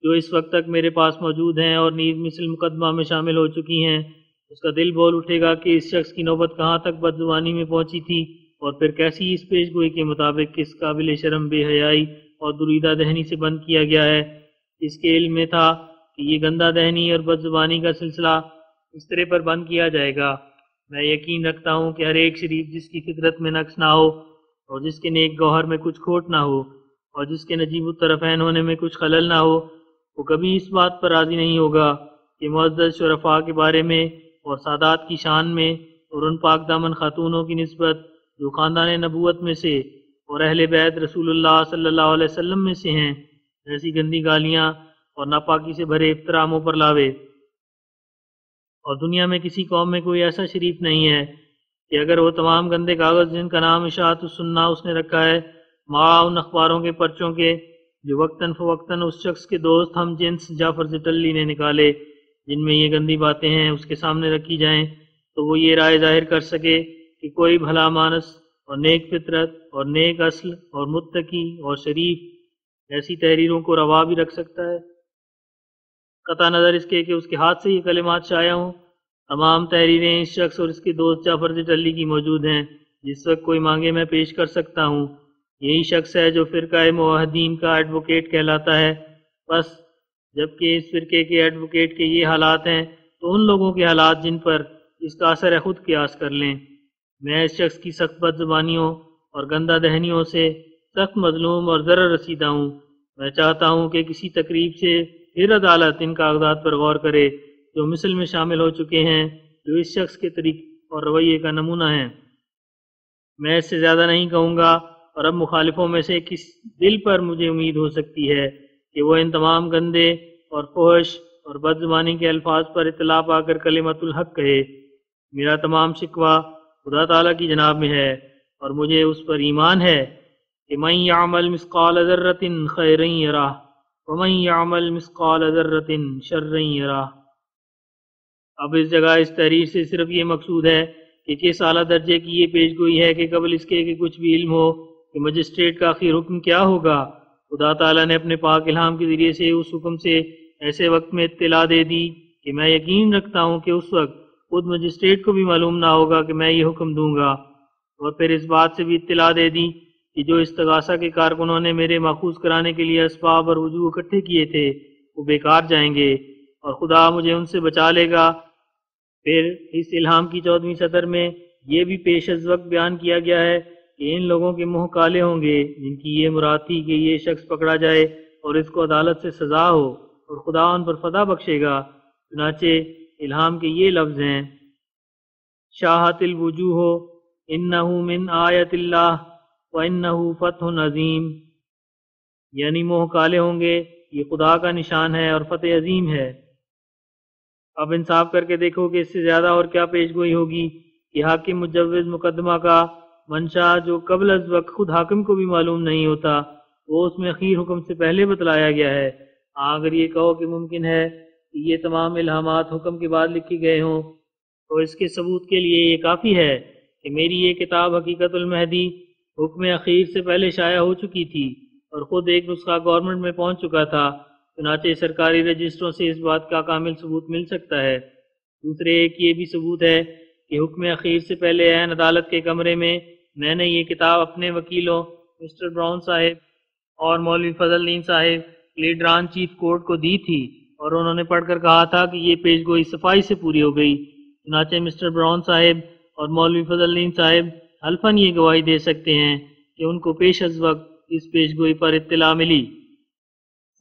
جو اس وقت تک میرے پاس موجود ہیں اور نیز مثل مقدمہ میں شامل ہو چکی ہیں، اس کا دل بول اٹھے گا کہ اس شخص کی نوبت کہاں تک بدزبانی میں پہنچی تھی، اور پھر کیسی اس پیش گوئی کے مطابق کس قابل شرم بے حیائی اور دریدہ دہنی سے بند کیا گیا ہے۔ اس کے علم میں تھا کہ یہ گندہ دہنی اور بدزبانی کا سلسلہ اس طرح پر بند کیا جائے گا۔ میں یقین رکھتا ہوں کہ ہر ایک شریف جس کی فطرت میں نقص نہ ہو اور جس کے نیک گوہر میں کچھ کھوٹ نہ ہو اور جس کے نجیب الطرفین ہونے میں کچھ خلل نہ ہو، وہ کبھی اس بات پر راضی نہیں ہوگا کہ معزز شرفاء کے بارے میں اور سادات کی شان میں اور ان پاک دامن خاتونوں کی نسبت جو خاندان نبوت میں سے اور اہل بیت رسول اللہ صلی اللہ علیہ وسلم میں سے ہیں، ایسی گندی گالیاں اور ناپاکی سے بھرے افتراموں پر لاوے۔ اور دنیا میں کسی قوم میں کوئی ایسا شریف نہیں ہے کہ اگر وہ تمام گندے کاغذ جن کا نام اشاعت السنہ اس نے رکھا ہے، مع ان اخباروں کے پرچوں کے جو وقتاً فوقتاً اس شخص کے دوست ہم جنس جعفر زٹلی نے نکالے، جن میں یہ گندی باتیں ہیں، اس کے سامنے رکھی جائیں، تو وہ یہ رائے ظاہر کر سکے کہ کوئی بھلا مانس اور نیک فطرت اور نیک اصل اور متقی اور شریف ایسی تحریروں کو روا بھی رکھ سکتا ہے۔ قطع نظر اس کے کہ اس کے ہاتھ سے یہ کلمات شائع ہوں، تمام تحریریں اس شخص اور اس کے دوست جعفر زٹلی کی موجود ہیں۔ جس وقت کوئی مانگے میں پیش کر سکتا ہوں۔ یہی شخص ہے جو فرقہ موحدین کا ایڈوکیٹ کہلاتا ہے۔ بس جبکہ اس فرقے کے ایڈوکیٹ کے یہ حالات ہیں تو ان لوگوں کے حالات جن پر اس کا اثر ہے خود قیاس کر لیں۔ میں اس شخص کی سخت بد زبانیوں اور گندہ دہنیوں سے سخت مظلوم اور ضرر رسیدہ ہوں۔ میں چاہتا ہوں کہ کسی تقریب سے پھر عدالت ان کاغذات پر غور کرے جو مثل میں شامل ہو چکے ہیں، جو اس شخص کے طریق اور رویے کا نمونہ ہیں۔ میں اس سے زیادہ نہیں کہوں گا، اور اب مخالفوں میں سے کس دل پر مجھے امید ہو سکتی ہے کہ وہ ان تمام گندے اور فحش اور بد زبانی کے الفاظ پر اطلاع پا کر کلمت الحق کہے۔ میرا تمام شکوہ خدا تعالیٰ کی جناب میں ہے، اور مجھے اس پر ایمان ہے کہ من یعمل مثقال ذرۃ خیرا یرہ ومن یعمل مثقال ذرۃ شرا یرہ۔ اب اس جگہ اس تحریر سے صرف یہ مقصود ہے کہ کس اعلیٰ درجے کی یہ پیش گوئی ہے کہ قبل اس کے کہ کچھ بھی علم ہو کہ مجسٹریٹ کا آخر حکم کیا ہوگا، خدا تعالیٰ نے اپنے پاک الہام کے ذریعے سے اس حکم سے ایسے وقت میں اطلاع دے دی کہ میں یقین رکھتا ہوں کہ اس وقت خود مجسٹریٹ کو بھی معلوم نہ ہوگا کہ میں یہ حکم دوں گا، اور پھر اس بات سے بھی اطلاع دے دی کہ جو استغاثہ کے کارکنوں نے میرے ماخوذ کرانے کے لیے اسباب اور وجوہ اکٹھے کیے تھے وہ بیکار جائیں گے، اور خدا مجھے ان سے بچا لے گا۔ پھر اس الہام کی 14ویں سطر میں یہ بھی پیش از وقت بیان کیا گیا ہے کہ ان لوگوں کے منہ کالے ہوں گے جن کی یہ مراد تھی کہ یہ شخص پکڑا جائے اور اس کو عدالت سے سزا ہو، اور خدا ان پر فتح بخشے گا۔ چنانچہ الہام کے یہ لفظ ہیں: شاہت الوجوہ انہ من آیت اللہ وانہ فتح عظیم، یعنی منہ کالے ہوں گے، یہ خدا کا نشان ہے اور فتح عظیم ہے۔ اب انصاف کر کے دیکھو کہ اس سے زیادہ اور کیا پیش گوئی ہوگی کہ حاکم مجوز مقدمہ کا منشا جو قبل از وقت خود حاکم کو بھی معلوم نہیں ہوتا، وہ اس میں اخیر حکم سے پہلے بتلایا گیا ہے۔ اگر یہ کہو کہ ممکن ہے کہ یہ تمام الہامات حکم کے بعد لکھی گئے ہوں، تو اس کے ثبوت کے لیے یہ کافی ہے کہ میری یہ کتاب حقیقت المہدی حکم اخیر سے پہلے شائع ہو چکی تھی اور خود ایک نسخہ گورنمنٹ میں پہنچ چکا تھا۔ چنانچہ سرکاری رجسٹروں سے اس بات کا کامل ثبوت مل سکتا ہے۔ دوسرے ایک یہ بھی ثبوت ہے کہ حکم اخیر سے پہلے عین عدالت کے کمرے میں نے یہ کتاب اپنے وکیلوں مسٹر براؤن صاحب اور مولوی فضل الدین صاحب لیڈران چیف کورٹ کو دی تھی، اور انہوں نے پڑھ کر کہا تھا کہ یہ پیش گوئی صفائی سے پوری ہو گئی۔ چنانچہ مسٹر براؤن صاحب اور مولوی فضل الدین صاحب حلفاً یہ گواہی دے سکتے ہیں کہ ان کو پیش از وقت اس پیش گوئی پر اطلاع ملی۔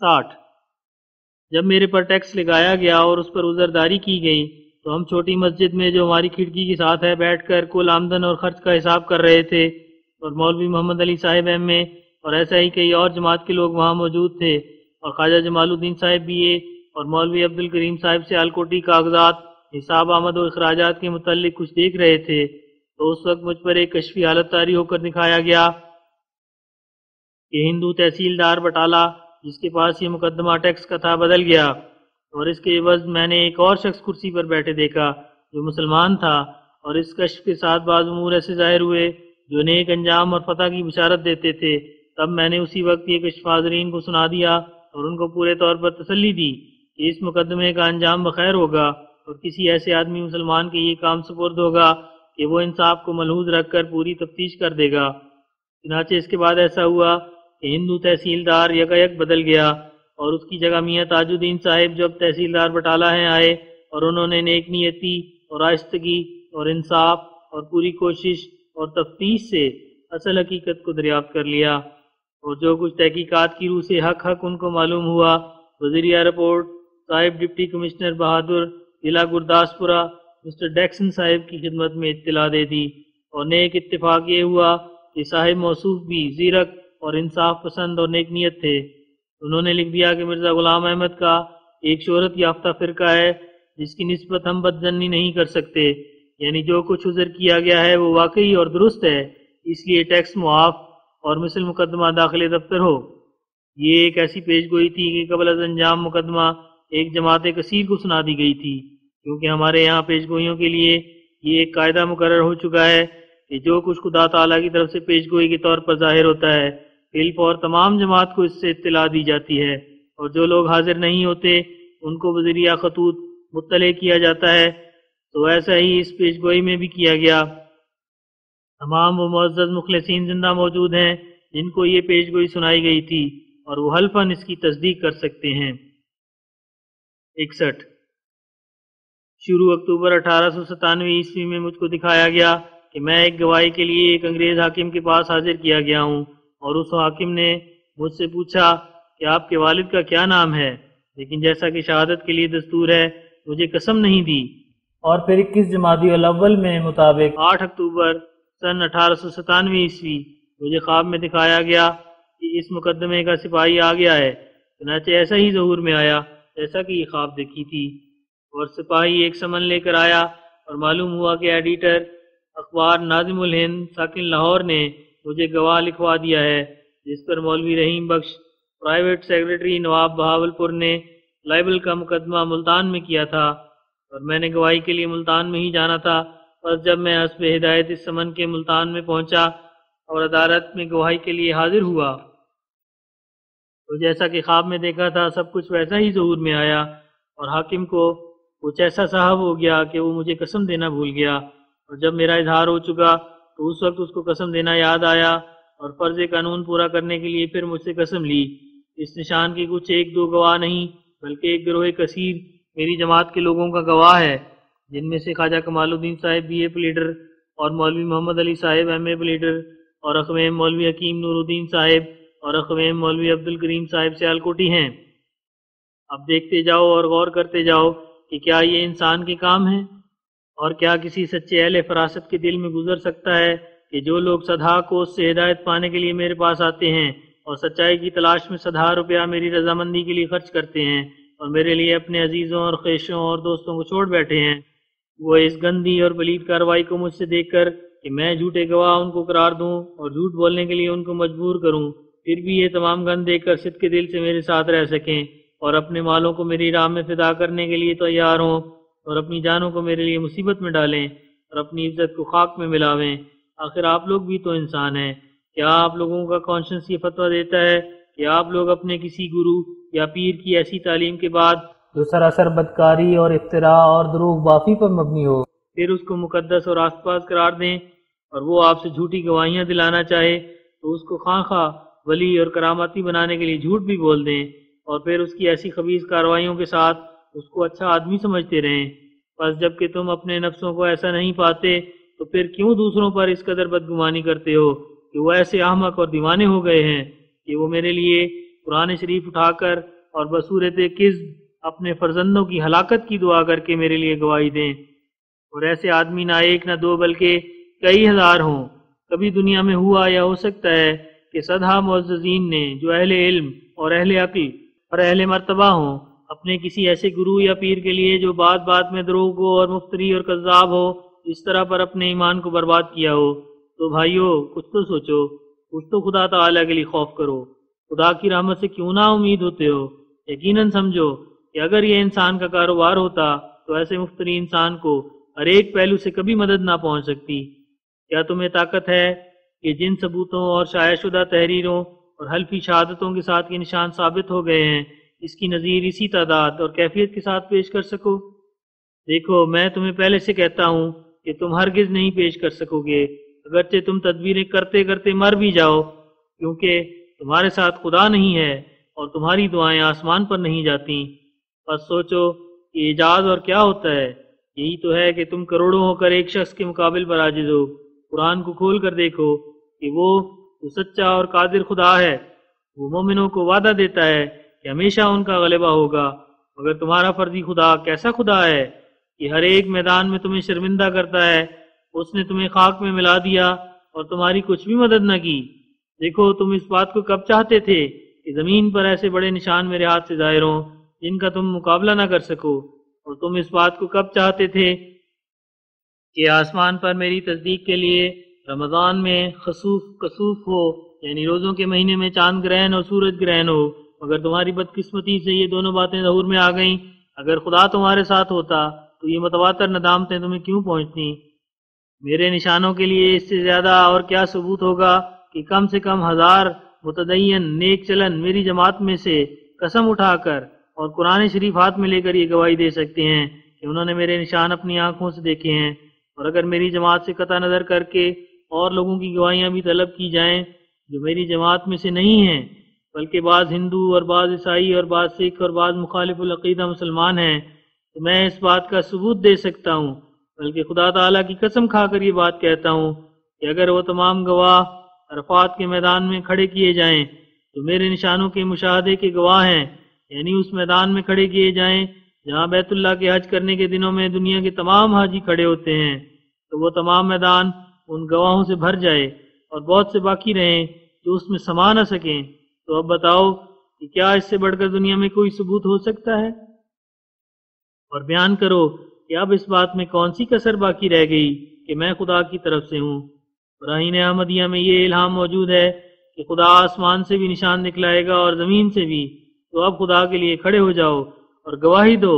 60 جب میرے پر ٹیکس لگایا گیا اور اس پر عذرداری کی گئی تو ہم چھوٹی مسجد میں جو ہماری کھڑکی کے ساتھ ہے بیٹھ کر کل آمدن اور خرچ کا حساب کر رہے تھے، اور مولوی محمد علی صاحب ایم اے اور ایسا ہی کئی اور جماعت کے لوگ وہاں موجود تھے، اور خواجہ جمال الدین صاحب بھی اے اور مولوی عبد الکریم صاحب سے الکوٹی کاغذات حساب آمد و اخراجات کے متعلق کچھ دیکھ رہے تھے، تو اس وقت مجھ پر ایک کشفی حالت طاری ہو کر دکھایا گیا کہ ہندو تحصیلدار بٹالہ جس کے پاس یہ مقدمہ ٹیکس کا تھا بدل گیا، اور اس کے عوض میں نے ایک اور شخص کرسی پر بیٹھے دیکھا جو مسلمان تھا، اور اس کشف کے ساتھ بعض امور ایسے ظاہر ہوئے جو نیک انجام اور فتح کی بشارت دیتے تھے۔ تب میں نے اسی وقت یہ کشف حاضرین کو سنا دیا اور ان کو پورے طور پر تسلی دی کہ اس مقدمے کا انجام بخیر ہوگا اور کسی ایسے آدمی مسلمان کے یہ کام سپرد ہوگا کہ وہ انصاف کو ملحوظ رکھ کر پوری تفتیش کر دے گا۔ چنانچہ اس کے بعد ایسا ہوا کہ ہندو تحصیلدار یکایک بدل گیا اور اس کی جگہ میاں تاج الدین صاحب جو اب تحصیلدار بٹالہ ہیں آئے، اور انہوں نے نیک نیتی اور آہستگی اور انصاف اور پوری کوشش اور تفتیش سے اصل حقیقت کو دریافت کر لیا، اور جو کچھ تحقیقات کی روح سے حق ان کو معلوم ہوا، وزیرہ رپورٹ صاحب ڈپٹی کمشنر بہادر ضلع گرداسپورہ مسٹر ڈیکسن صاحب کی خدمت میں اطلاع دے دی، اور نیک اتفاق یہ ہوا کہ صاحب موصوف بھی زیرک اور انصاف پسند اور نیک نیت تھے۔ انہوں نے لکھ دیا کہ مرزا غلام احمد کا ایک شہرت یافتہ فرقہ ہے جس کی نسبت ہم بدظنی نہیں کر سکتے، یعنی جو کچھ عذر کیا گیا ہے وہ واقعی اور درست ہے، اس لیے ٹیکس معاف اور مثل مقدمہ داخل دفتر ہو۔ یہ ایک ایسی پیش گوئی تھی کہ قبل از انجام مقدمہ ایک جماعت کثیر کو سنا دی گئی تھی، کیونکہ ہمارے یہاں پیش گوئیوں کے لیے یہ ایک قاعدہ مقرر ہو چکا ہے کہ جو کچھ خدا تعالیٰ کی طرف سے پیش گوئی کے طور پر ظاہر ہوتا ہے بالفور تمام جماعت کو اس سے اطلاع دی جاتی ہے، اور جو لوگ حاضر نہیں ہوتے ان کو بذریعہ خطوط مطلع کیا جاتا ہے۔ تو ایسا ہی اس پیش گوئی میں بھی کیا گیا۔ تمام وہ معزز مخلصین زندہ موجود ہیں جن کو یہ پیش گوئی سنائی گئی تھی، اور وہ حلفاً اس کی تصدیق کر سکتے ہیں۔ 61 شروع اکتوبر 1897 عیسوی میں مجھ کو دکھایا گیا کہ میں ایک گواہی کے لیے ایک انگریز حاکم کے پاس حاضر کیا گیا ہوں، اور اس حاکم نے مجھ سے پوچھا کہ آپ کے والد کا کیا نام ہے، لیکن جیسا کہ شہادت کے لیے دستور ہے مجھے قسم نہیں دی، اور پھر 21 جمادی الاول میں مطابق 8 اکتوبر سن 1897 عیسوی مجھے خواب میں دکھایا گیا کہ اس مقدمے کا سپاہی آ گیا ہے۔ چنانچہ ایسا ہی ظہور میں آیا جیسا کہ یہ خواب دیکھی تھی، اور سپاہی ایک سمن لے کر آیا، اور معلوم ہوا کہ ایڈیٹر اخبار ناظم الہند ساکن لاہور نے مجھے گواہ لکھوا دیا ہے، جس پر مولوی رحیم بخش پرائیویٹ سیکرٹری نواب بہاولپور نے لائبل کا مقدمہ ملتان میں کیا تھا، اور میں نے گواہی کے لیے ملتان میں ہی جانا تھا۔ بس جب میں حسب ہدایت اس سمن کے ملتان میں پہنچا اور عدالت میں گواہی کے لیے حاضر ہوا تو جیسا کہ خواب میں دیکھا تھا سب کچھ ویسا ہی ظہور میں آیا، اور حاکم کو کچھ ایسا صاحب ہو گیا کہ وہ مجھے قسم دینا بھول گیا، اور جب میرا اظہار ہو چکا تو اس وقت اس کو قسم دینا یاد آیا، اور فرض قانون پورا کرنے کے لیے پھر مجھ سے قسم لی۔ اس نشان کی کچھ ایک دو گواہ نہیں بلکہ ایک گروہ کثیر میری جماعت کے لوگوں کا گواہ ہے، جن میں سے خواجہ کمال الدین صاحب بی اے پلیڈر، اور مولوی محمد علی صاحب ایم اے پلیڈر، اور اخویم مولوی حکیم نور الدین صاحب، اور اخویم مولوی عبد الکریم صاحب سیالکوٹی ہیں۔ اب دیکھتے جاؤ اور غور کرتے جاؤ کہ کیا یہ انسان کے کام ہے، اور کیا کسی سچے اہل فراست کے دل میں گزر سکتا ہے کہ جو لوگ صدہا کو اس سے ہدایت پانے کے لیے میرے پاس آتے ہیں اور سچائی کی تلاش میں صدہا روپیہ میری رضامندی کے لیے خرچ کرتے ہیں، اور میرے لیے اپنے عزیزوں اور خیشوں اور دوستوں کو چھوڑ بیٹھے ہیں، وہ اس گندی اور پلید کارروائی کو مجھ سے دیکھ کر کہ میں جھوٹے گواہ ان کو قرار دوں اور جھوٹ بولنے کے لیے ان کو مجبور کروں، پھر بھی یہ تمام گند دیکھ کر صدق کے دل سے میرے ساتھ رہ سکیں، اور اپنے مالوں کو میری راہ میں فدا کرنے کے لیے تیار ہوں، اور اپنی جانوں کو میرے لیے مصیبت میں ڈالیں اور اپنی عزت کو خاک میں ملاویں۔ آخر آپ لوگ بھی تو انسان ہیں، کیا آپ لوگوں کا کانشنس یہ فتویٰ دیتا ہے کہ آپ لوگ اپنے کسی گرو یا پیر کی ایسی تعلیم کے بعد جو سراسر بدکاری اور افتراء اور دروغ بافی پر مبنی ہو پھر اس کو مقدس اور آست پاس قرار دیں، اور وہ آپ سے جھوٹی گواہیاں دلانا چاہے تو اس کو خواہ خواہ ولی اور کراماتی بنانے کے لیے جھوٹ بھی بول دیں، اور پھر اس کی ایسی خبیث کارروائیوں کے ساتھ اس کو اچھا آدمی سمجھتے رہیں۔ بس جب کہ تم اپنے نفسوں کو ایسا نہیں پاتے تو پھر کیوں دوسروں پر اس قدر بدگمانی کرتے ہو کہ وہ ایسے احمق اور دیوانے ہو گئے ہیں کہ وہ میرے لیے قرآن شریف اٹھا کر اور بصورت کذب اپنے فرزندوں کی ہلاکت کی دعا کر کے میرے لیے گواہی دیں، اور ایسے آدمی نہ ایک نہ دو بلکہ کئی ہزار ہوں۔ کبھی دنیا میں ہوا یا ہو سکتا ہے کہ صدہا معززین نے جو اہل علم اور اہل عقل اور اہل مرتبہ ہوں اپنے کسی ایسے گرو یا پیر کے لیے جو بات بات میں دروغ ہو اور مفتری اور کذاب ہو اس طرح پر اپنے ایمان کو برباد کیا ہو، تو بھائیو کچھ تو سوچو، کچھ تو خدا تعالیٰ کے لیے خوف کرو، خدا کی رحمت سے کیوں نہ امید ہوتے ہو۔ یقیناً سمجھو کہ اگر یہ انسان کا کاروبار ہوتا تو ایسے مفتری انسان کو ہر ایک پہلو سے کبھی مدد نہ پہنچ سکتی۔ کیا تمہیں طاقت ہے کہ جن ثبوتوں اور شائع شدہ تحریروں اور حلفی شہادتوں کے ساتھ یہ نشان ثابت ہو گئے ہیں، اس کی نظیر اسی تعداد اور کیفیت کے ساتھ پیش کر سکو؟ دیکھو، میں تمہیں پہلے سے کہتا ہوں کہ تم ہرگز نہیں پیش کر سکو گے، اگرچہ تم تدبیریں کرتے کرتے مر بھی جاؤ، کیونکہ تمہارے ساتھ خدا نہیں ہے اور تمہاری دعائیں آسمان پر نہیں جاتی۔ بس سوچو کہ اعجاز اور کیا ہوتا ہے، یہی تو ہے کہ تم کروڑوں ہو کر ایک شخص کے مقابل پر عاجز ہو۔ قرآن کو کھول کر دیکھو کہ وہ سچا اور قادر خدا ہے، وہ مومنوں کو وعدہ دیتا ہے کہ ہمیشہ ان کا غلبہ ہوگا، مگر تمہارا فرضی خدا کیسا خدا ہے کہ ہر ایک میدان میں تمہیں شرمندہ کرتا ہے۔ اس نے تمہیں خاک میں ملا دیا اور تمہاری کچھ بھی مدد نہ کی۔ دیکھو، تم اس بات کو کب چاہتے تھے کہ زمین پر ایسے بڑے نشان میرے ہاتھ سے ظاہر ہوں جن کا تم مقابلہ نہ کر سکو، اور تم اس بات کو کب چاہتے تھے کہ آسمان پر میری تصدیق کے لیے رمضان میں خسوف کسوف ہو، یعنی روزوں کے مہینے میں چاند گرہن اور سورج گرہن ہو، مگر تمہاری بدقسمتی سے یہ دونوں باتیں ظہور میں آ گئیں۔ اگر خدا تمہارے ساتھ ہوتا تو یہ متواتر ندامتیں تمہیں کیوں پہنچتی؟ میرے نشانوں کے لیے اس سے زیادہ اور کیا ثبوت ہوگا کہ کم سے کم 1000 متدین نیک چلن میری جماعت میں سے قسم اٹھا کر اور قرآن شریف ہاتھ میں لے کر یہ گواہی دے سکتے ہیں کہ انہوں نے میرے نشان اپنی آنکھوں سے دیکھے ہیں۔ اور اگر میری جماعت سے قطع نظر کر کے اور لوگوں کی گواہیاں بھی طلب کی جائیں جو میری جماعت میں سے نہیں ہیں، بلکہ بعض ہندو اور بعض عیسائی اور بعض سکھ اور بعض مخالف العقیدہ مسلمان ہیں، تو میں اس بات کا ثبوت دے سکتا ہوں، بلکہ خدا تعالیٰ کی قسم کھا کر یہ بات کہتا ہوں کہ اگر وہ تمام گواہ عرفات کے میدان میں کھڑے کیے جائیں تو میرے نشانوں کے مشاہدے کے گواہ ہیں، یعنی اس میدان میں کھڑے کیے جائیں جہاں بیت اللہ کے حج کرنے کے دنوں میں دنیا کے تمام حاجی کھڑے ہوتے ہیں، تو وہ تمام میدان ان گواہوں سے بھر جائے اور بہت سے باقی رہیں جو اس میں سما نہ سکیں۔ تو اب بتاؤ کہ کیا اس سے بڑھ کر دنیا میں کوئی ثبوت ہو سکتا ہے؟ اور بیان کرو کہ اب اس بات میں کون سی کسر باقی رہ گئی کہ میں خدا کی طرف سے ہوں۔ براہین احمدیہ میں یہ الہام موجود ہے کہ خدا آسمان سے بھی نشان دکھلائے گا اور زمین سے بھی، تو اب خدا کے لیے کھڑے ہو جاؤ اور گواہی دو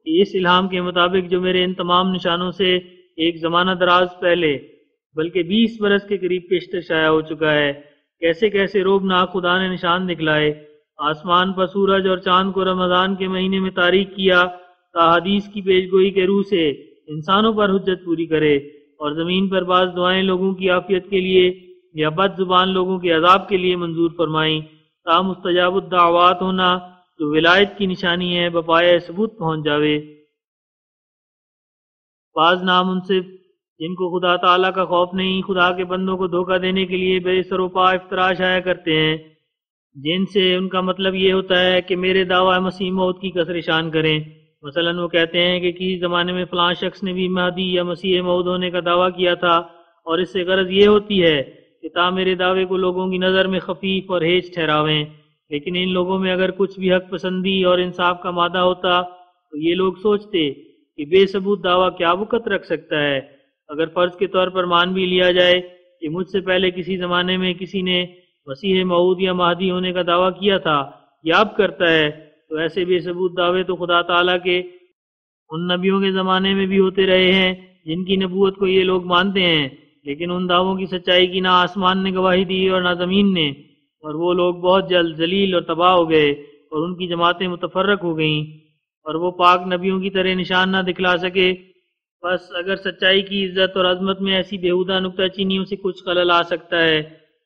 کہ اس الہام کے مطابق جو میرے ان تمام نشانوں سے ایک زمانہ دراز پہلے بلکہ 20 برس کے قریب پیشتر شائع ہو چکا ہے، کیسے کیسے روبناک خدا نے نشان دکھلائے۔ آسمان پر سورج اور چاند کو رمضان کے مہینے میں تاریک کیا تا حدیث کی پیش گوئی کے روح سے انسانوں پر حجت پوری کرے، اور زمین پر بعض دعائیں لوگوں کی عافیت کے لیے یا بد زبان لوگوں کے عذاب کے لیے منظور فرمائیں، تا مستجاب الدعوات ہونا جو ولایت کی نشانی ہے بپائے ثبوت پہنچ جاوے۔ بعض نامنصف جن کو خدا تعالیٰ کا خوف نہیں، خدا کے بندوں کو دھوکہ دینے کے لیے بے سر و پا افطرا شائع کرتے ہیں، جن سے ان کا مطلب یہ ہوتا ہے کہ میرے دعویٰ مسیح موت کی کثر شان کریں۔ مثلا وہ کہتے ہیں کہ کسی زمانے میں فلاں شخص نے بھی مہدی یا مسیح موعود ہونے کا دعویٰ کیا تھا، اور اس سے غرض یہ ہوتی ہے کہ تا میرے دعوے کو لوگوں کی نظر میں خفیف اور ہیچ ٹھہراویں۔ لیکن ان لوگوں میں اگر کچھ بھی حق پسندی اور انصاف کا مادہ ہوتا تو یہ لوگ سوچتے کہ بے ثبوت دعویٰ کیا وقت رکھ سکتا ہے۔ اگر فرض کے طور پر مان بھی لیا جائے کہ مجھ سے پہلے کسی زمانے میں کسی نے مسیح موعود یا مہدی ہونے کا دعویٰ کیا تھا یا اب کرتا ہے، تو ایسے بے ثبوت دعوے تو خدا تعالیٰ کے ان نبیوں کے زمانے میں بھی ہوتے رہے ہیں جن کی نبوت کو یہ لوگ مانتے ہیں، لیکن ان دعووں کی سچائی کی نہ آسمان نے گواہی دی اور نہ زمین نے، اور وہ لوگ بہت جلد ذلیل اور تباہ ہو گئے اور ان کی جماعتیں متفرق ہو گئیں، اور وہ پاک نبیوں کی طرح نشان نہ دکھلا سکے۔ بس اگر سچائی کی عزت اور عظمت میں ایسی بیہودہ نکتہ چینیوں سے کچھ خلل آ سکتا ہے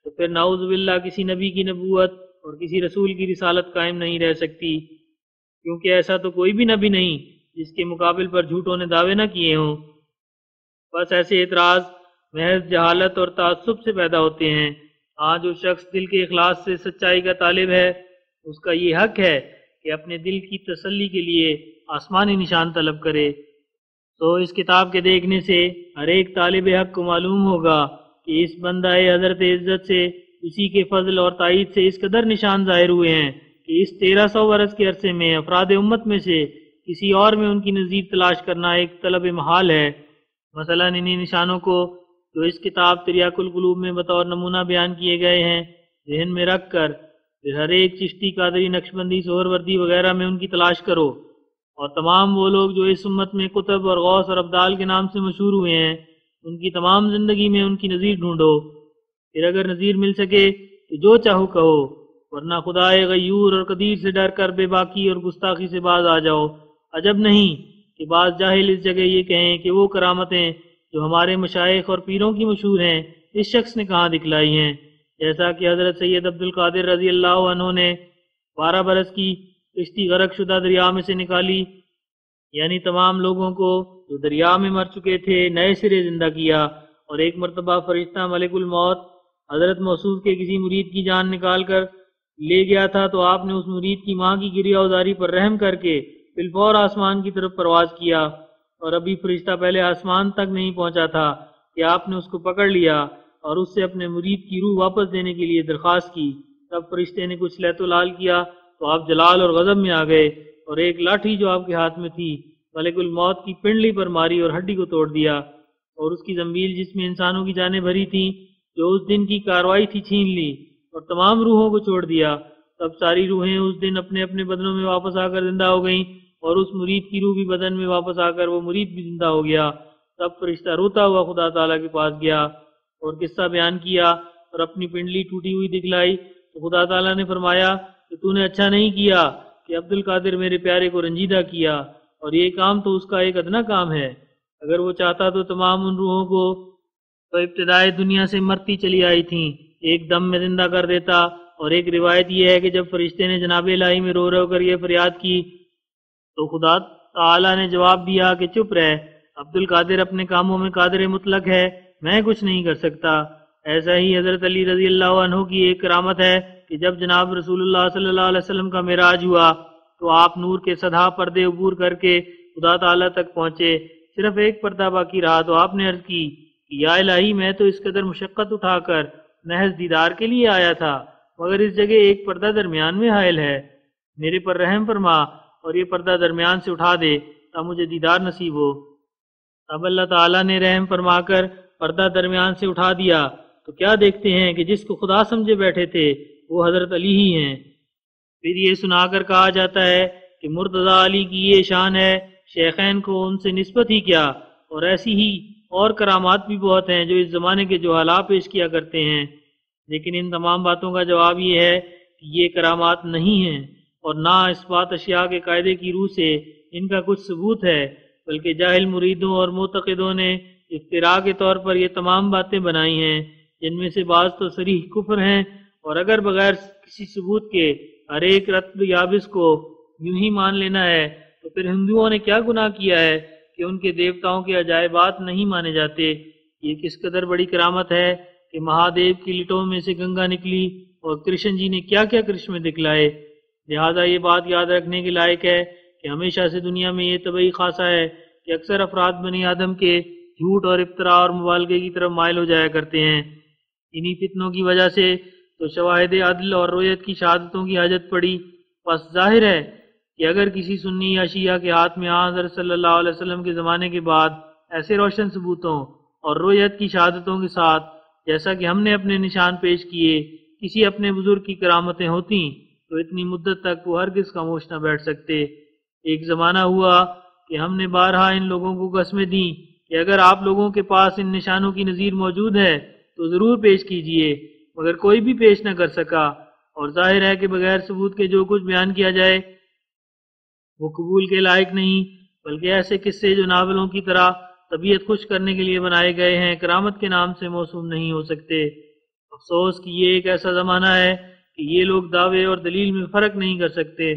تو پھر نعوذ باللہ کسی نبی کی نبوت اور کسی رسول کی رسالت قائم نہیں رہ سکتی، کیونکہ ایسا تو کوئی بھی نبی نہیں جس کے مقابل پر جھوٹوں نے دعوے نہ کیے ہوں۔ بس ایسے اعتراض محض جہالت اور تعصب سے پیدا ہوتے ہیں۔ ہاں، جو شخص دل کے اخلاص سے سچائی کا طالب ہے اس کا یہ حق ہے کہ اپنے دل کی تسلی کے لیے آسمانی نشان طلب کرے۔ تو اس کتاب کے دیکھنے سے ہر ایک طالب حق کو معلوم ہوگا کہ اس بندہ حضرت عزت سے اسی کے فضل اور تائید سے اس قدر نشان ظاہر ہوئے ہیں کہ اس 1300 برس کے عرصے میں افراد امت میں سے کسی اور میں ان کی نظیر تلاش کرنا ایک طلب محال ہے۔ مثلا انہی نشانوں کو جو اس کتاب تریاق القلوب میں بطور نمونہ بیان کیے گئے ہیں ذہن میں رکھ کر پھر ہر ایک چشتی، قادری، نقشبندی، سہروردی وغیرہ میں ان کی تلاش کرو، اور تمام وہ لوگ جو اس امت میں قطب اور غوث اور ابدال کے نام سے مشہور ہوئے ہیں ان کی تمام زندگی میں ان کی نظیر ڈھونڈو۔ پھر اگر نظیر مل سکے تو جو چاہو کہو، ورنہ خدائے غیور اور قدیر سے ڈر کر بے باکی اور گستاخی سے باز آ جاؤ۔ عجب نہیں کہ بعض جاہل اس جگہ یہ کہیں کہ وہ کرامتیں جو ہمارے مشائخ اور پیروں کی مشہور ہیں اس شخص نے کہاں دکھلائی ہیں، جیسا کہ حضرت سید عبد القادر رضی اللہ عنہ نے 12 برس کی کشتی غرق شدہ دریا میں سے نکالی، یعنی تمام لوگوں کو جو دریا میں مر چکے تھے نئے سرے زندہ کیا، اور ایک مرتبہ فرشتہ ملک الموت حضرت موصوف کے کسی مرید کی جان نکال کر لے گیا تھا تو آپ نے اس مرید کی ماں کی گریہ ازاری پر رحم کر کے بالفور آسمان کی طرف پرواز کیا، اور ابھی فرشتہ پہلے آسمان تک نہیں پہنچا تھا کہ آپ نے اس کو پکڑ لیا اور اس سے اپنے مرید کی روح واپس دینے کے لیے درخواست کی۔ تب فرشتے نے کچھ لہت و لال کیا تو آپ جلال اور غضب میں آ گئے، اور ایک لاٹھی جو آپ کے ہاتھ میں تھی ملک الموت کی پنڈلی پر ماری اور ہڈی کو توڑ دیا، اور اس کی زنبیل جس میں انسانوں کی جانیں بھری تھیں جو اس دن کی کاروائی تھی چھین لی، اور تمام روحوں کو چھوڑ دیا۔ تب ساری روحیں اس دن اپنے اپنے بدنوں میں واپس آ کر زندہ ہو گئیں، اور اس مرید کی روح بھی بدن میں واپس آ کر وہ مرید بھی زندہ ہو گیا۔ تب فرشتہ روتا ہوا خدا تعالیٰ کے پاس گیا اور قصہ بیان کیا اور اپنی پنڈلی ٹوٹی ہوئی دکھلائی، تو خدا تعالیٰ نے فرمایا کہ تو نے اچھا نہیں کیا کہ عبد القادر میرے پیارے کو رنجیدہ کیا، اور یہ کام تو اس کا ایک ادنا کام ہے۔ اگر وہ چاہتا تو تمام ان روحوں کو تو ابتدائی دنیا سے مرتی چلی آئی تھیں ایک دم میں زندہ کر دیتا۔ اور ایک روایت یہ ہے کہ جب فرشتے نے جناب الہی میں رو رو کر یہ فریاد کی تو خدا تعالیٰ نے جواب دیا کہ چپ رہ، عبد القادر اپنے کاموں میں قادر مطلق ہے، میں کچھ نہیں کر سکتا۔ ایسا ہی حضرت علی رضی اللہ عنہ کی ایک کرامت ہے کہ جب جناب رسول اللہ صلی اللہ علیہ وسلم کا معراج ہوا تو آپ نور کے سدھا پردے عبور کر کے خدا تعالیٰ تک پہنچے، صرف ایک پردہ باقی رہا تو آپ نے عرض کی کہ یا الہی میں تو اس قدر مشقت اٹھا کر محض دیدار کے لیے آیا تھا، مگر اس جگہ ایک پردہ درمیان میں حائل ہے، میرے پر رحم فرما اور یہ پردہ درمیان سے اٹھا دے تا مجھے دیدار نصیب ہو۔ اب اللہ تعالیٰ نے رحم فرما کر پردہ درمیان سے اٹھا دیا تو کیا دیکھتے ہیں کہ جس کو خدا سمجھے بیٹھے تھے وہ حضرت علی ہی ہیں۔ پھر یہ سنا کر کہا جاتا ہے کہ مرتضیٰ علی کی یہ شان ہے، شیخین کو ان سے نسبت ہی کیا، اور ایسی ہی اور کرامات بھی بہت ہیں جو اس زمانے کے جہالا پیش کیا کرتے ہیں، لیکن ان تمام باتوں کا جواب یہ ہے کہ یہ کرامات نہیں ہیں، اور نہ اس بات اشیاء کے قاعدے کی روح سے ان کا کچھ ثبوت ہے، بلکہ جاہل مریدوں اور معتقدوں نے اختراع کے طور پر یہ تمام باتیں بنائی ہیں، جن میں سے بعض تو صریح کفر ہیں، اور اگر بغیر کسی ثبوت کے ہر ایک رتب یابس کو یوں ہی مان لینا ہے تو پھر ہندوؤں نے کیا گناہ کیا ہے کہ ان کے دیوتاؤں کے عجائبات نہیں مانے جاتے۔ یہ کس قدر بڑی کرامت ہے کہ مہادیو کی لٹوں میں سے گنگا نکلی، اور کرشن جی نے کیا کیا کرشمے دکھلائے۔ لہذا یہ بات یاد رکھنے کے لائق ہے کہ ہمیشہ سے دنیا میں یہ طبعی خاصہ ہے کہ اکثر افراد بنی آدم کے جھوٹ اور افتراء اور مبالغے کی طرف مائل ہو جایا کرتے ہیں۔ انہی فتنوں کی وجہ سے تو شواہد عدل اور رویت کی شہادتوں کی حاجت پڑی۔ بس ظاہر ہے کہ اگر کسی سنی یا شیعہ کے ہاتھ میں حضرت صلی اللہ علیہ وسلم کے زمانے کے بعد ایسے روشن ثبوتوں اور رویت کی شہادتوں کے ساتھ جیسا کہ ہم نے اپنے نشان پیش کیے کسی اپنے بزرگ کی کرامتیں ہوتیں تو اتنی مدت تک وہ ہرگز خاموش نہ بیٹھ سکتے۔ ایک زمانہ ہوا کہ ہم نے بارہا ان لوگوں کو قسمیں دیں کہ اگر آپ لوگوں کے پاس ان نشانوں کی نظیر موجود ہے تو ضرور پیش کیجئے، مگر کوئی بھی پیش نہ کر سکا، اور ظاہر ہے کہ بغیر ثبوت کے جو کچھ بیان کیا جائے وہ قبول کے لائق نہیں، بلکہ ایسے قصے جو ناولوں کی طرح طبیعت خوش کرنے کے لیے بنائے گئے ہیں کرامت کے نام سے موسوم نہیں ہو سکتے۔ افسوس کہ یہ ایک ایسا زمانہ ہے کہ یہ لوگ دعوے اور دلیل میں فرق نہیں کر سکتے،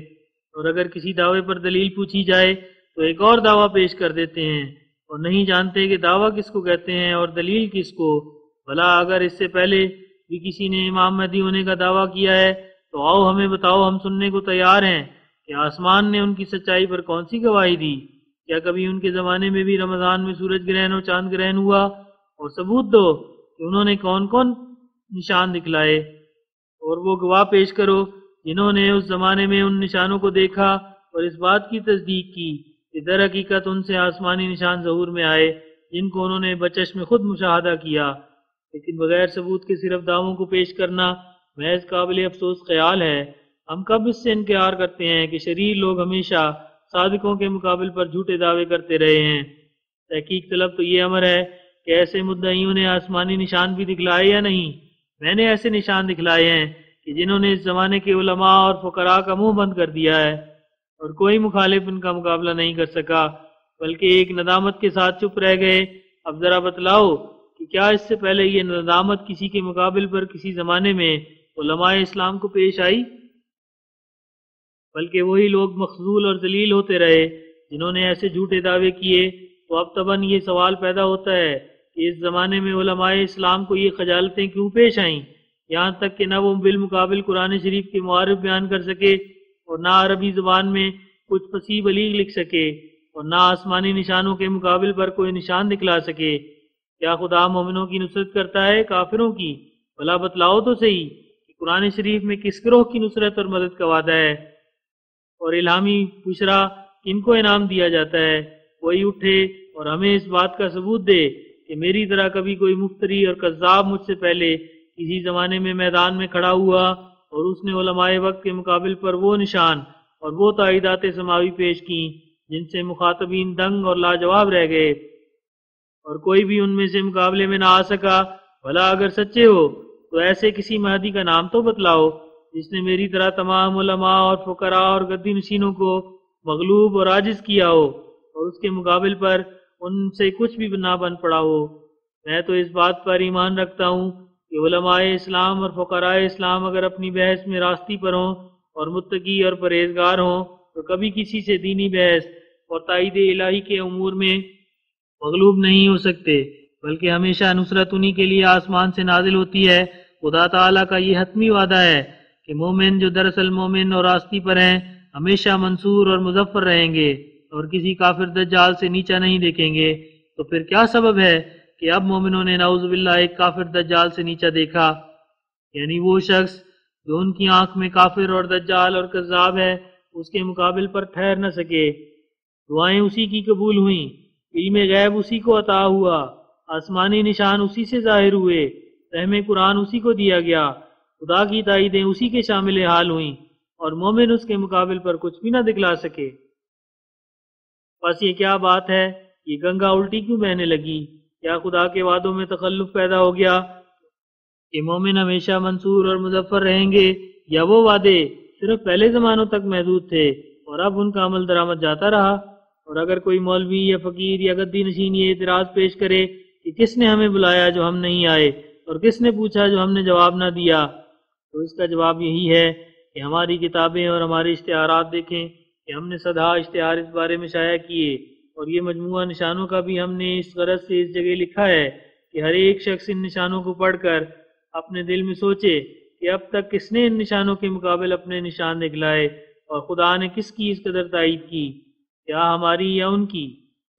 اور اگر کسی دعوے پر دلیل پوچھی جائے تو ایک اور دعویٰ پیش کر دیتے ہیں، اور نہیں جانتے کہ دعویٰ کس کو کہتے ہیں اور دلیل کس کو۔ بھلا اگر اس سے پہلے بھی کسی نے امام مہدی ہونے کا دعویٰ کیا ہے تو آؤ ہمیں بتاؤ، ہم سننے کو تیار ہیں کہ آسمان نے ان کی سچائی پر کون سی گواہی دی؟ کیا کبھی ان کے زمانے میں بھی رمضان میں سورج گرہن اور چاند گرہن ہوا؟ اور ثبوت دو کہ انہوں نے کون کون نشان دکھلائے، اور وہ گواہ پیش کرو جنہوں نے اس زمانے میں ان نشانوں کو دیکھا اور اس بات کی تصدیق کی کہ در حقیقت ان سے آسمانی نشان ظہور میں آئے جن کو انہوں نے بچشم خود مشاہدہ کیا۔ لیکن بغیر ثبوت کے صرف دعووں کو پیش کرنا محض قابل افسوس خیال ہے۔ ہم کب اس سے انکار کرتے ہیں کہ شریر لوگ ہمیشہ صادقوں کے مقابل پر جھوٹے دعوے کرتے رہے ہیں۔ تحقیق طلب تو یہ امر ہے کہ ایسے مدعیوں نے آسمانی نشان بھی دکھلائے یا نہیں؟ میں نے ایسے نشان دکھلائے ہیں کہ جنہوں نے اس زمانے کے علماء اور فقراء کا منہ بند کر دیا ہے اور کوئی مخالف ان کا مقابلہ نہیں کر سکا، بلکہ ایک ندامت کے ساتھ چپ رہ گئے۔ اب ذرا بتلاؤ کہ کیا اس سے پہلے یہ ندامت کسی کے مقابل پر کسی زمانے میں علماء اسلام کو پیش آئی؟ بلکہ وہی لوگ مخذول اور ذلیل ہوتے رہے جنہوں نے ایسے جھوٹے دعوے کیے۔ تو اب طبعاً یہ سوال پیدا ہوتا ہے کہ اس زمانے میں علماء اسلام کو یہ خجالتیں کیوں پیش آئیں، یہاں تک کہ نہ وہ بالمقابل قرآن شریف کے معارف بیان کر سکے اور نہ عربی زبان میں کچھ فصیح بلیغ لکھ سکے اور نہ آسمانی نشانوں کے مقابل پر کوئی نشان دکھلا سکے۔ کیا خدا مومنوں کی نصرت کرتا ہے کافروں کی؟ بھلا بتلاؤ تو صحیح کہ قرآن شریف میں کس گروہ کی نصرت اور مدد کا وعدہ ہے، اور الہامی بشرا کن کو انعام دیا جاتا ہے؟ کوئی اٹھے اور ہمیں اس بات کا ثبوت دے کہ میری طرح کبھی کوئی مفتری اور کذاب مجھ سے پہلے کسی زمانے میں میدان میں کھڑا ہوا اور اس نے علماء وقت کے مقابل پر وہ نشان اور وہ تائیدات سماوی پیش کی جن سے مخاطبین دنگ اور لاجواب رہ گئے، اور کوئی بھی ان میں سے مقابلے میں نہ آ سکا۔ بھلا اگر سچے ہو تو ایسے کسی مہدی کا نام تو بتلاؤ جس نے میری طرح تمام علماء اور فقراء اور گدی نشینوں کو مغلوب اور عاجز کیا ہو اور اس کے مقابل پر ان سے کچھ بھی نہ بن پڑا ہو۔ میں تو اس بات پر ایمان رکھتا ہوں کہ علماء اسلام اور فقراء اسلام اگر اپنی بحث میں راستی پر ہوں اور متقی اور پرہیزگار ہوں تو کبھی کسی سے دینی بحث اور تائید الہی کے امور میں مغلوب نہیں ہو سکتے، بلکہ ہمیشہ نصرت انہی کے لیے آسمان سے نازل ہوتی ہے۔ خدا تعالیٰ کا یہ حتمی وعدہ ہے کہ مومن جو دراصل مومن اور راستی پر ہیں ہمیشہ منصور اور مظفر رہیں گے اور کسی کافر دجال سے نیچا نہیں دیکھیں گے۔ تو پھر کیا سبب ہے کہ اب مومنوں نے نعوذ باللہ ایک کافر دجال سے نیچا دیکھا، یعنی وہ شخص جو ان کی آنکھ میں کافر اور دجال اور کذاب ہے اس کے مقابل پر ٹھہر نہ سکے۔ دعائیں اسی کی قبول ہوئیں، علم غیب اسی کو عطا ہوا، آسمانی نشان اسی سے ظاہر ہوئے، فہم قرآن اسی کو دیا گیا، خدا کی تائیدیں اسی کے شامل حال ہوئیں اور مومن اس کے مقابل پر کچھ بھی نہ دکھلا سکے۔ بس یہ کیا بات ہے، یہ گنگا الٹی کیوں بہنے لگی؟ کیا خدا کے وعدوں میں تخلف پیدا ہو گیا کہ مومن ہمیشہ منصور اور مظفر رہیں گے، یا وہ وعدے صرف پہلے زمانوں تک محدود تھے اور اب ان کا عمل درآمد جاتا رہا؟ اور اگر کوئی مولوی یا فقیر یا گدی نشین یہ اعتراض پیش کرے کہ کس نے ہمیں بلایا جو ہم نہیں آئے اور کس نے پوچھا جو ہم نے جواب نہ دیا، تو اس کا جواب یہی ہے کہ ہماری کتابیں اور ہمارے اشتہارات دیکھیں کہ ہم نے سدھا اشتہار اس بارے میں شائع کیے، اور یہ مجموعہ نشانوں کا بھی ہم نے اس غرض سے اس جگہ لکھا ہے کہ ہر ایک شخص ان نشانوں کو پڑھ کر اپنے دل میں سوچے کہ اب تک کس نے ان نشانوں کے مقابل اپنے نشان دکھلائے اور خدا نے کس کی اس قدر تائید کی، کیا ہماری یا ان کی؟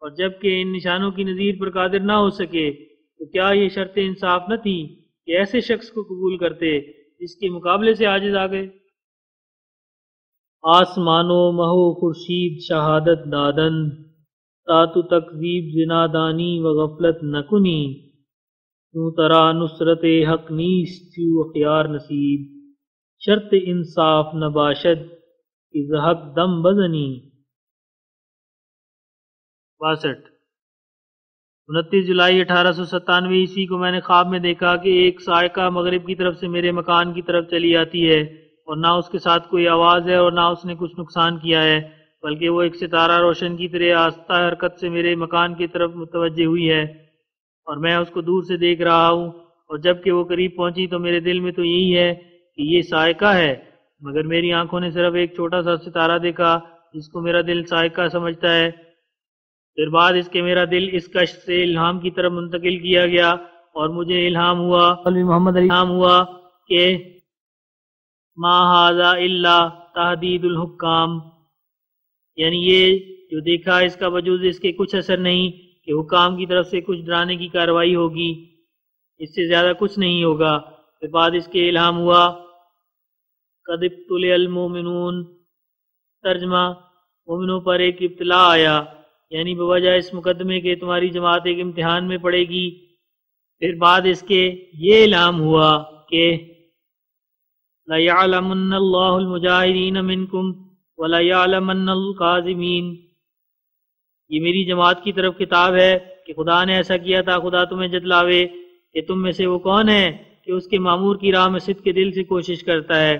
اور جب کہ ان نشانوں کی نظیر پر قادر نہ ہو سکے تو کیا یہ شرط انصاف نہ تھی کہ ایسے شخص کو قبول کرتے جس کے مقابلے سے عاجز آ گئے؟ آسمانو مہو خورشید شہادت دادن، تا تو تکذیب زنادانی و غفلت نکنی، کیوں ترا نصرت حق نیست کیوں اخیار نصیب، شرط انصاف نباشد کہ ز حق دم بزنی۔ 62 29 جولائی 1897 عیسوی کو میں نے خواب میں دیکھا کہ ایک صاعقہ مغرب کی طرف سے میرے مکان کی طرف چلی آتی ہے، اور نہ اس کے ساتھ کوئی آواز ہے اور نہ اس نے کچھ نقصان کیا ہے، بلکہ وہ ایک ستارہ روشن کی طرح آہستہ حرکت سے میرے مکان کی طرف متوجہ ہوئی ہے، اور میں اس کو دور سے دیکھ رہا ہوں، اور جب کہ وہ قریب پہنچی تو میرے دل میں تو یہی ہے کہ یہ صاعقہ ہے، مگر میری آنکھوں نے صرف ایک چھوٹا سا ستارہ دیکھا جس کو میرا دل صاعقہ سمجھتا ہے۔ پھر بعد اس کے میرا دل اس کشف سے الہام کی طرف منتقل کیا گیا اور مجھے الہام ہوا کہ ما ھذا الا تحدید الحکام، یعنی یہ جو دیکھا اس کا وجود اس کے کچھ اثر نہیں کہ حکام کی طرف سے کچھ ڈرانے کی کارروائی ہوگی، اس سے زیادہ کچھ نہیں ہوگا۔ پھر بعد اس کے الہام ہوا قد ابتلع المؤمنون، ترجمہ مومنوں پر ایک ابتلا آیا، یعنی بوجہ اس مقدمے کے تمہاری جماعت ایک امتحان میں پڑے گی۔ پھر بعد اس کے یہ الہام ہوا کہ لَيَعْلَمَنَّ اللَّهُ الْمُجَاهِدِينَ مِنْكُمْ وَلَيَعْلَمَنَّ الْكَاظِمِينَ۔ یہ میری جماعت کی طرف خطاب ہے کہ خدا نے ایسا کیا تھا خدا تمہیں جتلاوے کہ تم میں سے وہ کون ہے کہ اس کے معمور کی راہ میں صدق کے دل سے کوشش کرتا ہے،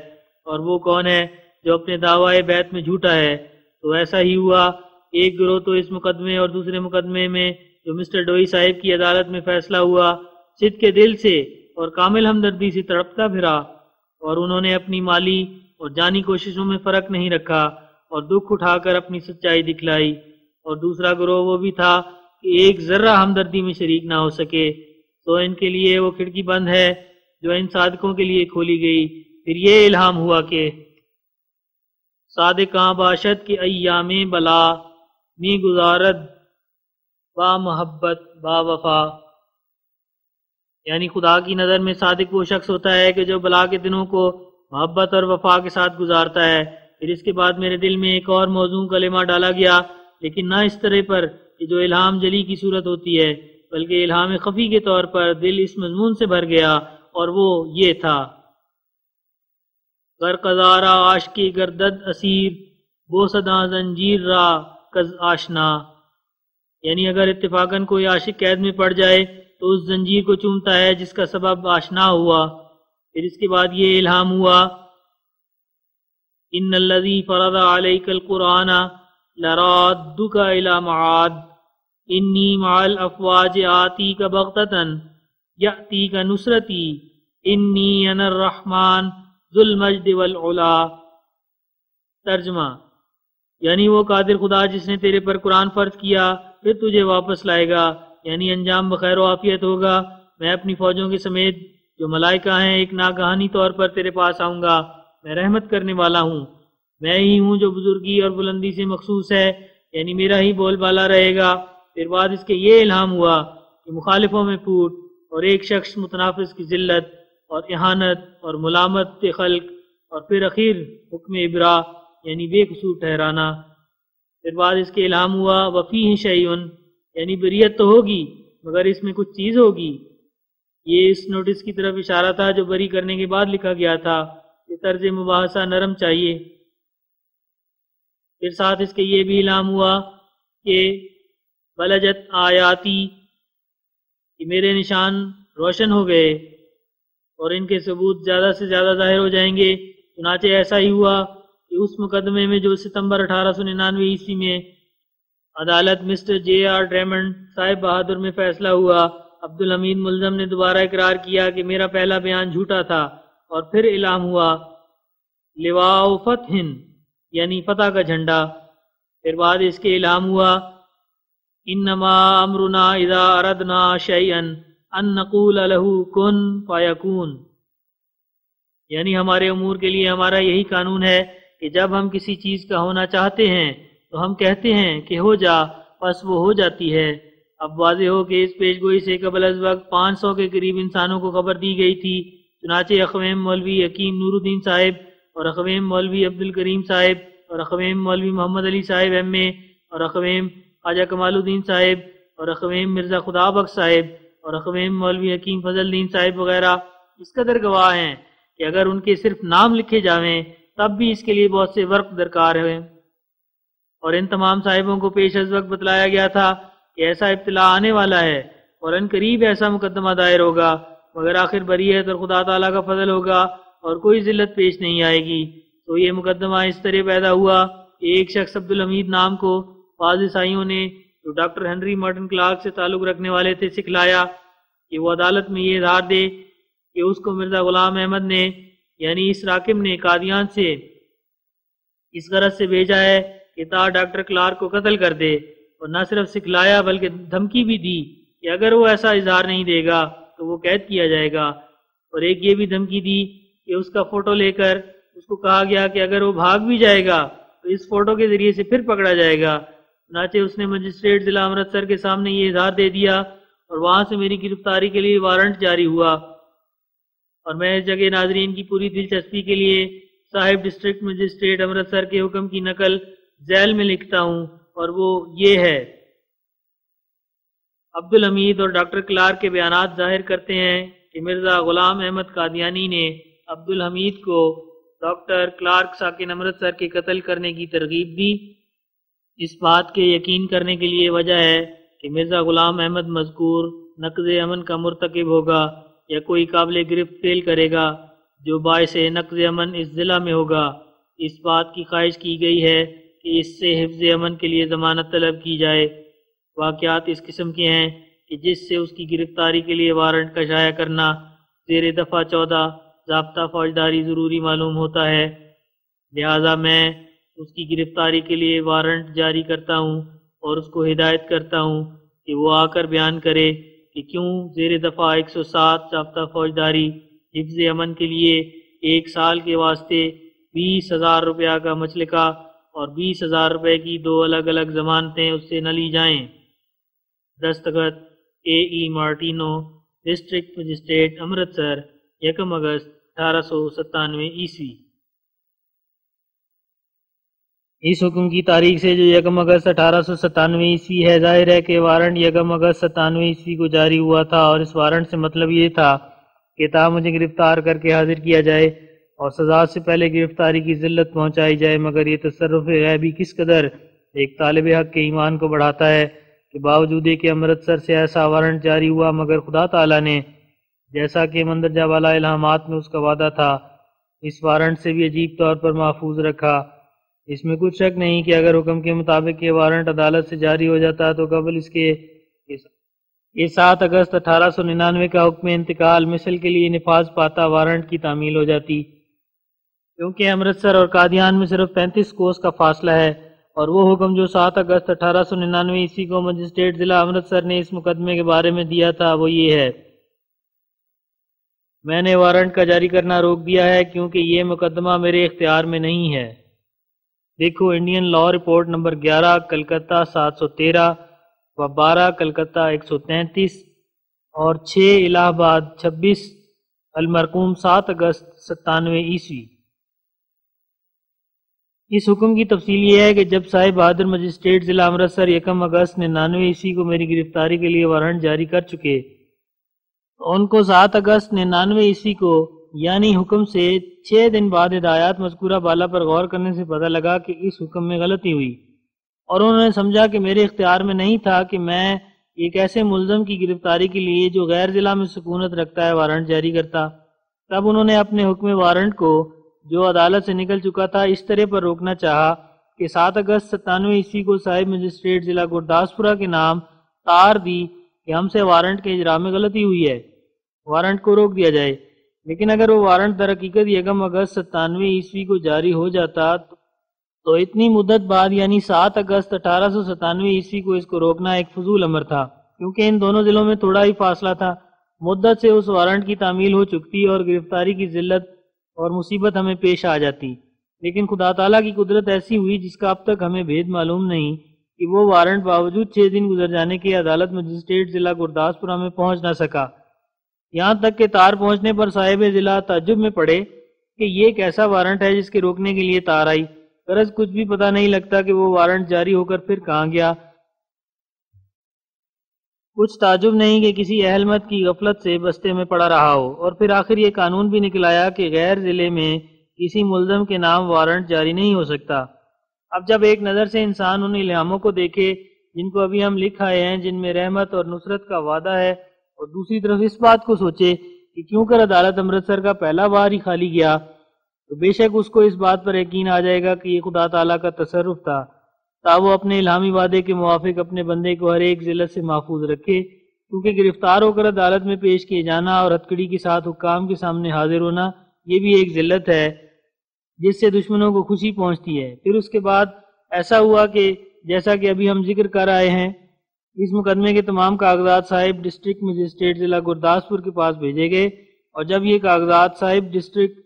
اور وہ کون ہے جو اپنے دعوی بیعت میں جھوٹا ہے؟ تو ایسا ہی ہوا، ایک گروہ تو اس مقدمے اور دوسرے مقدمے میں جو مسٹر ڈوئی صاحب کی عدالت میں فیصلہ ہوا، صدق کے دل سے اور کامل ہمدردی سے تڑپتا پھرا، اور انہوں نے اپنی مالی اور جانی کوششوں میں فرق نہیں رکھا اور دکھ اٹھا کر اپنی سچائی دکھلائی۔ اور دوسرا گروہ وہ بھی تھا کہ ایک ذرہ ہمدردی میں شریک نہ ہو سکے، تو ان کے لیے وہ کھڑکی بند ہے جو ان صادقوں کے لیے کھولی گئی۔ پھر یہ الہام ہوا کہ صادقاں باشد کے ایام بلا می گزارد با محبت با وفا، یعنی خدا کی نظر میں صادق وہ شخص ہوتا ہے کہ جو بلا کے دنوں کو محبت اور وفا کے ساتھ گزارتا ہے۔ پھر اس کے بعد میرے دل میں ایک اور موضوع کلمہ ڈالا گیا، لیکن نہ اس طرح پر کہ جو الہام جلی کی صورت ہوتی ہے، بلکہ الہام خفی کے طور پر دل اس مضمون سے بھر گیا، اور وہ یہ تھا: غرقزارا عاشقی گردد اسیر بو صدا زنجیر را کز آشنا، یعنی اگر اتفاقاً کوئی عاشق قید میں پڑ جائے تو اس زنجیر کو چومتا ہے جس کا سبب آشنا ہوا۔ پھر اس کے بعد یہ الہام ہوا: ان الذی فرض علیک القرآن لرادک الی معاد انی مع الافواج آتیک بغتۃ یأتیک نصرتی انی انا الرحمن ذو المجد والعلا۔ ترجمہ: یعنی وہ قادر خدا جس نے تیرے پر قرآن فرض کیا پھر تجھے واپس لائے گا، یعنی انجام بخیر و عافیت ہوگا۔ میں اپنی فوجوں کے سمیت جو ملائکہ ہیں ایک ناگہانی طور پر تیرے پاس آؤں گا۔ میں رحمت کرنے والا ہوں، میں ہی ہوں جو بزرگی اور بلندی سے مخصوص ہے، یعنی میرا ہی بول بالا رہے گا۔ پھر بعد اس کے یہ الہام ہوا کہ مخالفوں میں پھوٹ اور ایک شخص متنافس کی ذلت اور اہانت اور ملامت خلق، اور پھر اخیر حکم ابرا یعنی بے قصور ٹھہرانا۔ پھر بعد اس کے الہام ہوا وفیہ شیئن، یعنی بریت تو ہوگی مگر اس میں کچھ چیز ہوگی۔ یہ اس نوٹس کی طرف اشارہ تھا جو بری کرنے کے بعد لکھا گیا تھا کہ طرز مباحثہ نرم چاہیے۔ پھر ساتھ اس کے یہ بھی الہام ہوا کہ بلجت آیاتی، کہ میرے نشان روشن ہو گئے اور ان کے ثبوت زیادہ سے زیادہ ظاہر ہو جائیں گے۔ چنانچہ ایسا ہی ہوا کہ اس مقدمے میں جو ستمبر 1899 عیسوی میں عدالت مسٹر جے آر ڈریمنڈ صاحب بہادر میں فیصلہ ہوا، عبدالحمید ملزم نے دوبارہ اقرار کیا کہ میرا پہلا بیان جھوٹا تھا، اور پھر الہام ہوا لواء فتح، یعنی فتح کا جھنڈا۔ پھر بعد اس کے الہام ہوا انما امرنا اذا اردنا شیئا ان نقول له کن فیکون، یعنی ہمارے امور کے لیے ہمارا یہی قانون ہے کہ جب ہم کسی چیز کا ہونا چاہتے ہیں تو ہم کہتے ہیں کہ ہو جا، پس وہ ہو جاتی ہے۔ اب واضح ہو کہ اس پیش گوئی سے قبل از وقت 500 کے قریب انسانوں کو خبر دی گئی تھی۔ چنانچہ اخویم مولوی حکیم نور الدین صاحب اور اخویم مولوی عبدالکریم صاحب اور اخویم مولوی محمد علی صاحب ایم اے اور اخویم خواجہ کمال الدین صاحب اور اخویم مرزا خدا بخش صاحب اور اخویم مولوی حکیم فضل الدین صاحب وغیرہ اس قدر گواہ ہیں کہ اگر ان کے صرف نام لکھے جاویں تب بھی اس کے لیے بہت سے ورق درکار ہیں۔ اور ان تمام صاحبوں کو پیش از وقت بتلایا گیا تھا کہ ایسا ابتلا آنے والا ہے اور ان قریب ایسا مقدمہ دائر ہوگا، مگر آخر بریت اور خدا تعالیٰ کا فضل ہوگا اور کوئی ذلت پیش نہیں آئے گی۔ تو یہ مقدمہ اس طرح پیدا ہوا کہ ایک شخص عبدالحمید نام کو بعض عیسائیوں نے جو ڈاکٹر ہنری مرٹن کلارک سے تعلق رکھنے والے تھے سکھلایا کہ وہ عدالت میں یہ اظہار دے کہ اس کو مرزا غلام احمد نے یعنی اس راکم نے قادیان سے اس غرض سے بھیجا ہے کہ تا ڈاکٹر کلارک کو قتل کر دے، اور نہ صرف سکھلایا بلکہ دھمکی بھی دی کہ اگر وہ ایسا اظہار نہیں دے گا تو وہ قید کیا جائے گا، اور ایک یہ بھی دھمکی دی کہ اس کا فوٹو لے کر اس کو کہا گیا کہ اگر وہ بھاگ بھی جائے گا تو اس فوٹو کے ذریعے سے پھر پکڑا جائے گا۔ چنانچہ اس نے مجسٹریٹ ضلع امرتسر کے سامنے یہ اظہار دے دیا اور وہاں سے میری گرفتاری کے لیے وارنٹ جاری ہوا، اور میں اس جگہ ناظرین کی پوری دلچسپی کے لیے صاحب ڈسٹرکٹ مجسٹریٹ امرتسر کے حکم کی نقل ذیل میں لکھتا ہوں، اور وہ یہ ہے: عبدالحمید اور ڈاکٹر کلارک کے بیانات ظاہر کرتے ہیں کہ مرزا غلام احمد قادیانی نے عبدالحمید کو ڈاکٹر کلارک ساکن امرتسر کے قتل کرنے کی ترغیب دی۔ اس بات کے یقین کرنے کے لیے وجہ ہے کہ مرزا غلام احمد مذکور نقض امن کا مرتکب ہوگا، یا کوئی قابل گرفت فعل کرے گا جو باعث نقض امن اس ضلع میں ہوگا، اس بات کی خواہش کی گئی ہے کہ اس سے حفظ امن کے لیے ضمانت طلب کی جائے۔ واقعات اس قسم کے ہیں کہ جس سے اس کی گرفتاری کے لیے وارنٹ کا شائع کرنا زیر دفعہ 14 ضابطہ فوجداری ضروری معلوم ہوتا ہے، لہذا میں اس کی گرفتاری کے لیے وارنٹ جاری کرتا ہوں اور اس کو ہدایت کرتا ہوں کہ وہ آ کر بیان کرے کہ کیوں زیر دفعہ 107 ضابطہ فوجداری حفظ امن کے لیے 1 سال کے واسطے 20,000 روپیہ کا مچلقہ اور 20,000 روپے کی 2 الگ الگ ضمانتیں اس سے نہ لی جائیں۔ دستخط A.E. مارٹینو، ڈسٹرکٹ مجسٹریٹ امرتسر، 1 اگست 1897 عیسوی۔ اس حکم کی تاریخ سے جو 1 اگست 1897 عیسوی ہے، ظاہر ہے کہ وارنٹ 1 اگست 97 عیسوی کو جاری ہوا تھا، اور اس وارنٹ سے مطلب یہ تھا کہ تا مجھے گرفتار کر کے حاضر کیا جائے اور سزا سے پہلے گرفتاری کی ذلت پہنچائی جائے۔ مگر یہ تصرف غیبی کس قدر ایک طالب حق کے ایمان کو بڑھاتا ہے کہ باوجود کہ امرتسر سے ایسا وارنٹ جاری ہوا، مگر خدا تعالیٰ نے جیسا کہ مندرجہ بالا الہامات میں اس کا وعدہ تھا، اس وارنٹ سے بھی عجیب طور پر محفوظ رکھا۔ اس میں کچھ شک نہیں کہ اگر حکم کے مطابق یہ وارنٹ عدالت سے جاری ہو جاتا تو قبل اس کے 7 اگست 1899 کا حکم انتقال مثل کے لیے نفاذ پاتا وارنٹ کی تعمیل ہو جاتی، کیونکہ امرتسر اور قادیان میں صرف 35 کوس کا فاصلہ ہے، اور وہ حکم جو 7 اگست 1899 عیسوی کو مجسٹریٹ ضلع امرتسر نے اس مقدمے کے بارے میں دیا تھا وہ یہ ہے: میں نے وارنٹ کا جاری کرنا روک دیا ہے کیونکہ یہ مقدمہ میرے اختیار میں نہیں ہے۔ دیکھو Indian law report number 11 Calcutta 713 و 12 کلکتہ 133 اور 6 الہ آباد 26 المرقوم 7 اگست 97 عیسوی۔ اس حکم کی تفصیل یہ ہے کہ جب صاحب بہادر مجسٹریٹ ضلع امرتسر 1 اگست 99 عیسوی کو میری گرفتاری کے لیے وارنٹ جاری کر چکے، تو ان کو 7 اگست 99 عیسوی کو یعنی حکم سے 6 دن بعد ہدایات مذکورہ بالا پر غور کرنے سے پتہ لگا کہ اس حکم میں غلطی ہوئی، اور انہوں نے سمجھا کہ میرے اختیار میں نہیں تھا کہ میں ایک ایسے ملزم کی گرفتاری کے لیے جو غیر ضلع میں سکونت رکھتا ہے وارنٹ جاری کرتا۔ تب انہوں نے اپنے حکم وارنٹ کو جو عدالت سے نکل چکا تھا اس طرح پر روکنا چاہا کہ 7 اگست 97 عیسوی کو صاحب مجسٹریٹ ضلع گرداسپورہ کے نام تار دی کہ ہم سے وارنٹ کے اجرا میں غلطی ہوئی ہے، وارنٹ کو روک دیا جائے۔ لیکن اگر وہ وارنٹ در حقیقت 1 اگست 97 عیسوی کو جاری ہو جاتا تو اتنی مدت بعد یعنی 7 اگست 1897 عیسوی کو اس کو روکنا ایک فضول امر تھا، کیونکہ ان دونوں ضلعوں میں تھوڑا ہی فاصلہ تھا۔ مدت سے اس وارنٹ کی تعمیل ہو چکتی اور گرفتاری کی ذلت اور مصیبت ہمیں پیش آ جاتی، لیکن خدا تعالیٰ کی قدرت ایسی ہوئی جس کا اب تک ہمیں بھید معلوم نہیں کہ وہ وارنٹ باوجود 6 دن گزر جانے کے عدالت مجسٹریٹ ضلع گرداسپورہ میں پہنچ نہ سکا، یہاں تک کہ تار پہنچنے پر صاحب ضلع تعجب میں پڑے کہ یہ ایک ایسا وارنٹ ہے جس کے روکنے کے لیے تار آئی۔ غرض کچھ بھی پتہ نہیں لگتا کہ وہ وارنٹ جاری ہو کر پھر کہاں گیا۔ کچھ تعجب نہیں کہ کسی اہل مت کی غفلت سے بستے میں پڑا رہا ہو، اور پھر آخر یہ قانون بھی نکل آیا کہ غیر ضلع میں کسی ملزم کے نام وارنٹ جاری نہیں ہو سکتا۔ اب جب ایک نظر سے انسان ان الہاموں کو دیکھے جن کو ابھی ہم لکھ آئے ہیں، جن میں رحمت اور نصرت کا وعدہ ہے، اور دوسری طرف اس بات کو سوچے کہ کیوں کر عدالت امرتسر کا پہلا بار ہی خالی گیا، تو بے شک اس کو اس بات پر یقین آ جائے گا کہ یہ خدا تعالیٰ کا تصرف تھا، تا وہ اپنے الہامی وعدے کے موافق اپنے بندے کو ہر ایک ذلت سے محفوظ رکھے، کیونکہ گرفتار ہو کر عدالت میں پیش کیے جانا اور ہتکڑی کے ساتھ حکام کے سامنے حاضر ہونا یہ بھی ایک ذلت ہے جس سے دشمنوں کو خوشی پہنچتی ہے۔ پھر اس کے بعد ایسا ہوا کہ جیسا کہ ابھی ہم ذکر کر آئے ہیں، اس مقدمے کے تمام کاغذات صاحب ڈسٹرکٹ مجسٹریٹ ضلع گرداسپور کے پاس بھیجے گئے، اور جب یہ کاغذات صاحب ڈسٹرکٹ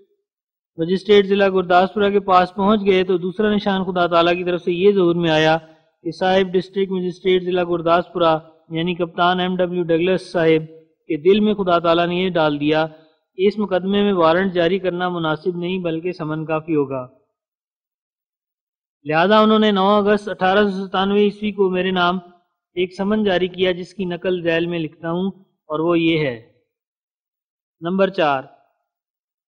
مجسٹریٹ ضلع گرداسپورہ کے پاس پہنچ گئے تو دوسرا نشان خدا تعالیٰ کی طرف سے یہ ظہور میں آیا کہ صاحب ڈسٹرکٹ مجسٹریٹ ضلع گرداسپورہ یعنی کپتان M.W. ڈگلس صاحب کے دل میں خدا تعالیٰ نے یہ ڈال دیا کہ اس مقدمے میں وارنٹ جاری کرنا مناسب نہیں بلکہ سمن کافی ہوگا۔ لہذا انہوں نے 9 اگست 1897 عیسوی کو میرے نام ایک سمن جاری کیا جس کی نقل ذیل میں لکھتا ہوں، اور وہ یہ ہے: نمبر 4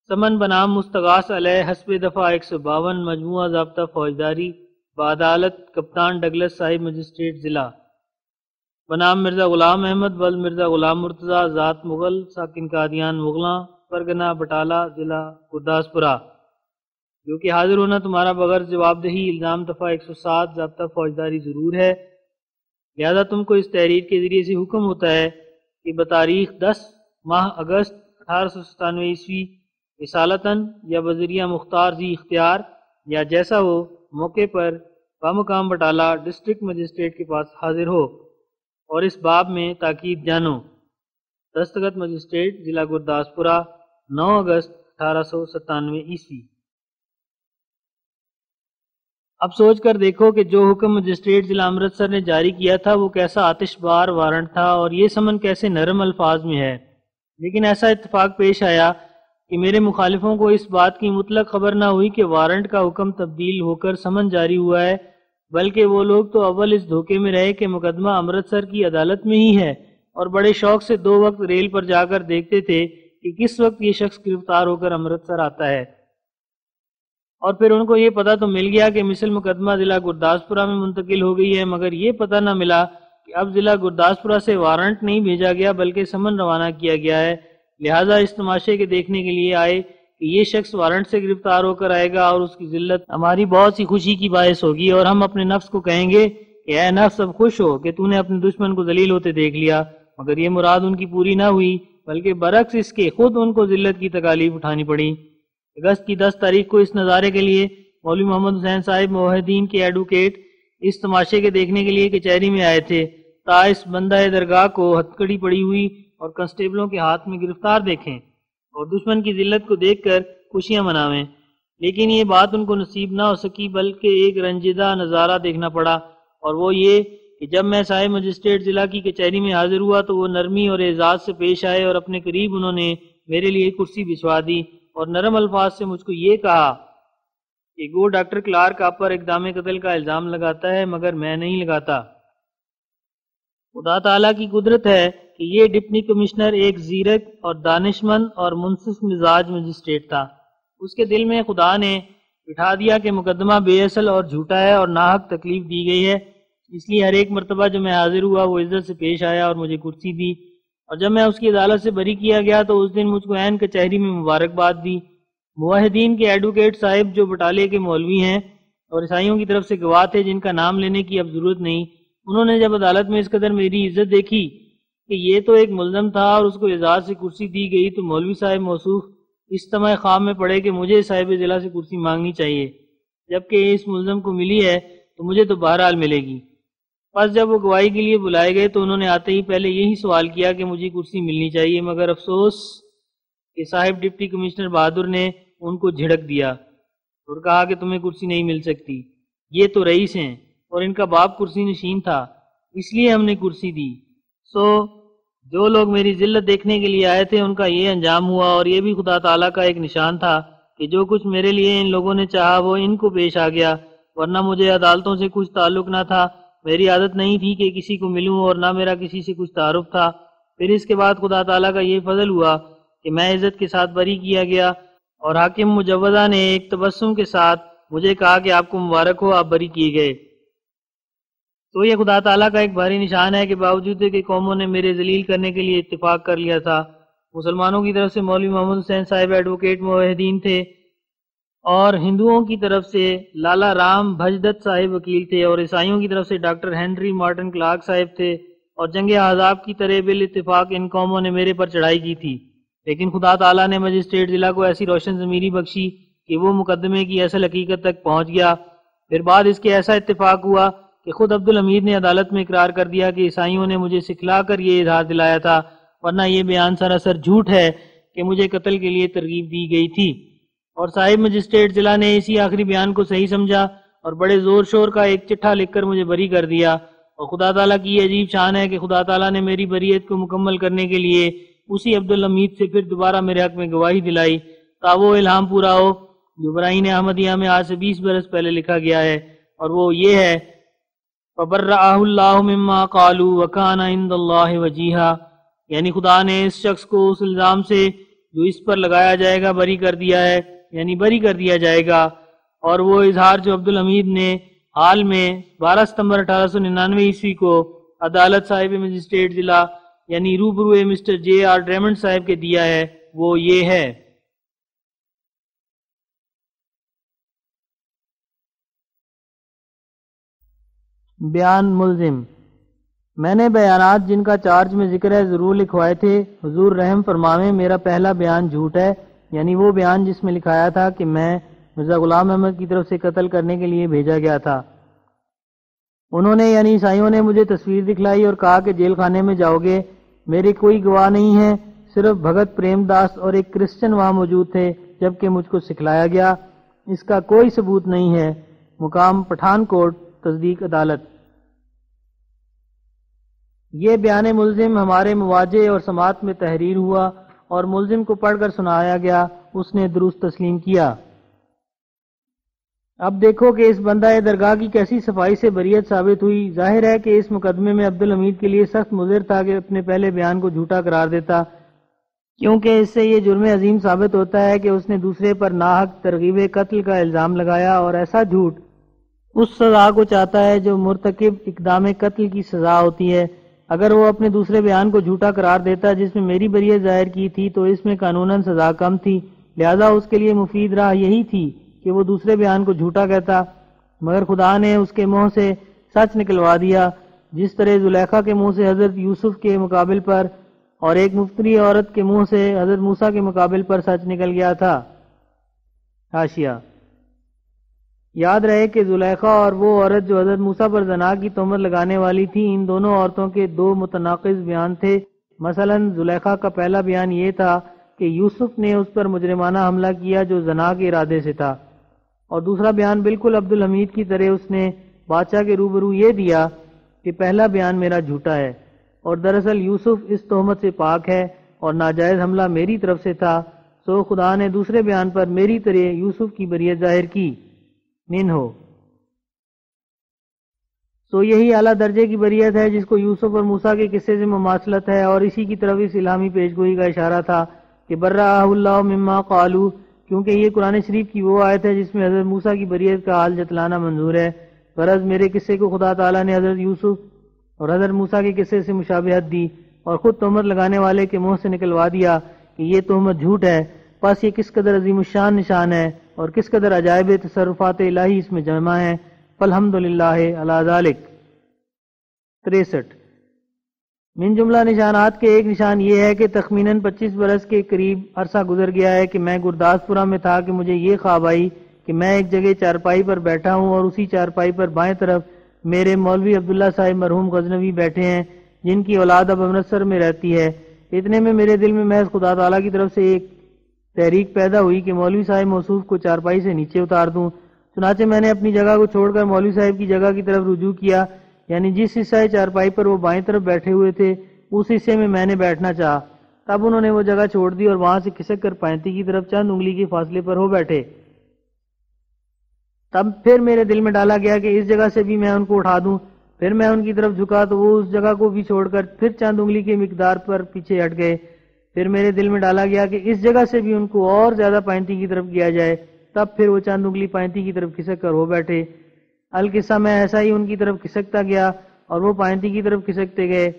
سمن بنام مستغاث علیہ حسب دفعہ 152 مجموعہ ضابطہ فوجداری بعدالت کپتان ڈگلس صاحب مجسٹریٹ ضلع بنام مرزا غلام احمد ول مرزا غلام مرتضیٰ ذات مغل ساکن قادیان مغلاں پرگنہ بٹالہ ضلع گرداسپورہ، جو کہ حاضر ہونا تمہارا بغیر جواب دہی الزام دفعہ 107 ضابطہ فوجداری ضرور ہے، لہذا تم کو اس تحریر کے ذریعے سے حکم ہوتا ہے کہ بتاریخ 10 ماہ اگست 1897 عیسوی رسالتاً یا بذریعہ مختار ذی اختیار یا جیسا ہو موقع پر بمقام بٹالہ ڈسٹرکٹ مجسٹریٹ کے پاس حاضر ہو اور اس باب میں تاکید جانو۔ دستخط مجسٹریٹ ضلع گرداسپورہ 9 اگست 1897 عیسوی۔ اب سوچ کر دیکھو کہ جو حکم مجسٹریٹ ضلع امرتسر نے جاری کیا تھا وہ کیسا آتش بار وارنٹ تھا اور یہ سمن کیسے نرم الفاظ میں ہے، لیکن ایسا اتفاق پیش آیا کہ میرے مخالفوں کو اس بات کی مطلق خبر نہ ہوئی کہ وارنٹ کا حکم تبدیل ہو کر سمن جاری ہوا ہے، بلکہ وہ لوگ تو اول اس دھوکے میں رہے کہ مقدمہ امرتسر کی عدالت میں ہی ہے اور بڑے شوق سے 2 وقت ریل پر جا کر دیکھتے تھے کہ کس وقت یہ شخص گرفتار ہو کر امرتسر آتا ہے، اور پھر ان کو یہ پتہ تو مل گیا کہ مثل مقدمہ ضلع گرداسپورہ میں منتقل ہو گئی ہے، مگر یہ پتہ نہ ملا کہ اب ضلع گرداسپورہ سے وارنٹ نہیں بھیجا گیا بلکہ سمن روانہ کیا گیا ہے، لہٰذا اس تماشے کے دیکھنے کے لیے آئے کہ یہ شخص وارنٹ سے گرفتار ہو کر آئے گا اور اس کی ذلت ہماری بہت سی خوشی کی باعث ہوگی، اور ہم اپنے نفس کو کہیں گے کہ اے نفس اب خوش ہو کہ تو نے اپنے دشمن کو ذلیل ہوتے دیکھ لیا، مگر یہ مراد ان کی پوری نہ ہوئی بلکہ برعکس اس کے خود ان کو ذلت کی تکالیف اٹھانی پڑی۔ اگست کی 10 تاریخ کو اس نظارے کے لیے مولوی محمد حسین صاحب موحدین کے ایڈوکیٹ اس تماشے کے دیکھنے کے لیے کچہری میں آئے تھے تا اس بندہ درگاہ کو ہتکڑی پڑی ہوئی اور کنسٹیبلوں کے ہاتھ میں گرفتار دیکھیں اور دشمن کی ذلت کو دیکھ کر خوشیاں مناویں، لیکن یہ بات ان کو نصیب نہ ہو سکی بلکہ ایک رنجیدہ نظارہ دیکھنا پڑا، اور وہ یہ کہ جب میں صاحب مجسٹریٹ ضلع کی کچہری میں حاضر ہوا تو وہ نرمی اور اعزاز سے پیش آئے اور اپنے قریب انہوں نے میرے لیے کرسی بچھوا دی اور نرم الفاظ سے مجھ کو یہ کہا کہ گو ڈاکٹر کلارک آپ پر اقدام قتل کا الزام لگاتا ہے مگر میں نہیں لگاتا۔ خدا تعالیٰ کی قدرت ہے کہ یہ ڈپٹی کمشنر ایک زیرک اور دانشمند اور منصف مزاج مجسٹریٹ تھا، اس کے دل میں خدا نے بٹھا دیا کہ مقدمہ بے اصل اور جھوٹا ہے اور ناحق تکلیف دی گئی ہے، اس لیے ہر ایک مرتبہ جو میں حاضر ہوا وہ عزت سے پیش آیا اور مجھے کرسی دی، اور جب میں اس کی عدالت سے بری کیا گیا تو اس دن مجھ کو عین کچہری میں مبارکباد دی۔ موحدین کے ایڈوکیٹ صاحب جو بٹالے کے مولوی ہیں اور عیسائیوں کی طرف سے گواہ تھے جن کا نام لینے کی اب ضرورت نہیں، انہوں نے جب عدالت میں اس قدر میری عزت دیکھی کہ یہ تو ایک ملزم تھا اور اس کو اعزاز سے کرسی دی گئی، تو مولوی صاحب موصوف اس طمع خواب میں پڑے کہ مجھے صاحب ضلع سے کرسی مانگنی چاہیے، جبکہ اس ملزم کو ملی ہے تو مجھے تو بہرحال ملے گی۔ پس جب وہ گواہی کے لیے بلائے گئے تو انہوں نے آتے ہی پہلے یہی سوال کیا کہ مجھے کرسی ملنی چاہیے، مگر افسوس کہ صاحب ڈپٹی کمشنر بہادر نے ان کو جھڑک دیا اور کہا کہ تمہیں کرسی نہیں مل سکتی، یہ تو رئیس ہیں اور ان کا باپ کرسی نشین تھا، اس لیے ہم نے کرسی دی۔ سو جو لوگ میری ذلت دیکھنے کے لیے آئے تھے ان کا یہ انجام ہوا، اور یہ بھی خدا تعالیٰ کا ایک نشان تھا کہ جو کچھ میرے لیے ان لوگوں نے چاہا وہ ان کو پیش آ گیا، ورنہ مجھے عدالتوں سے کچھ تعلق نہ تھا، میری عادت نہیں تھی کہ کسی کو ملوں اور نہ میرا کسی سے کچھ تعارف تھا۔ پھر اس کے بعد خدا تعالیٰ کا یہ فضل ہوا کہ میں عزت کے ساتھ بری کیا گیا اور حاکم مجوزہ نے ایک تبسم کے ساتھ مجھے کہا کہ آپ کو مبارک ہو، آپ بری کیے گئے۔ تو یہ خدا تعالیٰ کا ایک بھاری نشان ہے کہ باوجود کہ قوموں نے میرے ذلیل کرنے کے لیے اتفاق کر لیا تھا، مسلمانوں کی طرف سے مولوی محمد حسین صاحب ایڈوکیٹ موحدین تھے اور ہندوؤں کی طرف سے لالا رام بھجدت صاحب وکیل تھے اور عیسائیوں کی طرف سے ڈاکٹر ہنری مارٹن کلارک صاحب تھے، اور جنگ احزاب کی طرح بالاتفاق ان قوموں نے میرے پر چڑھائی کی تھی، لیکن خدا تعالیٰ نے مجسٹریٹ ضلع کو ایسی روشن ضمیری بخشی کہ وہ مقدمے کی اصل حقیقت تک پہنچ گیا۔ پھر بعد اس کے ایسا اتفاق ہوا کہ خود عبدالحمید نے عدالت میں اقرار کر دیا کہ عیسائیوں نے مجھے سکھلا کر یہ اظہار دلایا تھا، ورنہ یہ بیان سراسر جھوٹ ہے کہ مجھے قتل کے لیے ترغیب دی گئی تھی، اور صاحب مجسٹریٹ ضلع نے اسی آخری بیان کو صحیح سمجھا اور بڑے زور شور کا ایک چٹھا لکھ کر مجھے بری کر دیا۔ اور خدا تعالیٰ کی یہ عجیب شان ہے کہ خدا تعالیٰ نے میری بریت کو مکمل کرنے کے لیے اسی عبدالحمید سے پھر دوبارہ میرے حق میں گواہی دلائی تا وہ الہام پورا ہو جو براہین احمدیہ میں آج سے 20 برس پہلے لکھا گیا ہے، اور وہ یہ ہے فَبَرَّأَهُ اللَّهُ مِمَّا قَالُوا وَكَانَ عِندَ اللَّهِ وَجِيهًا، یعنی خدا نے اس شخص کو اس الزام سے جو اس پر لگایا جائے گا بری کر دیا ہے، یعنی بری کر دیا جائے گا۔ اور وہ اظہار جو عبدالحمید نے حال میں 12 ستمبر 1899 عیسوی کو عدالت صاحب مجسٹریٹ ضلع یعنی روبروئے مسٹر جے آر ڈریمنڈ صاحب کے دیا ہے وہ یہ ہے۔ بیان ملزم: میں نے بیانات جن کا چارج میں ذکر ہے ضرور لکھوائے تھے، حضور رحم فرماویں میرا پہلا بیان جھوٹ ہے، یعنی وہ بیان جس میں لکھایا تھا کہ میں مرزا غلام احمد کی طرف سے قتل کرنے کے لیے بھیجا گیا تھا۔ انہوں نے یعنی عیسائیوں نے مجھے تصویر دکھلائی اور کہا کہ جیل خانے میں جاؤ گے، میرے کوئی گواہ نہیں ہے، صرف بھگت پریم داس اور ایک کرسچن وہاں موجود تھے جبکہ مجھ کو سکھلایا گیا، اس کا کوئی ثبوت نہیں ہے۔ مقام پٹھان کوٹ، تصدیق عدالت۔ یہ بیان ملزم ہمارے مواجہ اور سماعت میں تحریر ہوا اور ملزم کو پڑھ کر سنایا گیا، اس نے درست تسلیم کیا۔ اب دیکھو کہ اس بندہ درگاہ کی کیسی صفائی سے بریت ثابت ہوئی۔ ظاہر ہے کہ اس مقدمے میں عبدالحمید کے لیے سخت مضر تھا کہ اپنے پہلے بیان کو جھوٹا قرار دیتا، کیونکہ اس سے یہ جرم عظیم ثابت ہوتا ہے کہ اس نے دوسرے پر ناحق ترغیب قتل کا الزام لگایا، اور ایسا جھوٹ اس سزا کو چاہتا ہے جو مرتکب اقدام قتل کی سزا ہوتی ہے۔ اگر وہ اپنے دوسرے بیان کو جھوٹا قرار دیتا جس میں میری بریت ظاہر کی تھی تو اس میں قانوناً سزا کم تھی، لہذا اس کے لیے مفید راہ یہی تھی کہ وہ دوسرے بیان کو جھوٹا کہتا، مگر خدا نے اس کے منہ سے سچ نکلوا دیا، جس طرح زلیخا کے منہ سے حضرت یوسف کے مقابل پر اور ایک مفتری عورت کے منہ سے حضرت موسیٰ کے مقابل پر سچ نکل گیا تھا۔ حاشیہ: یاد رہے کہ زلیخا اور وہ عورت جو حضرت موسیٰ پر زنا کی تہمت لگانے والی تھی، ان دونوں عورتوں کے دو متناقض بیان تھے۔ مثلا زلیخا کا پہلا بیان یہ تھا کہ یوسف نے اس پر مجرمانہ حملہ کیا جو زنا کے ارادے سے تھا، اور دوسرا بیان بالکل عبدالحمید کی طرح اس نے بادشاہ کے روبرو یہ دیا کہ پہلا بیان میرا جھوٹا ہے، اور دراصل یوسف اس تہمت سے پاک ہے اور ناجائز حملہ میری طرف سے تھا، سو خدا نے دوسرے بیان پر میری طرح یوسف کی بریت ظاہر کی۔ من ہو تو یہی اعلیٰ درجے کی بریت ہے جس کو یوسف اور موسیٰ کے قصے سے مماثلت ہے، اور اسی کی طرف اس الہامی پیشگوئی کا اشارہ تھا کہ برأہ اللہ مما قالو، کیونکہ یہ قرآن شریف کی وہ آیت ہے جس میں حضرت موسیٰ کی بریت کا حال جتلانا منظور ہے۔ غرض میرے قصے کو خدا تعالیٰ نے حضرت یوسف اور حضرت موسیٰ کے قصے سے مشابہت دی اور خود تہمت لگانے والے کے منہ سے نکلوا دیا کہ یہ تہمت جھوٹ ہے۔ پس یہ کس قدر عظیم الشان نشان ہے اور کس قدر عجائب تصرفات الہی اس میں جمع ہیں۔ فالحمدللہ علی ذالک۔ 63 من جملہ نشانات کے ایک نشان یہ ہے کہ تخمیناً 25 برس کے قریب عرصہ گزر گیا ہے کہ میں گرداسپورہ میں تھا کہ مجھے یہ خواب آئی کہ میں ایک جگہ چارپائی پر بیٹھا ہوں اور اسی چارپائی پر بائیں طرف میرے مولوی عبداللہ صاحب مرحوم غزنوی بیٹھے ہیں جن کی اولاد اب امرتسر میں رہتی ہے۔ اتنے میں میرے دل میں محض خدا تعالیٰ کی طرف سے ایک تحریک پیدا ہوئی کہ مولوی صاحب موصوف کو چارپائی سے نیچے اتار دوں۔ چنانچہ میں نے اپنی جگہ کو چھوڑ کر مولوی صاحب کی جگہ کی طرف رجوع کیا، یعنی جس حصہ چارپائی پر وہ بائیں طرف بیٹھے ہوئے تھے اس حصے میں نے بیٹھنا چاہا۔ تب انہوں نے وہ جگہ چھوڑ دی اور وہاں سے کھسک کر پینتی کی طرف چند انگلی کے فاصلے پر ہو بیٹھے۔ تب پھر میرے دل میں ڈالا گیا کہ اس جگہ سے بھی میں ان کو اٹھا دوں۔ پھر میں ان کی طرف جھکا تو وہ اس جگہ کو بھی چھوڑ کر پھر چند انگلی کے مقدار پر پیچھے ہٹ گئے۔ پھر میرے دل میں ڈالا گیا کہ اس جگہ سے بھی ان کو اور زیادہ پینتی کی طرف کیا جائے۔ تب پھر وہ چند انگلی پینتی کی طرف کھسک کر ہو بیٹھے۔ القصہ میں ایسا ہی ان کی طرف کھسکتا گیا اور وہ پینتی کی طرف کھسکتے گئے،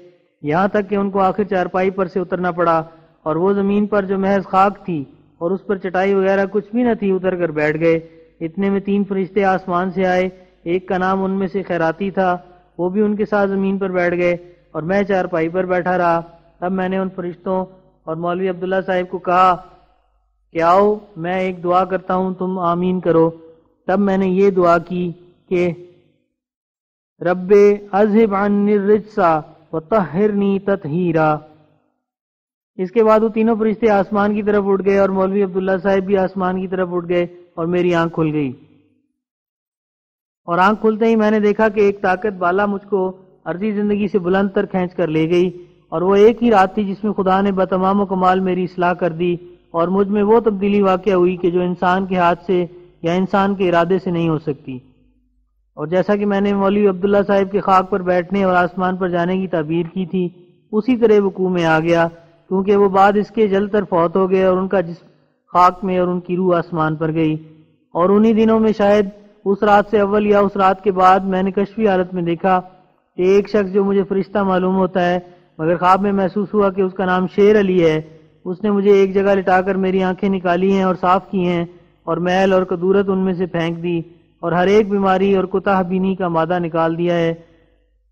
یہاں تک کہ ان کو آخر چارپائی پر سے اترنا پڑا، اور وہ زمین پر جو محض خاک تھی اور اس پر چٹائی وغیرہ کچھ بھی نہ تھی اتر کر بیٹھ گئے۔ اتنے میں 3 فرشتے آسمان سے آئے، ایک کا نام ان میں سے خیراتی تھا، وہ بھی ان کے ساتھ زمین پر بیٹھ گئے اور میں چارپائی پر بیٹھا رہا۔ تب میں نے ان فرشتوں اور مولوی عبداللہ صاحب کو کہا کہ آؤ میں ایک دعا کرتا ہوں، تم آمین کرو۔ تب میں نے یہ دعا کی کہ رب اذہب عنی الرجس وطہرنی تطہیرا۔ اس کے بعد وہ تینوں فرشتے آسمان کی طرف اٹھ گئے اور مولوی عبداللہ صاحب بھی آسمان کی طرف اٹھ گئے اور میری آنکھ کھل گئی، اور آنکھ کھلتے ہی میں نے دیکھا کہ ایک طاقت بالا مجھ کو عرضی زندگی سے بلند تر کھینچ کر لے گئی، اور وہ ایک ہی رات تھی جس میں خدا نے بتمام و کمال میری اصلاح کر دی اور مجھ میں وہ تبدیلی واقع ہوئی کہ جو انسان کے ہاتھ سے یا انسان کے ارادے سے نہیں ہو سکتی۔ اور جیسا کہ میں نے مولوی عبداللہ صاحب کے خاک پر بیٹھنے اور آسمان پر جانے کی تعبیر کی تھی اسی طرح وقوع میں آ گیا، کیونکہ وہ بعد اس کے جل تر فوت ہو گئے اور ان کا جسم خاک میں اور ان کی روح آسمان پر گئی۔ اور انہی دنوں میں شاید اس رات سے اول یا اس رات کے بعد میں نے کشفی حالت میں دیکھا کہ ایک شخص جو مجھے فرشتہ معلوم ہوتا ہے مگر خواب میں محسوس ہوا کہ اس کا نام شیر علی ہے، اس نے مجھے ایک جگہ لٹا کر میری آنکھیں نکالی ہیں اور صاف کی ہیں اور میل اور کدورت ان میں سے پھینک دی اور ہر ایک بیماری اور کوتاہ بینی کا مادہ نکال دیا ہے،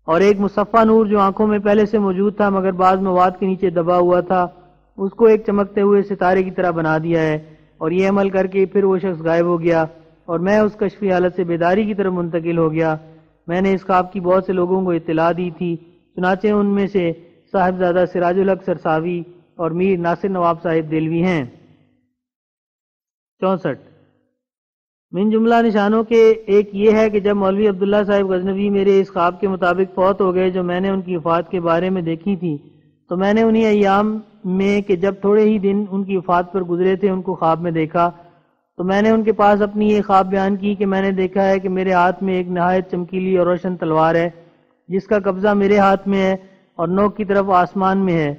اور ایک مصفہ نور جو آنکھوں میں پہلے سے موجود تھا مگر بعض مواد کے نیچے دبا ہوا تھا، اس کو ایک چمکتے ہوئے ستارے کی طرح بنا دیا ہے، اور یہ عمل کر کے پھر وہ شخص غائب ہو گیا اور میں اس کشفی حالت سے بیداری کی طرف منتقل ہو گیا۔ میں نے اس خواب کی بہت سے لوگوں کو اطلاع دی تھی، چنانچہ ان میں سے صاحبزادہ سراج الحق سرساوی اور میر ناصر نواب صاحب دلوی ہیں۔ 64 من جملہ نشانوں کے ایک یہ ہے کہ جب مولوی عبداللہ صاحب غزنوی میرے اس خواب کے مطابق فوت ہو گئے جو میں نے ان کی وفات کے بارے میں دیکھی تھی، تو میں نے انہی ایام میں کہ جب تھوڑے ہی دن ان کی وفات پر گزرے تھے ان کو خواب میں دیکھا، تو میں نے ان کے پاس اپنی یہ خواب بیان کی کہ میں نے دیکھا ہے کہ میرے ہاتھ میں ایک نہایت چمکیلی اور روشن تلوار ہے جس کا قبضہ میرے ہاتھ میں ہے اور نوک کی طرف آسمان میں ہے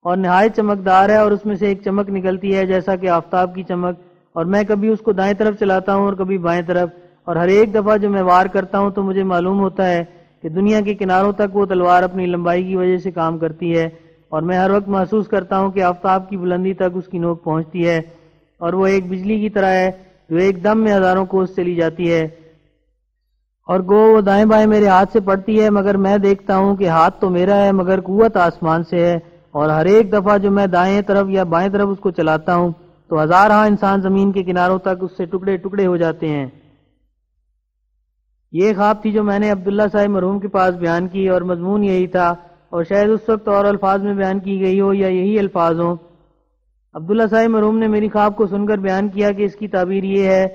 اور نہایت چمکدار ہے، اور اس میں سے ایک چمک نکلتی ہے جیسا کہ آفتاب کی چمک، اور میں کبھی اس کو دائیں طرف چلاتا ہوں اور کبھی بائیں طرف، اور ہر ایک دفعہ جو میں وار کرتا ہوں تو مجھے معلوم ہوتا ہے کہ دنیا کے کناروں تک وہ تلوار اپنی لمبائی کی وجہ سے کام کرتی ہے، اور میں ہر وقت محسوس کرتا ہوں کہ آفتاب کی بلندی تک اس کی نوک پہنچتی ہے، اور وہ ایک بجلی کی طرح ہے جو ایک دم میں ہزاروں کوس چلی جاتی ہے، اور گو وہ دائیں بائیں میرے ہاتھ سے پڑتی ہے، مگر میں دیکھتا ہوں کہ ہاتھ تو میرا ہے مگر قوت آسمان سے ہے، اور ہر ایک دفعہ جو میں دائیں طرف یا بائیں طرف اس کو چلاتا ہوں تو ہزارہ انسان زمین کے کناروں تک اس سے ٹکڑے ٹکڑے ہو جاتے ہیں۔ یہ خواب تھی جو میں نے عبداللہ صاحب مرحوم کے پاس بیان کی، اور مضمون یہی تھا، اور شاید اس وقت اور الفاظ میں بیان کی گئی ہو یا یہی الفاظ ہوں۔ عبداللہ صاحب مرحوم نے میری خواب کو سن کر بیان کیا کہ اس کی تعبیر یہ ہے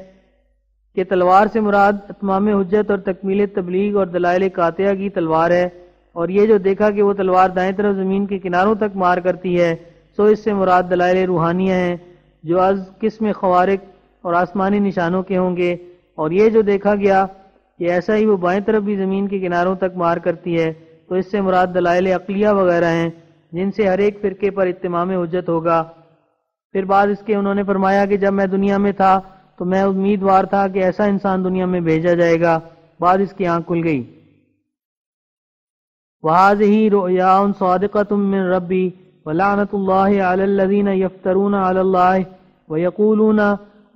کہ تلوار سے مراد اتمام حجت اور تکمیل تبلیغ اور دلائل قاطعہ کی تلوار ہے، اور یہ جو دیکھا کہ وہ تلوار دائیں طرف زمین کے کناروں تک مار کرتی ہے سو اس سے مراد دلائل روحانیہ ہیں جو از قسم خوارق اور آسمانی نشانوں کے ہوں گے، اور یہ جو دیکھا گیا کہ ایسا ہی وہ بائیں طرف بھی زمین کے کناروں تک مار کرتی ہے تو اس سے مراد دلائل عقلیہ وغیرہ ہیں جن سے ہر ایک فرقے پر اتمام حجت ہوگا۔ پھر بعد اس کے انہوں نے فرمایا کہ جب میں دنیا میں تھا تو میں امیدوار تھا کہ ایسا انسان دنیا میں بھیجا جائے گا، بعد اس کی آنکھ کھل گئی۔ وَهَذِهِ رُؤْيَا صَادِقَةٌ مِّن رَّبِّي وَلَعْنَةُ اللَّهِ عَلَى الَّذِينَ يَفْتَرُونَ عَلَى اللَّهِ وَيَقُولُونَ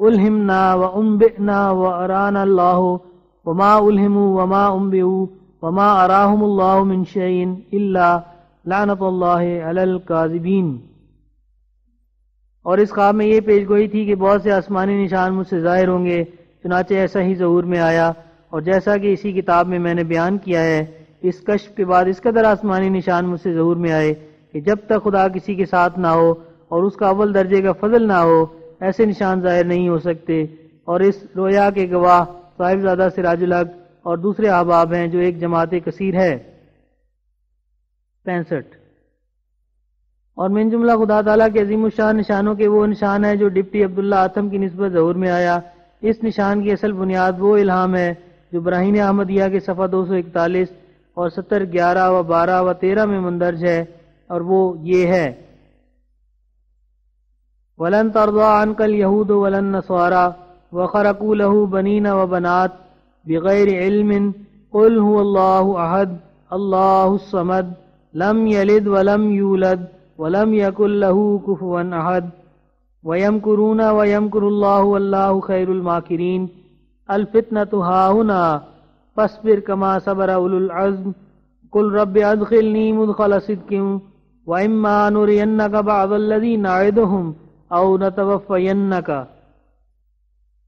أُلْهِمْنَا وَأُنبِئْنَا وَأَرَانَا اللَّهُ وَمَا أُلْهِمُوا وَمَا أُنبِئُوا وَمَا أَرَاهُمُ اللَّهُ مِن شَيْءٍ إِلَّا لَعْنَةُ اللَّهِ عَلَى الْكَاذِبِينَ۔ اور اس خواب میں یہ پیش گوئی تھی کہ بہت سے آسمانی نشان مجھ سے ظاہر ہوں گے، چنانچہ ایسا ہی ظہور میں آیا، اور جیسا کہ اسی کتاب میں میں نے بیان کیا ہے، اس کشف کے بعد اس قدر آسمانی نشان مجھ سے ظہور میں آئے کہ جب تک خدا کسی کے ساتھ نہ ہو اور اس کا اول درجے کا فضل نہ ہو ایسے نشان ظاہر نہیں ہو سکتے، اور اس رویا کے گواہ صاحبزادہ سراج الحق اور دوسرے احباب ہیں جو ایک جماعت کثیر ہے۔ 65 اور من جملہ خدا تعالیٰ کے عظیم الشان نشانوں کے وہ نشان ہے جو ڈپٹی عبداللہ آتم کی نسبت ظہور میں آیا۔ اس نشان کی اصل بنیاد وہ الہام ہے جو براہین احمدیہ کے صفحہ 241 اور 70، 11 و 12 و 13 میں مندرج ہے، اور وہ یہ ہے: وَلَن تَرْضَىٰ عَنْكَ الْيَهُودُ وَلَا النَّصَارَىٰ وَخَرَقُوا لَهُ بَنِينَ وَبَنَاتٍ بِغَيْرِ عِلْمٍ قُلْ هُوَ اللَّهُ أَحَدٌ اللَّهُ الصَّمَدُ لَمْ يَلِدْ وَلَمْ يُولَدْ وَلَمْ يَكُن لَّهُ كُفُوًا أَحَدٌ وَيَمْكُرُونَ وَيَمْكُرُ اللَّهُ وَاللَّهُ خَيْرُ الْمَاكِرِينَ الْفِتْنَةُ هَاهُنَا فَاصْبِرْ كَمَا صَبَرَ أُولُو الْعَزْمِ قُلْ رَبِّ أَدْخِلْنِي مُدْخَلَ صِدْقٍ وَإِمَّا نُرِيَنَّكَ بَعْضَ الَّذِي نَعِدُهُمْ أَوْ نَتَوَفَّيَنَّكَ۔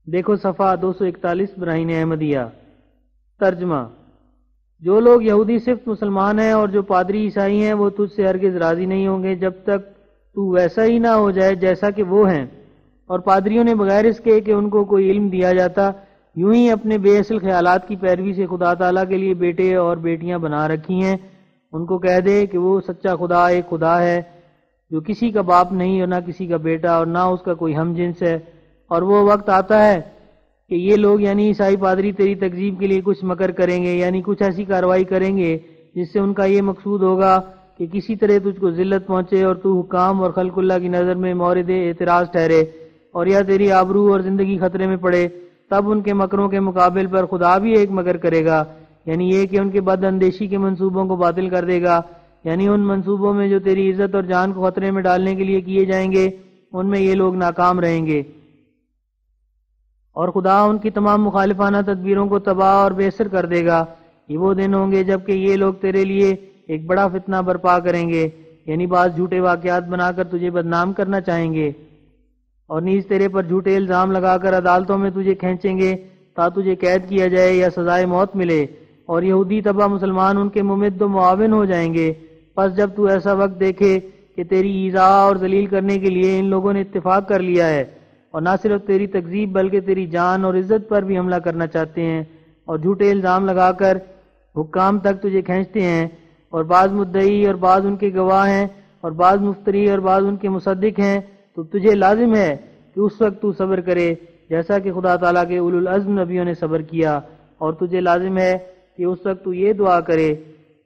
دیکھو صفحہ 241 براہین احمدیہ۔ ترجمہ: جو لوگ یہودی صرف مسلمان ہیں اور جو پادری عیسائی ہیں وہ تجھ سے ہرگز راضی نہیں ہوں گے جب تک تو ویسا ہی نہ ہو جائے جیسا کہ وہ ہیں، اور پادریوں نے بغیر اس کے کہ ان کو کوئی علم دیا جاتا یوں ہی اپنے بے اصل خیالات کی پیروی سے خدا تعالیٰ کے لیے بیٹے اور بیٹیاں بنا رکھی ہیں۔ ان کو کہہ دے کہ وہ سچا خدا ایک خدا ہے جو کسی کا باپ نہیں اور نہ کسی کا بیٹا اور نہ اس کا کوئی ہم جنس ہے، اور وہ وقت آتا ہے کہ یہ لوگ یعنی عیسائی پادری تیری تکذیب کے لیے کچھ مکر کریں گے، یعنی کچھ ایسی کارروائی کریں گے جس سے ان کا یہ مقصود ہوگا کہ کسی طرح تجھ کو ذلت پہنچے اور تو حکام اور خلق اللہ کی نظر میں مورد اعتراض ٹھہرے اور یا تیری آبرو اور زندگی خطرے میں پڑے۔ تب ان کے مکروں کے مقابل پر خدا بھی ایک مکر کرے گا، یعنی یہ کہ ان کے بد اندیشی کے منصوبوں کو باطل کر دے گا، یعنی ان منصوبوں میں جو تیری عزت اور جان کو خطرے میں ڈالنے کے لیے کیے جائیں گے ان میں یہ لوگ ناکام رہیں گے، اور خدا ان کی تمام مخالفانہ تدبیروں کو تباہ اور بے اثر کر دے گا۔ یہ وہ دن ہوں گے جبکہ یہ لوگ تیرے لیے ایک بڑا فتنہ برپا کریں گے، یعنی بعض جھوٹے واقعات بنا کر تجھے بدنام کرنا چاہیں گے، اور نیز تیرے پر جھوٹے الزام لگا کر عدالتوں میں تجھے کھینچیں گے تا تجھے قید کیا جائے یا سزائے موت ملے، اور یہودی تبع مسلمان ان کے ممد و معاون ہو جائیں گے۔ پس جب تو ایسا وقت دیکھے کہ تیری ایذا اور ذلیل کرنے کے لیے ان لوگوں نے اتفاق کر لیا ہے، اور نہ صرف تیری تکذیب بلکہ تیری جان اور عزت پر بھی حملہ کرنا چاہتے ہیں، اور جھوٹے الزام لگا کر حکام تک تجھے کھینچتے ہیں، اور بعض مدعی اور بعض ان کے گواہ ہیں، اور بعض مفتری اور بعض ان کے مصدق ہیں، تو تجھے لازم ہے کہ اس وقت تو صبر کرے جیسا کہ خدا تعالیٰ کے اولو العزم نبیوں نے صبر کیا، اور تجھے لازم ہے کہ اس وقت تو یہ دعا کرے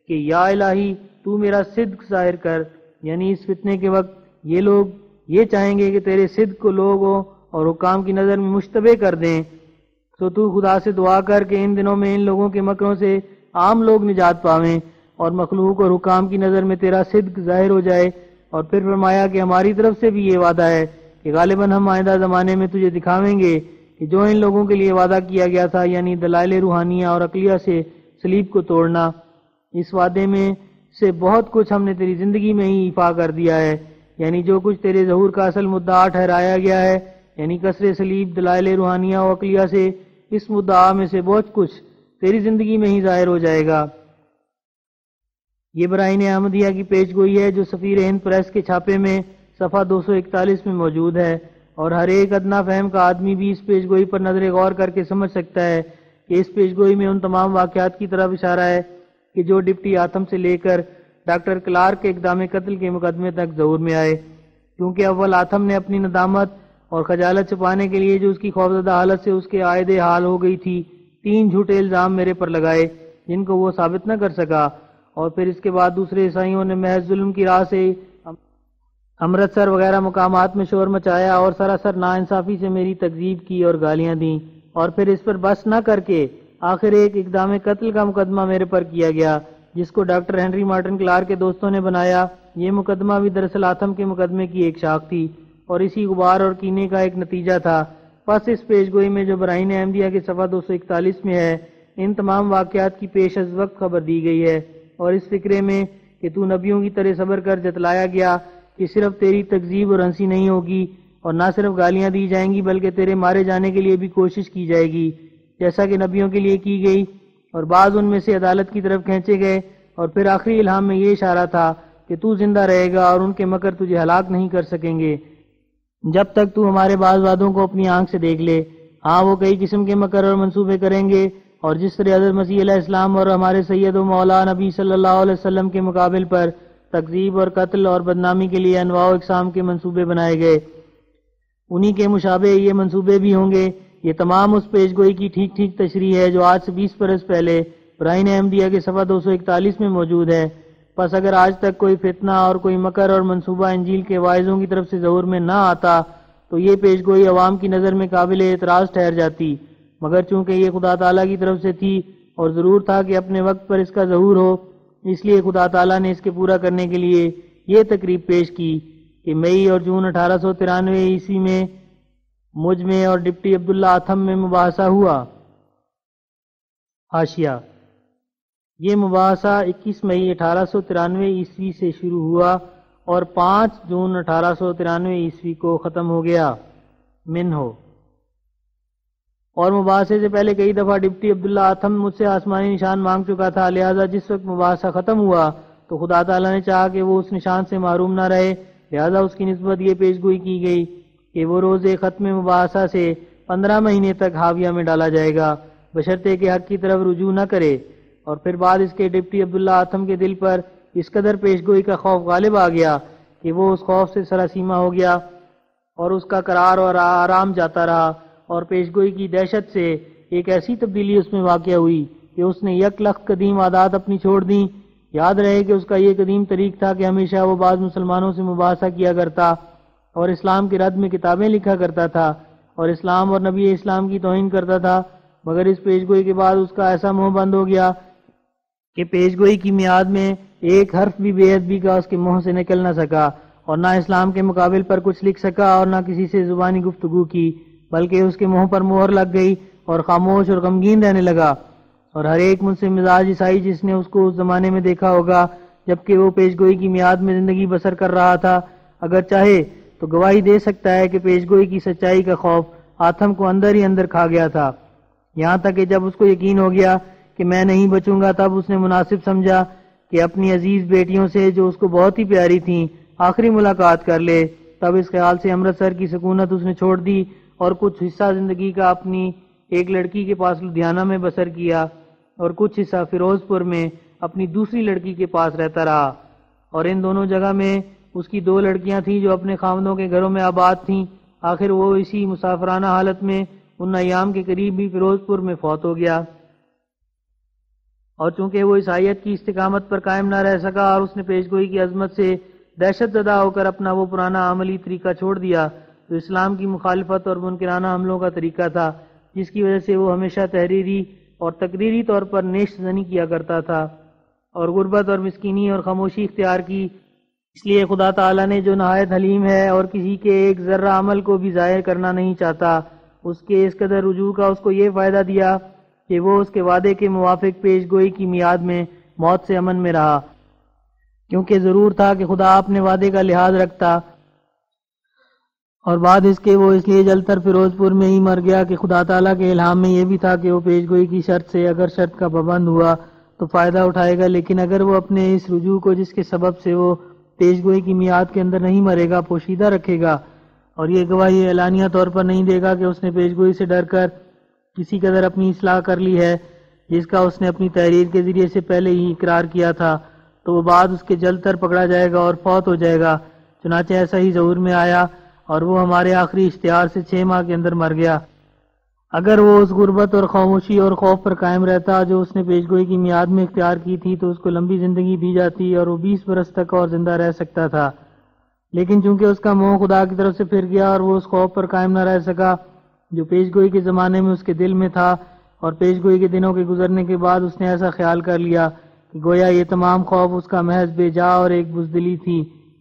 کہ یا الہی تو میرا صدق ظاہر کر، یعنی اس فتنے کے وقت یہ لوگ یہ چاہیں گے کہ تیرے صدق کو لوگوں اور حکام کی نظر میں مشتبہ کر دیں، تو تو خدا سے دعا کر کہ ان دنوں میں ان لوگوں کے مکروں سے عام لوگ نجات پاویں اور مخلوق اور حکام کی نظر میں تیرا صدق ظاہر ہو جائے۔ اور پھر فرمایا کہ ہماری طرف سے بھی یہ وعدہ ہے کہ غالباً ہم آئندہ زمانے میں تجھے دکھاویں گے کہ جو ان لوگوں کے لیے وعدہ کیا گیا تھا، یعنی دلائل روحانیہ اور عقلیہ سے صلیب کو توڑنا، اس وعدے میں سے بہت کچھ ہم نے تیری زندگی میں ہی ایفا کر دیا ہے، یعنی جو کچھ تیرے ظہور کا اصل مدعا ٹھہرایا گیا ہے، یعنی کسر صلیب، دلائل روحانیہ و عقلیہ سے، اس مدعا میں سے بہت کچھ تیری زندگی میں ہی ظاہر ہو جائے گا۔ یہ برائن احمدیہ کی پیش گوئی ہے جو سفیر ہند پریس کے چھاپے میں صفحہ 241 میں موجود ہے، اور ہر ایک ادنا فہم کا آدمی بھی اس پیش گوئی پر نظر غور کر کے سمجھ سکتا ہے کہ اس پیش گوئی میں ان تمام واقعات کی طرف اشارہ ہے کہ جو ڈپٹی آتم سے لے کر ڈاکٹر کلارک کے اقدام قتل کے مقدمے تک ظہور میں آئے، کیونکہ اول آتم نے اپنی ندامت اور خجالت چھپانے کے لیے جو اس کی خوفزدہ حالت سے اس کے عائد حال ہو گئی تھی 3 جھوٹے الزام میرے پر لگائے جن کو وہ ثابت نہ کر سکا، اور پھر اس کے بعد دوسرے عیسائیوں نے محض ظلم کی راہ سے امرتسر وغیرہ مقامات میں شور مچایا اور سراسر ناانصافی سے میری تکذیب کی اور گالیاں دیں، اور پھر اس پر بس نہ کر کے آخر ایک اقدام قتل کا مقدمہ میرے پر کیا گیا جس کو ڈاکٹر ہنری مارٹن کلارک کے دوستوں نے بنایا۔ یہ مقدمہ بھی دراصل آتم کے مقدمے کی ایک شاخ تھی اور اسی غبار اور کینے کا ایک نتیجہ تھا۔ پس اس پیش گوئی میں جو برائن احمدیہ کے صفحہ 241 میں ہے، ان تمام واقعات کی پیش از وقت خبر دی گئی ہے، اور اس فکرے میں کہ تو نبیوں کی طرح صبر کر جتلایا گیا کہ صرف تیری تکذیب اور ہنسی نہیں ہوگی، اور نہ صرف گالیاں دی جائیں گی بلکہ تیرے مارے جانے کے لیے بھی کوشش کی جائے گی جیسا کہ نبیوں کے لیے کی گئی، اور بعض ان میں سے عدالت کی طرف کھینچے گئے، اور پھر آخری الہام میں یہ اشارہ تھا کہ تو زندہ رہے گا اور ان کے مکر تجھے ہلاک نہیں کر سکیں گے جب تک تو ہمارے بعض وعدوں کو اپنی آنکھ سے دیکھ لے۔ ہاں وہ کئی قسم کے مکر اور منصوبے کریں گے، اور جس طرح حضرت مسیح علیہ السلام اور ہمارے سید و مولا نبی صلی اللہ علیہ وسلم کے مقابل پر تکذیب اور قتل اور بدنامی کے لیے انواع و اقسام کے منصوبے بنائے گئے، انہی کے مشابہ یہ منصوبے بھی ہوں گے۔ یہ تمام اس پیش گوئی کی ٹھیک ٹھیک تشریح ہے جو آج سے 20 برس پہلے برائن احمدیہ کے صفحہ 241 میں موجود ہے۔ پس اگر آج تک کوئی فتنہ اور کوئی مکر اور منصوبہ انجیل کے واعظوں کی طرف سے ظہور میں نہ آتا تو یہ پیش گوئی عوام کی نظر میں قابل اعتراض ٹھہر جاتی، مگر چونکہ یہ خدا تعالیٰ کی طرف سے تھی اور ضرور تھا کہ اپنے وقت پر اس کا ظہور ہو، اس لیے خدا تعالیٰ نے اس کے پورا کرنے کے لیے یہ تقریب پیش کی کہ مئی اور جون 1893 عیسوی میں مجھ میں اور ڈپٹی عبداللہ آتھم میں مباحثہ ہوا۔ حاشیہ: یہ مباحثہ 21 مئی 1893 عیسوی سے شروع ہوا اور 5 جون 1893 عیسوی کو ختم ہو گیا۔ منہو: اور مباحثے سے پہلے کئی دفعہ ڈپٹی عبداللہ آتھم مجھ سے آسمانی نشان مانگ چکا تھا، لہذا جس وقت مباحثہ ختم ہوا تو خدا تعالیٰ نے چاہا کہ وہ اس نشان سے محروم نہ رہے، لہذا اس کی نسبت یہ پیش گوئی کی گئی کہ وہ روز ختم مباحثہ سے 15 مہینے تک حاویہ میں ڈالا جائے گا، بشرطے کہ حق کی طرف رجوع نہ کرے۔ اور پھر بعد اس کے ڈپٹی عبداللہ آتھم کے دل پر اس قدر پیش گوئی کا خوف غالب آ گیا کہ وہ اس خوف سے سراسیمہ ہو گیا اور اس کا قرار اور آرام جاتا رہا، اور پیش گوئی کی دہشت سے ایک ایسی تبدیلی اس میں واقع ہوئی کہ اس نے یک لخت قدیم عادات اپنی چھوڑ دیں۔ یاد رہے کہ اس کا یہ قدیم طریق تھا کہ ہمیشہ وہ بعض مسلمانوں سے مباحثہ کیا کرتا اور اسلام کے رد میں کتابیں لکھا کرتا تھا اور اسلام اور نبی اسلام کی توہین کرتا تھا، مگر اس پیش گوئی کے بعد اس کا ایسا منہ بند ہو گیا کہ پیش گوئی کی میعاد میں ایک حرف بھی بے ادبی کا اس کے منہ سے نکل نہ سکا، اور نہ اسلام کے مقابل پر کچھ لکھ سکا اور نہ کسی سے زبانی گفتگو کی، بلکہ اس کے منہ پر مہر لگ گئی اور خاموش اور غمگین رہنے لگا۔ اور ہر ایک منصف مزاج عیسائی جس نے اس کو اس زمانے میں دیکھا ہوگا جبکہ وہ پیش گوئی کی میعاد میں زندگی بسر کر رہا تھا، اگر چاہے تو گواہی دے سکتا ہے کہ پیش گوئی کی سچائی کا خوف آتم کو اندر ہی اندر کھا گیا تھا، یہاں تک کہ جب اس کو یقین ہو گیا کہ میں نہیں بچوں گا، تب اس نے مناسب سمجھا کہ اپنی عزیز بیٹیوں سے جو اس کو بہت ہی پیاری تھیں آخری ملاقات کر لے۔ تب اس خیال سے امرتسر کی سکونت اس نے چھوڑ دی اور کچھ حصہ زندگی کا اپنی ایک لڑکی کے پاس لدھیانہ میں بسر کیا اور کچھ حصہ فیروز پور میں اپنی دوسری لڑکی کے پاس رہتا رہا، اور ان دونوں جگہ میں اس کی 2 لڑکیاں تھیں جو اپنے خاوندوں کے گھروں میں آباد تھیں۔ آخر وہ اسی مسافرانہ حالت میں ان ایام کے قریب بھی فیروز پور میں فوت ہو گیا، اور چونکہ وہ عیسائیت کی استقامت پر قائم نہ رہ سکا اور اس نے پیش گوئی کی عظمت سے دہشت زدہ ہو کر اپنا وہ پرانا عملی طریقہ چھوڑ دیا جو اسلام کی مخالفت اور منکرانہ حملوں کا طریقہ تھا، جس کی وجہ سے وہ ہمیشہ تحریری اور تقریری طور پر نیش زنی کیا کرتا تھا اور غربت اور مسکینی اور خاموشی اختیار کی۔ اس لیے خدا تعالیٰ نے جو نہایت حلیم ہے اور کسی کے ایک ذرہ عمل کو بھی ضائع کرنا نہیں چاہتا، اس کے اس قدر رجوع کا اس کو یہ فائدہ دیا کہ وہ اس کے وعدے کے موافق پیش گوئی کی میعاد میں موت سے امن میں رہا، کیونکہ ضرور تھا کہ خدا اپنے وعدے کا لحاظ رکھتا، اور بعد اس کے وہ اس لیے جل تر فیروز پور میں ہی مر گیا کہ خدا تعالیٰ کے الہام میں یہ بھی تھا کہ وہ پیش گوئی کی شرط سے اگر شرط کا پابند ہوا تو فائدہ اٹھائے گا، لیکن اگر وہ اپنے اس رجوع کو جس کے سبب سے وہ پیش گوئی کی میعاد کے اندر نہیں مرے گا پوشیدہ رکھے گا اور یہ گواہی اعلانیہ طور پر نہیں دے گا کہ اس نے پیش گوئی سے ڈر کر کسی قدر اپنی اصلاح کر لی ہے جس کا اس نے اپنی تحریر کے ذریعے سے پہلے ہی اقرار کیا تھا، تو وہ بعد اس کے جل تر پکڑا جائے گا اور فوت ہو جائے گا۔ چنانچہ ایسا ہی ظہور میں آیا اور وہ ہمارے آخری اشتہار سے 6 ماہ کے اندر مر گیا۔ اگر وہ اس غربت اور خاموشی اور خوف پر قائم رہتا جو اس نے پیش گوئی کی میعاد میں اختیار کی تھی تو اس کو لمبی زندگی دی جاتی اور وہ 20 برس تک اور زندہ رہ سکتا تھا، لیکن چونکہ اس کا منہ خدا کی طرف سے پھر گیا اور وہ اس خوف پر قائم نہ رہ سکا جو پیش گوئی کے زمانے میں اس کے دل میں تھا، اور پیش گوئی کے دنوں کے گزرنے کے بعد اس نے ایسا خیال کر لیا کہ گویا یہ تمام خوف اس کا محض بے جا اور ایک بزدلی تھی،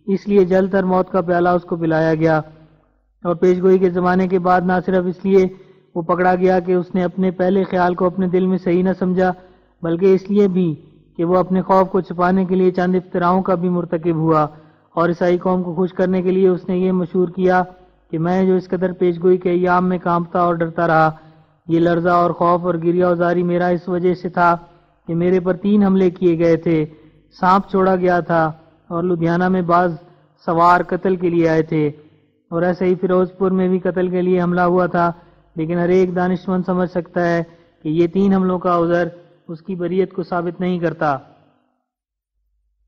اس لیے جل تر موت کا پیالہ اس کو پلایا گیا، اور پیش گوئی کے زمانے کے بعد نہ صرف اس لیے وہ پکڑا گیا کہ اس نے اپنے پہلے خیال کو اپنے دل میں صحیح نہ سمجھا، بلکہ اس لیے بھی کہ وہ اپنے خوف کو چھپانے کے لیے چند افتراؤں کا بھی مرتکب ہوا، اور عیسائی قوم کو خوش کرنے کے لیے اس نے یہ مشہور کیا کہ میں جو اس قدر پیش گوئی کے ایام میں کانپتا اور ڈرتا رہا، یہ لرزہ اور خوف اور گریہ وزاری میرا اس وجہ سے تھا کہ میرے پر 3 حملے کیے گئے تھے، سانپ چھوڑا گیا تھا اور لدھیانہ میں بعض سوار قتل کے لیے آئے تھے، اور ایسے ہی فیروز پور میں بھی قتل کے لیے حملہ ہوا تھا، لیکن ہر ایک دانشمند سمجھ سکتا ہے کہ یہ 3 حملوں کا عذر اس کی بریت کو ثابت نہیں کرتا،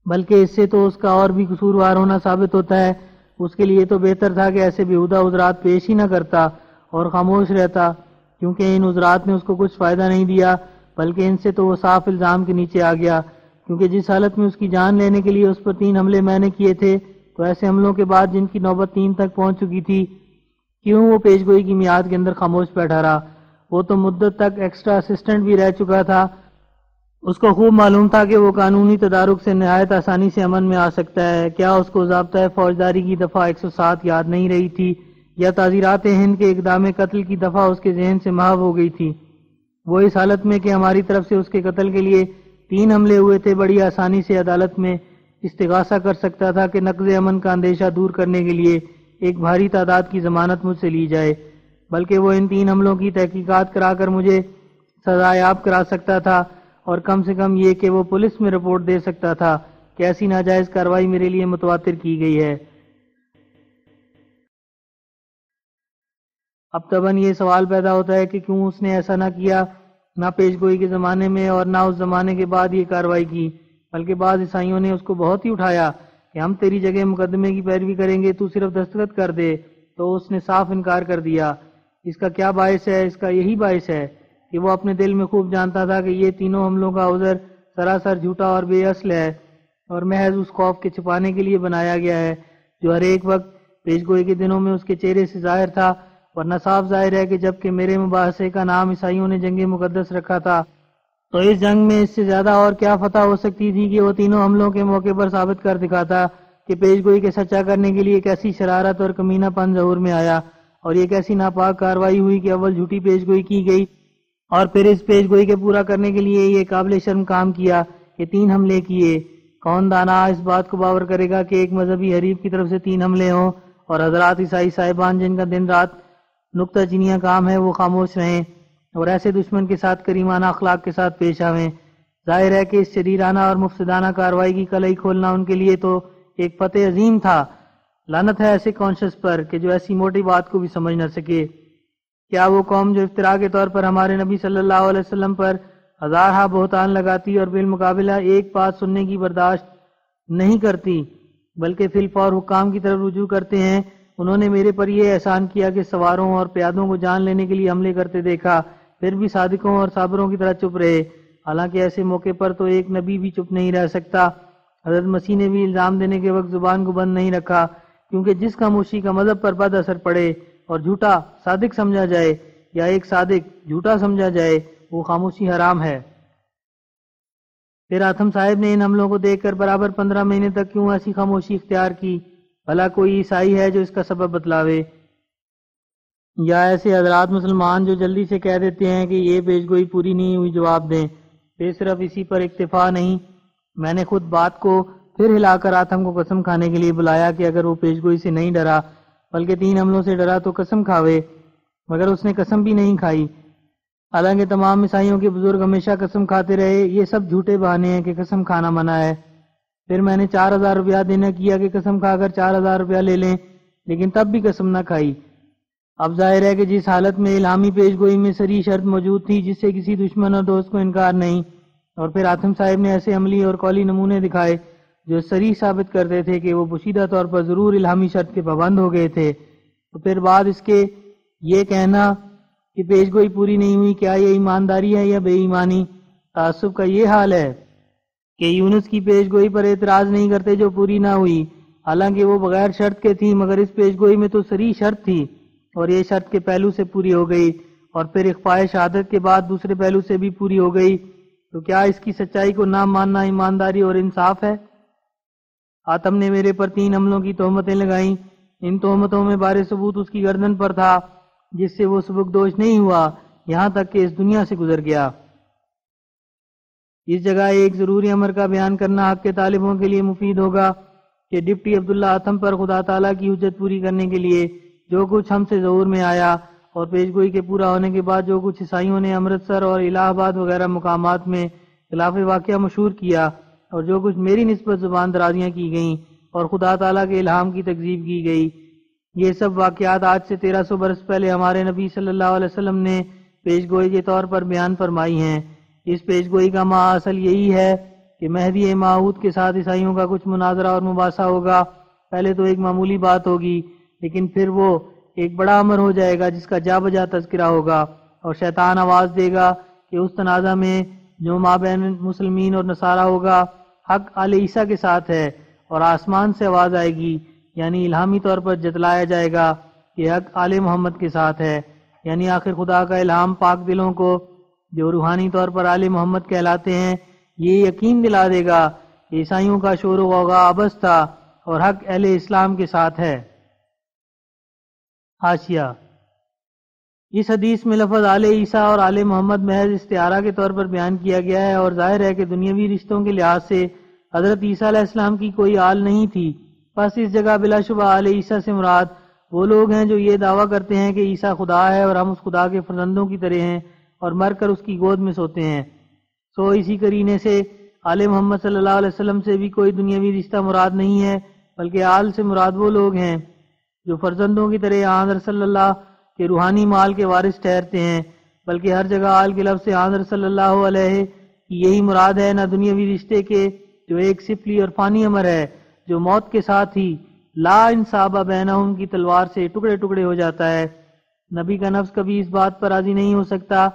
بلکہ اس سے تو اس کا اور بھی قصوروار ہونا ثابت ہوتا ہے۔ اس کے لیے تو بہتر تھا کہ ایسے بیہودہ عذرات پیش ہی نہ کرتا اور خاموش رہتا، کیونکہ ان عذرات نے اس کو کچھ فائدہ نہیں دیا، بلکہ ان سے تو وہ صاف الزام کے نیچے آ گیا، کیونکہ جس حالت میں اس کی جان لینے کے لیے اس پر 3 حملے میں نے کیے تھے، تو ایسے حملوں کے بعد جن کی نوبت 3 تک پہنچ چکی تھی، کیوں وہ پیش گوئی کی میعاد کے اندر خاموش بیٹھا رہا؟ وہ تو مدت تک ایکسٹرا اسسٹنٹ بھی رہ چکا تھا، اس کو خوب معلوم تھا کہ وہ قانونی تدارک سے نہایت آسانی سے امن میں آ سکتا ہے۔ کیا اس کو ضابطۂ فوجداری کی دفعہ 107 یاد نہیں رہی تھی، یا تعزیرات ہند کے اقدام قتل کی دفعہ اس کے ذہن سے محو ہو گئی تھی؟ وہ اس حالت میں کہ ہماری طرف سے اس کے قتل کے لیے 3 حملے ہوئے تھے، بڑی آسانی سے عدالت میں استغاثہ کر سکتا تھا کہ نقض امن کا اندیشہ دور کرنے کے لیے ایک بھاری تعداد کی ضمانت مجھ سے لی جائے، بلکہ وہ ان 3 حملوں کی تحقیقات کرا کر مجھے سزایاب کرا سکتا تھا، اور کم سے کم یہ کہ وہ پولیس میں رپورٹ دے سکتا تھا کہ ایسی ناجائز کارروائی میرے لیے متواتر کی گئی ہے۔ اب طبعاً یہ سوال پیدا ہوتا ہے کہ کیوں اس نے ایسا نہ کیا، نہ پیش گوئی کے زمانے میں اور نہ اس زمانے کے بعد یہ کارروائی کی، بلکہ بعض عیسائیوں نے اس کو بہت ہی اٹھایا کہ ہم تیری جگہ مقدمے کی پیروی کریں گے، تو صرف دستخط کر دے، تو اس نے صاف انکار کر دیا۔ اس کا کیا باعث ہے؟ اس کا یہی باعث ہے کہ وہ اپنے دل میں خوب جانتا تھا کہ یہ تینوں حملوں کا عذر سراسر جھوٹا اور بے اصل ہے، اور محض اس خوف کے چھپانے کے لیے بنایا گیا ہے جو ہر ایک وقت پیش گوئی کے دنوں میں اس کے چہرے سے ظاہر تھا، ورنہ صاف ظاہر ہے کہ جبکہ میرے مباحثے کا نام عیسائیوں نے جنگ مقدس رکھا تھا، تو اس جنگ میں اس سے زیادہ اور کیا فتح ہو سکتی تھی کہ وہ تینوں حملوں کے موقع پر ثابت کر دکھاتا کہ پیش گوئی کے سچا کرنے کے لیے کیسی شرارت اور کمینہ پن ظہور میں آیا، اور یہ کیسی ناپاک کاروائی ہوئی کہ اول جھوٹی پیش گوئی کی گئی اور پھر اس پیش گوئی کے پورا کرنے کے لیے یہ قابل شرم کام کیا کہ 3 حملے کیے۔ کون دانا اس بات کو باور کرے گا کہ ایک مذہبی حریف کی طرف سے 3 حملے ہوں اور حضرات عیسائی صاحبان جن کا دن رات نکتہ چینیاں کام ہے وہ خاموش رہیں اور ایسے دشمن کے ساتھ کریمانہ اخلاق کے ساتھ پیش آویں؟ ظاہر ہے کہ اس شریرانہ اور مفسدانہ کاروائی کی کلئی کھولنا ان کے لیے تو ایک فتح عظیم تھا۔ لعنت ہے ایسے کانشس پر کہ جو ایسی موٹی بات کو بھی سمجھ نہ سکے۔ کیا وہ قوم جو افطراء کے طور پر ہمارے نبی صلی اللہ علیہ وسلم پر ہزارہا بہتان لگاتی اور بالمقابلہ ایک بات سننے کی برداشت نہیں کرتی بلکہ فی الفور حکام کی طرف رجوع کرتے ہیں، انہوں نے میرے پر یہ احسان کیا کہ سواروں اور پیادوں کو جان لینے کے لیے حملے کرتے دیکھا، پھر بھی صادقوں اور صابروں کی طرح چپ رہے، حالانکہ ایسے موقع پر تو ایک نبی بھی چپ نہیں رہ سکتا۔ حضرت مسیح نے بھی الزام دینے کے وقت زبان کو بند نہیں رکھا، کیونکہ جس خاموشی کا مذہب پر بد اثر پڑے اور جھوٹا صادق سمجھا جائے یا ایک صادق جھوٹا سمجھا جائے وہ خاموشی حرام ہے۔ پھر آتم صاحب نے ان حملوں کو دیکھ کر برابر 15 مہینے تک کیوں ایسی خاموشی اختیار کی؟ بھلا کوئی عیسائی ہے جو اس کا سبب بتلاوے، یا ایسے حضرات مسلمان جو جلدی سے کہہ دیتے ہیں کہ یہ پیش گوئی پوری نہیں ہوئی جواب دیں؟ پھر صرف اسی پر اکتفا نہیں، میں نے خود بات کو پھر ہلا کر آتم کو قسم کھانے کے لیے بلایا کہ اگر وہ پیش گوئی سے نہیں ڈرا بلکہ 3 حملوں سے ڈرا تو قسم کھاوے، مگر اس نے قسم بھی نہیں کھائی۔ حالانکہ تمام عیسائیوں کے بزرگ ہمیشہ قسم کھاتے رہے، یہ سب جھوٹے بہانے ہیں کہ قسم کھانا منع ہے۔ پھر میں نے 4000 روپیہ دینا کیا کہ قسم کھا کر 4000 روپیہ لے لیں، لیکن تب بھی قسم نہ کھائی۔ اب ظاہر ہے کہ جس حالت میں الہامی پیش گوئی میں صریح شرط موجود تھی جس سے کسی دشمن اور دوست کو انکار نہیں، اور پھر آتم صاحب نے ایسے عملی اور قولی نمونے دکھائے جو صریح ثابت کرتے تھے کہ وہ پوشیدہ طور پر ضرور الہامی شرط کے پابند ہو گئے تھے، تو پھر بعد اس کے یہ کہنا کہ پیش گوئی پوری نہیں ہوئی، کیا یہ ایمانداری ہے یا بے ایمانی؟ تعصب کا یہ حال ہے کہ یونس کی پیش گوئی پر اعتراض نہیں کرتے جو پوری نہ ہوئی، حالانکہ وہ بغیر شرط کے تھی، مگر اس پیش گوئی میں تو صریح شرط تھی اور یہ شرط کے پہلو سے پوری ہو گئی اور پھر اخفاء شہادت کے بعد دوسرے پہلو سے بھی پوری ہو گئی، تو کیا اس کی سچائی کو نہ ماننا ایمانداری اور انصاف ہے؟ آتم نے میرے پر 3 حملوں کی تہمتیں لگائیں، ان تہمتوں میں بار ثبوت اس کی گردن پر تھا جس سے وہ سبکدوش نہیں ہوا یہاں تک کہ اس دنیا سے گزر گیا۔ اس جگہ ایک ضروری امر کا بیان کرنا حق کے طالبوں کے لیے مفید ہوگا کہ ڈپٹی عبداللہ آتم پر خدا تعالیٰ کی حجت پوری کرنے کے لیے جو کچھ ہم سے ظہور میں آیا اور پیش گوئی کے پورا ہونے کے بعد جو کچھ عیسائیوں نے امرتسر اور الہ آباد وغیرہ مقامات میں خلاف واقعہ مشہور کیا اور جو کچھ میری نسبت زبان درازیاں کی گئیں اور خدا تعالیٰ کے الہام کی تکذیب کی گئی، یہ سب واقعات آج سے 1300 برس پہلے ہمارے نبی صلی اللہ علیہ وسلم نے پیش گوئی کے طور پر بیان فرمائی ہیں۔ اس پیش گوئی کا اصل یہی ہے کہ مہدی موعود کے ساتھ عیسائیوں کا کچھ مناظرہ اور مباحثہ ہوگا۔ پہلے تو ایک معمولی بات ہوگی، لیکن پھر وہ ایک بڑا امر ہو جائے گا جس کا جا بجا تذکرہ ہوگا، اور شیطان آواز دے گا کہ اس تنازع میں جو مابین مسلمین اور نصارہ ہوگا حق آل عیسیٰ کے ساتھ ہے، اور آسمان سے آواز آئے گی، یعنی الہامی طور پر جتلایا جائے گا کہ حق آل محمد کے ساتھ ہے، یعنی آخر خدا کا الہام پاک دلوں کو جو روحانی طور پر آل محمد کہلاتے ہیں یہ یقین دلا دے گا کہ عیسائیوں کا شور و غوغا عبث تھا اور حق اہل اسلام کے ساتھ ہے۔ حاشیہ: اس حدیث میں لفظ آل عیسیٰ اور آل محمد محض استعارہ کے طور پر بیان کیا گیا ہے، اور ظاہر ہے کہ دنیاوی رشتوں کے لحاظ سے حضرت عیسیٰ علیہ السلام کی کوئی آل نہیں تھی، پس اس جگہ بلا شبہ آل عیسیٰ سے مراد وہ لوگ ہیں جو یہ دعویٰ کرتے ہیں کہ عیسیٰ خدا ہے اور ہم اس خدا کے فرزندوں کی طرح ہیں اور مر کر اس کی گود میں سوتے ہیں۔ سو اسی قرینے سے آل محمد صلی اللہ علیہ وسلم سے بھی کوئی دنیاوی رشتہ مراد نہیں ہے، بلکہ آل سے مراد وہ لوگ ہیں جو فرزندوں کی طرح آن صلی اللہ کے روحانی مال کے وارث ٹھہرتے ہیں، بلکہ ہر جگہ آل کے لفظ سے آن صلی اللہ علیہ کی یہی مراد ہے، نہ دنیاوی رشتے کے جو ایک سفلی اور فانی امر ہے جو موت کے ساتھ ہی لا انصاب بینہم کی تلوار سے ٹکڑے ٹکڑے ہو جاتا ہے۔ نبی کا نفس کبھی اس بات پر راضی نہیں ہو سکتا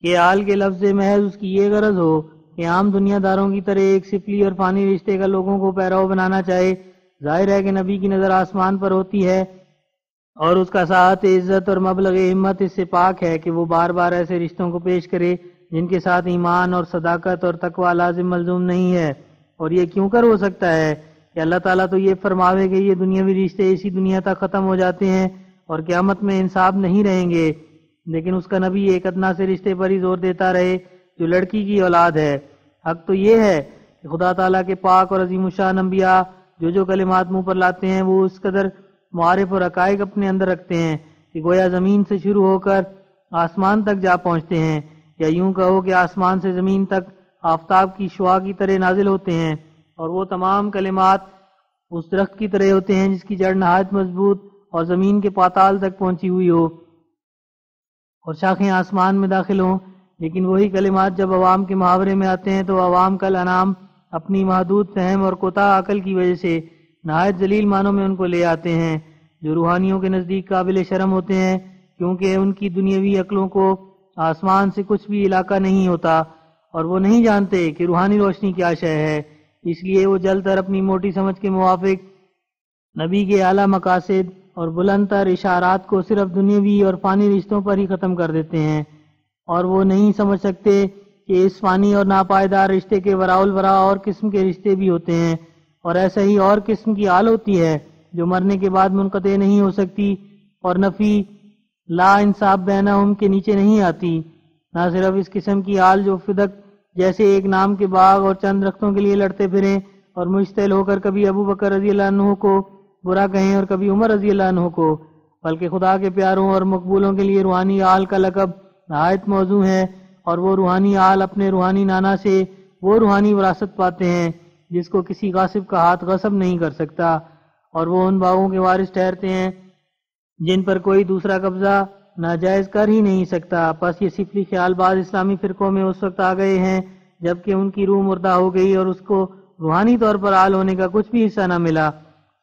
کہ آل کے لفظ سے محض اس کی یہ غرض ہو کہ عام دنیا داروں کی طرح ایک سفلی اور فانی رشتے کا لوگوں کو پیرو بنانا چاہے۔ ظاہر ہے کہ نبی کی نظر آسمان پر ہوتی ہے اور اس کا ساتھ عزت اور مبلغ ہمت اس سے پاک ہے کہ وہ بار بار ایسے رشتوں کو پیش کرے جن کے ساتھ ایمان اور صداقت اور تقوی لازم ملزوم نہیں ہے۔ اور یہ کیوں کر ہو سکتا ہے کہ اللہ تعالیٰ تو یہ فرماوے کہ یہ دنیاوی رشتے اسی دنیا تک ختم ہو جاتے ہیں اور قیامت میں انصاف نہیں رہیں گے، لیکن اس کا نبی ایک ادنا سے رشتے پر ہی زور دیتا رہے جو لڑکی کی اولاد ہے۔ حق تو یہ ہے کہ خدا تعالیٰ کے پاک اور عظیم الشان انبیاء جو کلمات منہ پر لاتے ہیں وہ اس قدر معارف اور حقائق اپنے اندر رکھتے ہیں کہ گویا زمین سے شروع ہو کر آسمان تک جا پہنچتے ہیں، یا یوں کہو کہ آسمان سے زمین تک آفتاب کی شعاع کی طرح نازل ہوتے ہیں، اور وہ تمام کلمات اس درخت کی طرح ہوتے ہیں جس کی جڑ نہایت مضبوط اور زمین کے پاتال تک پہنچی ہوئی ہو اور شاخیں آسمان میں داخل ہوں۔ لیکن وہی کلمات جب عوام کے محاورے میں آتے ہیں تو عوام کل انعام اپنی محدود فہم اور کوتاہ عقل کی وجہ سے نہایت ذلیل معنوں میں ان کو لے آتے ہیں، جو روحانیوں کے نزدیک قابل شرم ہوتے ہیں، کیونکہ ان کی دنیاوی عقلوں کو آسمان سے کچھ بھی علاقہ نہیں ہوتا اور وہ نہیں جانتے کہ روحانی روشنی کیا شے ہے، اس لیے وہ جل کر اپنی موٹی سمجھ کے موافق نبی کے اعلیٰ مقاصد اور بلند تر اشارات کو صرف دنیاوی اور فانی رشتوں پر ہی ختم کر دیتے ہیں، اور وہ نہیں سمجھ سکتے کہ اس فانی اور ناپائیدار رشتے کے وراء اور قسم کے رشتے بھی ہوتے ہیں، اور ایسا ہی اور قسم کی آل ہوتی ہے جو مرنے کے بعد منقطع نہیں ہو سکتی اور نفی لا انصاف بینہم کے نیچے نہیں آتی۔ نہ صرف اس قسم کی آل جو فدق جیسے ایک نام کے باغ اور چند درختوں کے لیے لڑتے پھریں اور مشتعل ہو کر کبھی ابو بکر رضی اللہ عنہ کو برا کہیں اور کبھی عمر رضی اللہ عنہ کو، بلکہ خدا کے پیاروں اور مقبولوں کے لیے روحانی آل کا لقب نہایت موزوں ہے، اور وہ روحانی آل اپنے روحانی نانا سے وہ روحانی وراثت پاتے ہیں جس کو کسی غاصب کا ہاتھ غصب نہیں کر سکتا، اور وہ ان باغوں کے وارث ٹھہرتے ہیں جن پر کوئی دوسرا قبضہ ناجائز کر ہی نہیں سکتا۔ پس یہ سفلی خیال بعض اسلامی فرقوں میں اس وقت آ گئے ہیں جبکہ ان کی روح مردہ ہو گئی اور اس کو روحانی طور پر آل ہونے کا کچھ بھی حصہ نہ ملا،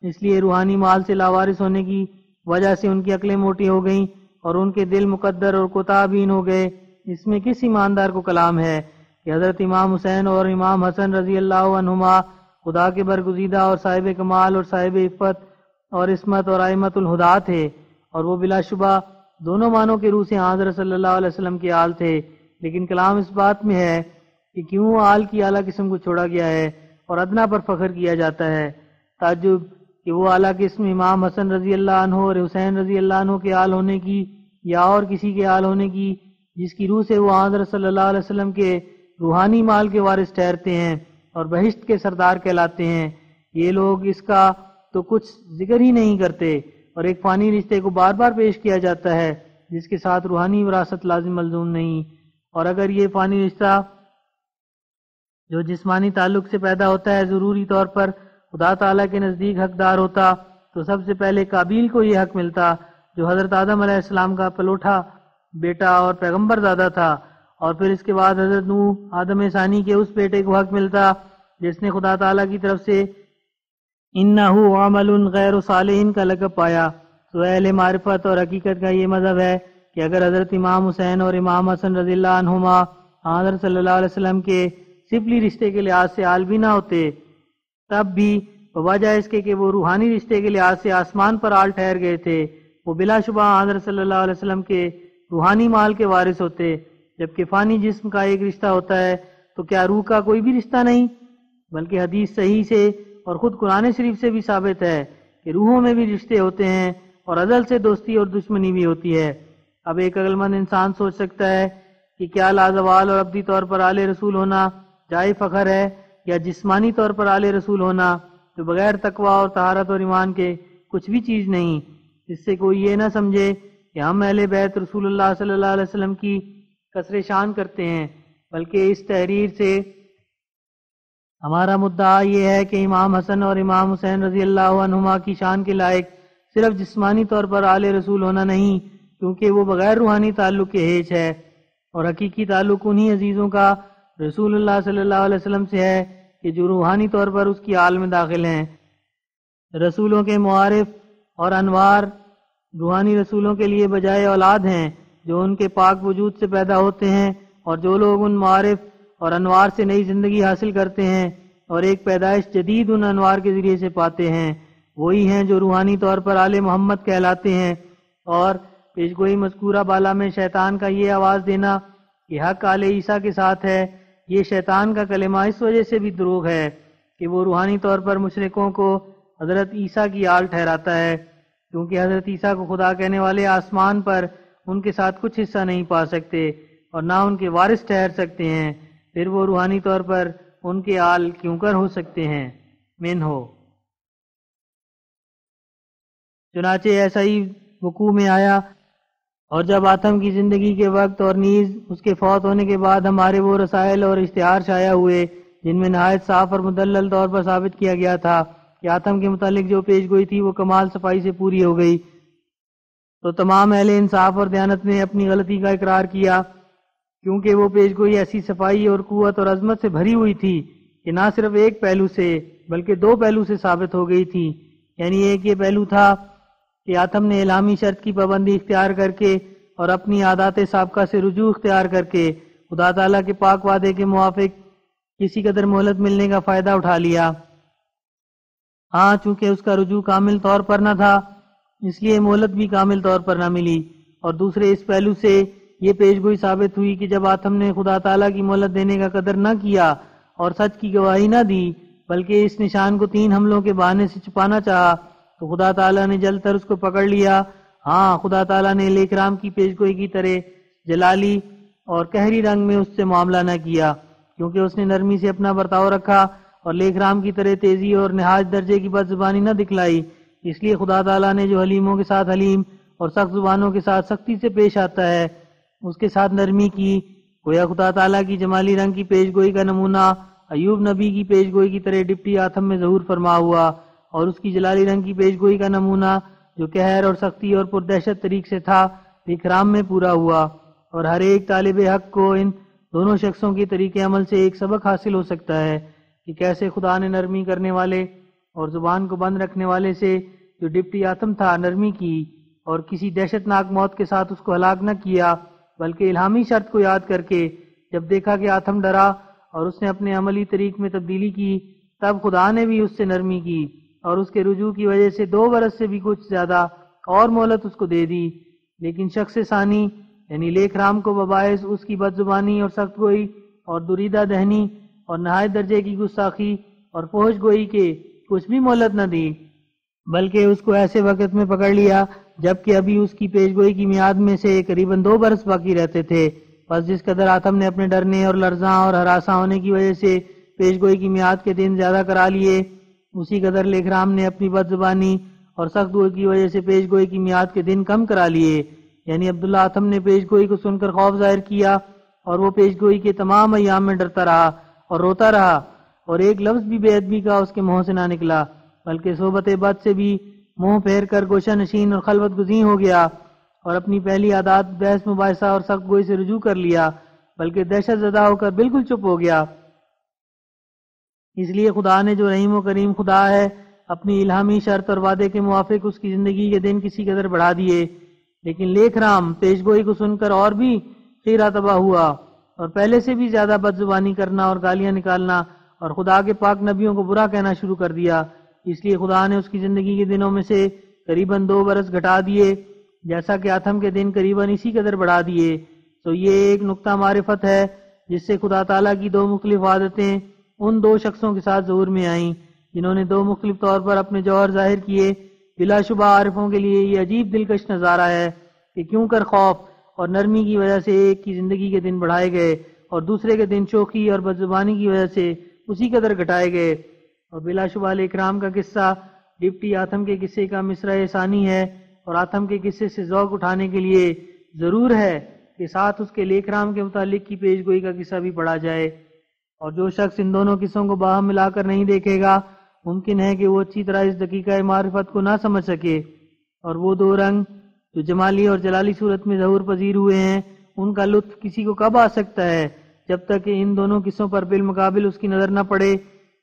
اس لیے روحانی مال سے لاوارث ہونے کی وجہ سے ان کی عقلیں موٹی ہو گئیں اور ان کے دل مقدر اور کوتاہ بین ہو گئے۔ اس میں کس ایماندار کو کلام ہے کہ حضرت امام حسین اور امام حسن رضی اللہ عنہما خدا کے برگزیدہ اور صاحب کمال اور صاحب عفت اور عصمت اور ائمۃ الہدیٰ تھے، اور وہ بلا شبہ دونوں معنوں کے روح سے حضرت صلی اللہ علیہ وسلم کے آل تھے۔ لیکن کلام اس بات میں ہے کہ کیوں آل کی اعلیٰ قسم کو چھوڑا گیا ہے اور ادنا پر فخر کیا جاتا ہے۔ تعجب کہ وہ اعلیٰ قسم امام حسن رضی اللہ عنہ اور حسین رضی اللہ عنہ کے آل ہونے کی یا اور کسی کے آل ہونے کی جس کی روح سے وہ حضرت صلی اللہ علیہ وسلم کے روحانی مال کے وارث ٹھہرتے ہیں اور بہشت کے سردار کہلاتے ہیں، یہ لوگ اس کا تو کچھ ذکر ہی نہیں کرتے، اور ایک فانی رشتے کو بار بار پیش کیا جاتا ہے جس کے ساتھ روحانی وراثت لازم ملزوم نہیں۔ اور اگر یہ فانی رشتہ جو جسمانی تعلق سے پیدا ہوتا ہے ضروری طور پر خدا تعالیٰ کے نزدیک حقدار ہوتا تو سب سے پہلے قابیل کو یہ حق ملتا جو حضرت آدم علیہ السلام کا پلوٹھا بیٹا اور پیغمبر زادہ تھا، اور پھر اس کے بعد حضرت نوح آدم ثانی کے اس بیٹے کو حق ملتا جس نے خدا تعالیٰ کی طرف سے انہو عمل غیر صالح کا لقب پایا۔ تو اہل معرفت اور حقیقت کا یہ مذہب ہے کہ اگر حضرت امام حسین اور امام حسن رضی اللہ عنہما حضرت صلی اللہ علیہ وسلم کے سفلی رشتے کے لحاظ سے آل بھی نہ ہوتے تب بھی بوجہ اس کے کہ وہ روحانی رشتے کے لحاظ سے آسمان پر آل ٹھہر گئے تھے، وہ بلا شبہ حضرت صلی اللہ علیہ وسلم کے روحانی مال کے وارث ہوتے۔ جبکہ فانی جسم کا ایک رشتہ ہوتا ہے تو کیا روح کا کوئی بھی رشتہ نہیں؟ بلکہ حدیث صحیح سے اور خود قرآن شریف سے بھی ثابت ہے کہ روحوں میں بھی رشتے ہوتے ہیں اور ازل سے دوستی اور دشمنی بھی ہوتی ہے۔ اب ایک عقل مند انسان سوچ سکتا ہے کہ کیا لازوال اور ابدی طور پر آل رسول ہونا جائے فخر ہے، یا جسمانی طور پر آل رسول ہونا جو بغیر تقوی اور طہارت اور ایمان کے کچھ بھی چیز نہیں۔ اس سے کوئی یہ نہ سمجھے کہ ہم اہل بیت رسول اللہ صلی اللہ علیہ وسلم کی کسر شان کرتے ہیں، بلکہ اس تحریر سے ہمارا مدعا یہ ہے کہ امام حسن اور امام حسین رضی اللہ عنہما کی شان کے لائق صرف جسمانی طور پر آل رسول ہونا نہیں، کیونکہ وہ بغیر روحانی تعلق کے ہیچ ہے، اور حقیقی تعلق انہی عزیزوں کا رسول اللہ صلی اللہ علیہ وسلم سے ہے کہ جو روحانی طور پر اس کی آل میں داخل ہیں۔ رسولوں کے معارف اور انوار روحانی رسولوں کے لیے بجائے اولاد ہیں جو ان کے پاک وجود سے پیدا ہوتے ہیں، اور جو لوگ ان معارف اور انوار سے نئی زندگی حاصل کرتے ہیں اور ایک پیدائش جدید ان انوار کے ذریعے سے پاتے ہیں، وہی ہیں جو روحانی طور پر آل محمد کہلاتے ہیں۔ اور پیشگوئی مذکورہ بالا میں شیطان کا یہ آواز دینا کہ کہ حق آل عیسیٰ کے ساتھ ہے، یہ شیطان کا کلمہ اس وجہ سے بھی دروغ ہے کہ وہ روحانی طور پر مشرکوں کو حضرت عیسیٰ کی آل ٹھہراتا ہے، کیونکہ حضرت عیسیٰ کو خدا کہنے والے آسمان پر ان کے ساتھ کچھ حصہ نہیں پا سکتے اور نہ ان کے وارث ٹھہر سکتے ہیں، پھر وہ روحانی طور پر ان کے آل کیوں کر ہو سکتے ہیں؟ من ہو۔ چنانچہ ایسا ہی وقوع میں آیا، اور جب آدم کی زندگی کے وقت اور نیز اس کے فوت ہونے کے بعد ہمارے وہ رسائل اور اشتہار شائع ہوئے جن میں نہایت صاف اور مدلل طور پر ثابت کیا گیا تھا کہ آدم کے متعلق جو پیش گوئی تھی وہ کمال صفائی سے پوری ہو گئی، تو تمام اہل انصاف اور دیانت نے اپنی غلطی کا اقرار کیا، کیونکہ وہ پیش گوئی ایسی صفائی اور قوت اور عظمت سے بھری ہوئی تھی کہ نہ صرف ایک پہلو سے بلکہ دو پہلو سے ثابت ہو گئی تھی۔ یعنی ایک یہ پہلو تھا کہ آدم نے الہامی شرط کی پابندی اختیار کر کے اور اپنی عادات سابقہ سے رجوع اختیار کر کے خدا تعالیٰ کے پاک وعدے کے موافق کسی قدر مہلت ملنے کا فائدہ اٹھا لیا۔ ہاں، چونکہ اس کا رجوع کامل طور پر نہ تھا اس لیے مہلت بھی کامل طور پر نہ ملی، اور دوسرے اس پہلو سے یہ پیش گوئی ثابت ہوئی کہ جب آدم نے خدا تعالیٰ کی مہلت دینے کا قدر نہ کیا اور سچ کی گواہی نہ دی بلکہ اس نشان کو 3 حملوں کے بہانے سے چھپانا چاہا تو خدا تعالیٰ نے جل کر اس کو پکڑ لیا۔ ہاں، خدا تعالیٰ نے علیہ السلام کی پیش گوئی کی طرح جلالی اور قہری رنگ میں اس سے معاملہ نہ کیا، کیونکہ اس نے نرمی سے اپنا برتاؤ رکھا اور علیہ السلام کی طرح تیزی اور نہایت درجے کی بد زبانی نہ دکھلائی۔ اس لیے خدا تعالیٰ نے جو حلیموں کے ساتھ حلیم اور سخت زبانوں کے ساتھ سختی سے پیش آتا ہے اس کے ساتھ نرمی کی۔ گویا خدا تعالیٰ کی جمالی رنگ کی پیش گوئی کا نمونہ ایوب نبی کی پیش گوئی کی طرح ڈپٹی آدم میں ظہور فرما ہوا، اور اس کی جلالی رنگ کی پیش گوئی کا نمونہ جو قہر اور سختی اور پردہشت طریق سے تھا اکرام میں پورا ہوا۔ اور ہر ایک طالب حق کو ان دونوں شخصوں کے طریقے عمل سے ایک سبق حاصل ہو سکتا ہے کہ کیسے خدا نے نرمی کرنے والے اور زبان کو بند رکھنے والے سے جو ڈپٹی آدم تھا نرمی کی، اور کسی دہشت ناک موت کے ساتھ اس کو ہلاک نہ کیا بلکہ الہامی شرط کو یاد کر کے جب دیکھا کہ آدم ڈرا اور اس نے اپنے عملی طریق میں تبدیلی کی تب خدا نے بھی اس سے نرمی کی اور اس کے رجوع کی وجہ سے 2 برس سے بھی کچھ زیادہ اور مہلت اس کو دے دی۔ لیکن شخص ثانی یعنی لیک رام کو بباعث اس کی بد زبانی اور سخت گوئی اور دریدہ دہنی اور نہایت درجے کی گستاخی اور فحش گوئی کے کچھ بھی مہلت نہ دی بلکہ اس کو ایسے وقت میں پکڑ لیا جبکہ ابھی اس کی پیش گوئی کی میعاد میں سے قریباً 2 برس باقی رہتے تھے۔ بس جس قدر آدم نے اپنے ڈرنے اور لرزاں اور ہراساں ہونے کی وجہ سے پیش گوئی کی میعاد کے دن زیادہ کرا لیے، اسی قدر لیک رام نے اپنی بد زبانی اور سخت گوئی کی وجہ سے پیش گوئی کی میعاد کے دن کم کرا لیے۔ یعنی عبداللہ آدم نے پیش گوئی کو سن کر خوف ظاہر کیا اور وہ پیش گوئی کے تمام ایام میں ڈرتا رہا اور روتا رہا، اور ایک لفظ بھی بے ادبی کا اس کے منہ سے نہ نکلا بلکہ صحبت بد سے بھی منہ پھیر کر گوشہ نشین اور خلوت گزین ہو گیا اور اپنی پہلی عادات بحث مباحثہ اور سخت گوئی سے رجوع کر لیا بلکہ دہشت زدہ ہو کر بالکل چپ ہو گیا۔ اس لیے خدا نے جو رحیم و کریم خدا ہے اپنی الہامی شرط اور وعدے کے موافق اس کی زندگی کے دن کسی قدر بڑھا دیے، لیکن لیک رام پیش گوئی کو سن کر اور بھی خیرہ تباہ ہوا اور پہلے سے بھی زیادہ بد زبانی کرنا اور گالیاں نکالنا اور خدا کے پاک نبیوں کو برا کہنا شروع کر دیا۔ اس لیے خدا نے اس کی زندگی کے دنوں میں سے قریباً 2 برس گھٹا دیے، جیسا کہ آدم کے دن قریباً اسی قدر بڑھا دیے۔ تو یہ ایک نقطہ معرفت ہے جس سے خدا تعالیٰ کی 2 مختلف عادتیں ان 2 شخصوں کے ساتھ ظہور میں آئیں جنہوں نے 2 مختلف طور پر اپنے جوہر ظاہر کیے۔ بلا شبہ عارفوں کے لیے یہ عجیب دلکش نظارہ ہے کہ کیوں کر خوف اور نرمی کی وجہ سے ایک کی زندگی کے دن بڑھائے گئے اور دوسرے کے دن شوخی اور بدزبانی کی وجہ سے اسی قدر گھٹائے گئے۔ اور بلا شبہ علیہ السلام کا قصہ ڈپٹی آدم کے قصے کا مصرع ثانی ہے اور آدم کے قصے سے ذوق اٹھانے کے لیے ضرور ہے کہ ساتھ اس کے لیک رام کے متعلق کی پیش گوئی کا قصہ بھی پڑھا جائے۔ اور جو شخص ان دونوں قصوں کو باہم ملا کر نہیں دیکھے گا ممکن ہے کہ وہ اچھی طرح اس دقیقہ معرفت کو نہ سمجھ سکے، اور وہ 2 رنگ جو جمالی اور جلالی صورت میں ظہور پذیر ہوئے ہیں ان کا لطف کسی کو کب آ سکتا ہے جب تک کہ ان دونوں قصوں پر بالمقابل اس کی نظر نہ پڑے۔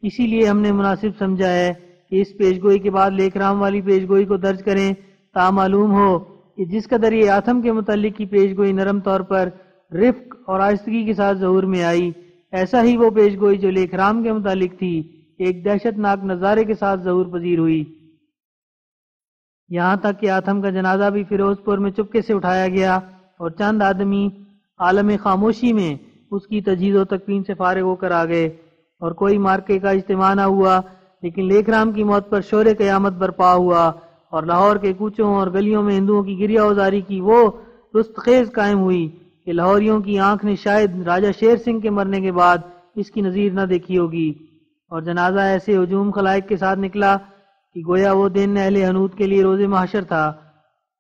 اسی لیے ہم نے مناسب سمجھا ہے کہ اس پیش گوئی کے بعد لیک رام والی پیش گوئی کو درج کریں تا معلوم ہو کہ جس قدر یہ آدم کے متعلق کی پیش گوئی نرم طور پر رفق اور آہستگی کے ساتھ ظہور میں آئی، ایسا ہی وہ پیش گوئی جو لیک رام کے متعلق تھی ایک دہشت ناک نظارے کے ساتھ ظہور پذیر ہوئی، یہاں تک کہ آدم کا جنازہ بھی فیروز پور میں چپکے سے اٹھایا گیا اور چند آدمی عالم خاموشی میں اس کی تجہیز و تکفین سے فارغ ہو کر آ گئے، اور کوئی مارکے کا اجتماع نہ ہوا، لیکن لیکرام کی موت پر شور قیامت برپا ہوا، اور لاہور کے کوچوں اور گلیوں میں ہندوؤں کی گریہ اوزاری کی وہ رست خیز قائم ہوئی کہ لاہوریوں کی آنکھ نے شاید راجہ شیر سنگھ کے مرنے کے بعد اس کی نظیر نہ دیکھی ہوگی، اور جنازہ ایسے ہجوم خلائق کے ساتھ نکلا کہ گویا وہ دن اہل حنوت کے لیے روز محشر تھا۔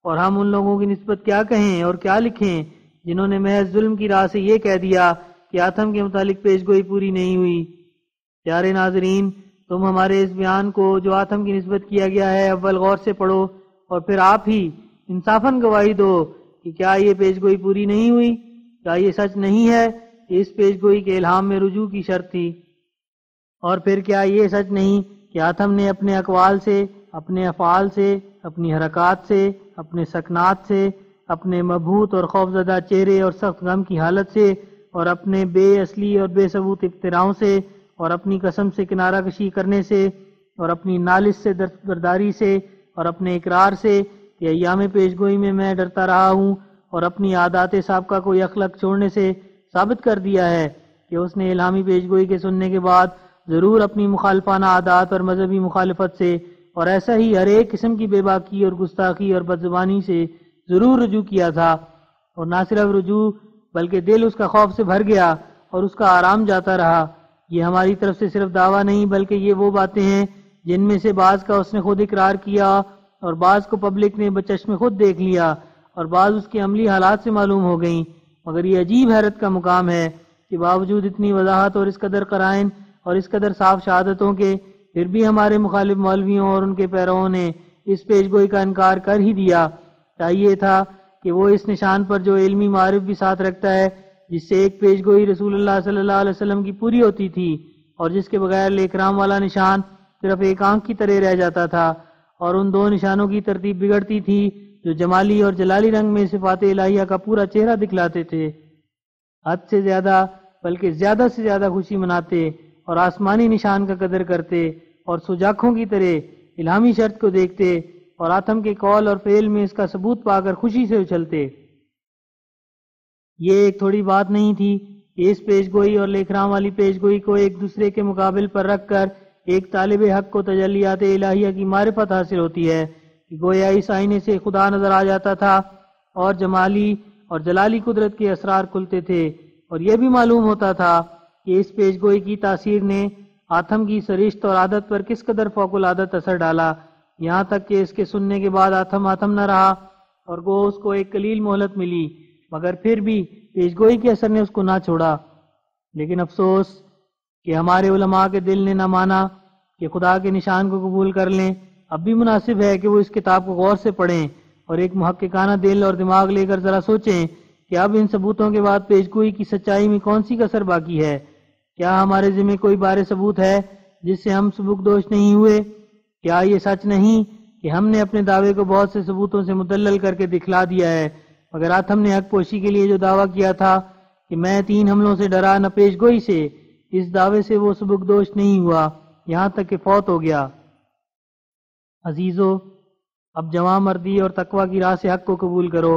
اور ہم ان لوگوں کی نسبت کیا کہیں اور کیا لکھیں جنہوں نے محض ظلم کی راہ سے یہ کہہ دیا کہ آتم کے متعلق پیش گوئی پوری نہیں ہوئی۔ پیارے ناظرین، تم ہمارے اس بیان کو جو آتم کی نسبت کیا گیا ہے اول غور سے پڑھو، اور پھر آپ ہی انصافاً گواہی دو کہ کیا یہ پیش گوئی پوری نہیں ہوئی؟ کیا یہ سچ نہیں ہے کہ اس پیش گوئی کے الہام میں رجوع کی شرط تھی؟ اور پھر کیا یہ سچ نہیں کہ آتم نے اپنے اقوال سے، اپنے افعال سے، اپنی حرکات سے، اپنے سکنات سے، اپنے مبہوت اور خوفزدہ چہرے اور سخت غم کی حالت سے، اور اپنے بے اصلی اور بے ثبوت افتراؤں سے، اور اپنی قسم سے کنارہ کشی کرنے سے، اور اپنی نالش سے دستبرداری سے، اور اپنے اقرار سے کہ ایام پیش گوئی میں ڈرتا رہا ہوں، اور اپنی عادات سابقہ کو یخلق چھوڑنے سے ثابت کر دیا ہے کہ اس نے الہامی پیش گوئی کے سننے کے بعد ضرور اپنی مخالفانہ عادات اور مذہبی مخالفت سے، اور ایسا ہی ہر ایک قسم کی بے باکی اور گستاخی اور بدزبانی سے ضرور رجوع کیا تھا، اور نہ صرف رجوع بلکہ دل اس کا خوف سے بھر گیا اور اس کا آرام جاتا رہا۔ یہ ہماری طرف سے صرف دعویٰ نہیں بلکہ یہ وہ باتیں ہیں جن میں سے بعض کا اس نے خود اقرار کیا، اور بعض کو پبلک نے بچشم خود دیکھ لیا، اور بعض اس کے عملی حالات سے معلوم ہو گئیں۔ مگر یہ عجیب حیرت کا مقام ہے کہ باوجود اتنی وضاحت اور اس قدر قرائن اور اس قدر صاف شہادتوں کے، پھر بھی ہمارے مخالف مولویوں اور ان کے پیرووں نے اس پیش گوئی کا انکار کر ہی دیا۔ چاہیے تھا کہ وہ اس نشان پر جو علمی معرف بھی ساتھ رکھتا ہے، جس سے ایک پیش گوئی رسول اللہ صلی اللہ علیہ وسلم کی پوری ہوتی تھی، اور جس کے بغیر لیکرام والا نشان صرف ایک آنکھ کی طرح رہ جاتا تھا، اور ان دو نشانوں کی ترتیب بگڑتی تھی جو جمالی اور جلالی رنگ میں صفات الہیہ کا پورا چہرہ دکھلاتے تھے۔ حد سے زیادہ بلکہ زیادہ سے زیادہ خوشی مناتے اور آسمانی نشان کا قدر کرتے، اور سجاکھوں کی طرح الہامی شرط کو دیکھتے، اور آتم کے قول اور فعل میں اس کا ثبوت پا کر خوشی سے اچھلتے۔ یہ ایک تھوڑی بات نہیں تھی کہ اس پیش گوئی اور لیکرام والی پیش گوئی کو ایک دوسرے کے مقابل پر رکھ کر ایک طالب حق کو تجلیات الہیہ کی معرفت حاصل ہوتی ہے کہ گویا اس آئینے سے خدا نظر آ جاتا تھا، اور جمالی اور جلالی قدرت کے اسرار کھلتے تھے، اور یہ بھی معلوم ہوتا تھا کہ اس پیش گوئی کی تاثیر نے آتم کی سرشت اور عادت پر کس قدر فوق العادت اثر ڈالا، یہاں تک کہ اس کے سننے کے بعد آتم نہ رہا، اور گو اس کو ایک قلیل مہلت ملی، مگر پھر بھی پیش گوئی کے اثر نے اس کو نہ چھوڑا۔ لیکن افسوس کہ ہمارے علماء کے دل نے نہ مانا کہ خدا کے نشان کو قبول کر لیں۔ اب بھی مناسب ہے کہ وہ اس کتاب کو غور سے پڑھیں اور ایک محققانہ دل اور دماغ لے کر ذرا سوچیں کہ اب ان ثبوتوں کے بعد پیش گوئی کی سچائی میں کون سی کسر باقی ہے؟ کیا ہمارے ذمہ کوئی بار ثبوت ہے جس سے ہم سبکدوش نہیں ہوئے؟ کیا یہ سچ نہیں کہ ہم نے اپنے دعوے کو بہت سے ثبوتوں سے مدلل کر کے دکھلا دیا ہے، مگر آتم نے حق پوشی کے لیے جو دعویٰ کیا تھا کہ میں 3 حملوں سے ڈرا نہ پیش گوئی سے، اس دعوے سے وہ سبکدوش نہیں ہوا، یہاں تک کہ فوت ہو گیا۔ عزیزو، اب جواں مردی اور تقوی کی راہ سے حق کو قبول کرو،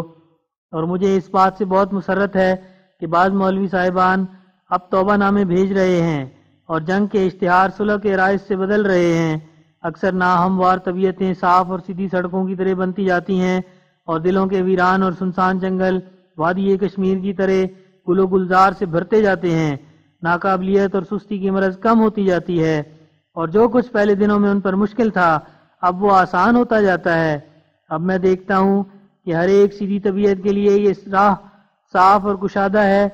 اور مجھے اس بات سے بہت مسرت ہے کہ بعض مولوی صاحبان اب توبہ نامے بھیج رہے ہیں اور جنگ کے اشتہار صلح کے رائج سے بدل رہے ہیں۔ اکثر ناہموار طبیعتیں صاف اور سیدھی سڑکوں کی طرح بنتی جاتی ہیں، اور دلوں کے ویران اور سنسان جنگل وادی کشمیر کی طرح گل و گلزار سے بھرتے جاتے ہیں۔ ناقابلیت اور سستی کی مرض کم ہوتی جاتی ہے، اور جو کچھ پہلے دنوں میں ان پر مشکل تھا اب وہ آسان ہوتا جاتا ہے۔ اب میں دیکھتا ہوں کہ ہر ایک سیدھی طبیعت کے لیے یہ راہ صاف اور کشادہ ہے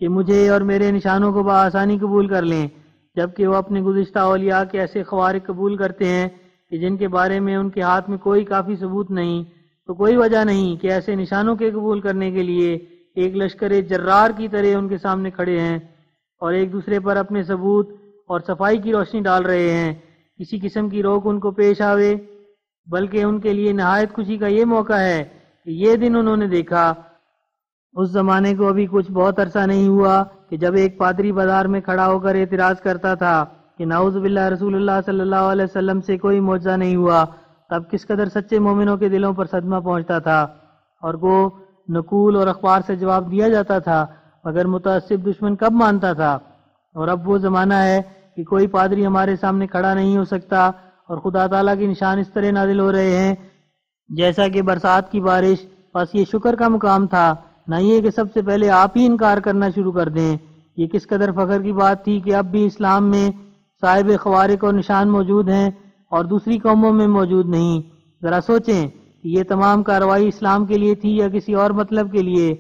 کہ مجھے اور میرے نشانوں کو بآسانی قبول کر لیں، جبکہ وہ اپنے گزشتہ اولیاء کے ایسے خوارق قبول کرتے ہیں کہ جن کے بارے میں ان کے ہاتھ میں کوئی کافی ثبوت نہیں، تو کوئی وجہ نہیں کہ ایسے نشانوں کے قبول کرنے کے لیے ایک لشکر جرار کی طرح ان کے سامنے کھڑے ہیں اور ایک دوسرے پر اپنے ثبوت اور صفائی کی روشنی ڈال رہے ہیں۔ کسی قسم کی روک ان کو پیش آوے، بلکہ ان کے لیے نہایت خوشی کا یہ موقع ہے کہ یہ دن انہوں نے دیکھا۔ اس زمانے کو ابھی کچھ بہت عرصہ نہیں ہوا کہ جب ایک پادری بازار میں کھڑا ہو کر اعتراض کرتا تھا کہ نعوذ باللہ رسول اللہ صلی اللہ علیہ وسلم سے کوئی معجزہ نہیں ہوا، تب کس قدر سچے مومنوں کے دلوں پر صدمہ پہنچتا تھا، اور وہ نقول اور اخبار سے جواب دیا جاتا تھا، مگر متعصب دشمن کب مانتا تھا؟ اور اب وہ زمانہ ہے کہ کوئی پادری ہمارے سامنے کھڑا نہیں ہو سکتا، اور خدا تعالیٰ کے نشان اس طرح نازل ہو رہے ہیں جیسا کہ برسات کی بارش۔ بس یہ شکر کا مقام تھا، نہ یہ کہ سب سے پہلے آپ ہی انکار کرنا شروع کر دیں۔ یہ کس قدر فخر کی بات تھی کہ اب بھی اسلام میں صاحب خوارق اور نشان موجود ہیں اور دوسری قوموں میں موجود نہیں۔ ذرا سوچیں کہ یہ تمام کارروائی اسلام کے لیے تھی یا کسی اور مطلب کے لیے؟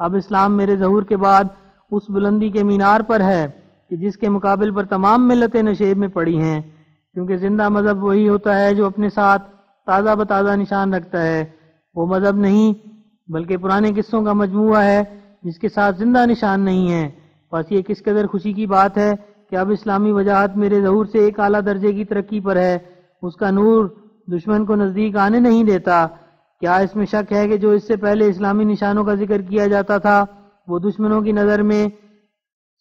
اب اسلام میرے ظہور کے بعد اس بلندی کے مینار پر ہے کہ جس کے مقابل پر تمام ملتیں نشیب میں پڑی ہیں، کیونکہ زندہ مذہب وہی ہوتا ہے جو اپنے ساتھ تازہ بتازہ نشان رکھتا ہے۔ وہ مذہب نہیں بلکہ پرانے قصوں کا مجموعہ ہے جس کے ساتھ زندہ نشان نہیں ہے۔ بس یہ کس قدر خوشی کی بات ہے کہ اب اسلامی وجاہت میرے ظہور سے ایک اعلیٰ درجے کی ترقی پر ہے۔ اس کا نور دشمن کو نزدیک آنے نہیں دیتا۔ کیا اس میں شک ہے کہ جو اس سے پہلے اسلامی نشانوں کا ذکر کیا جاتا تھا وہ دشمنوں کی نظر میں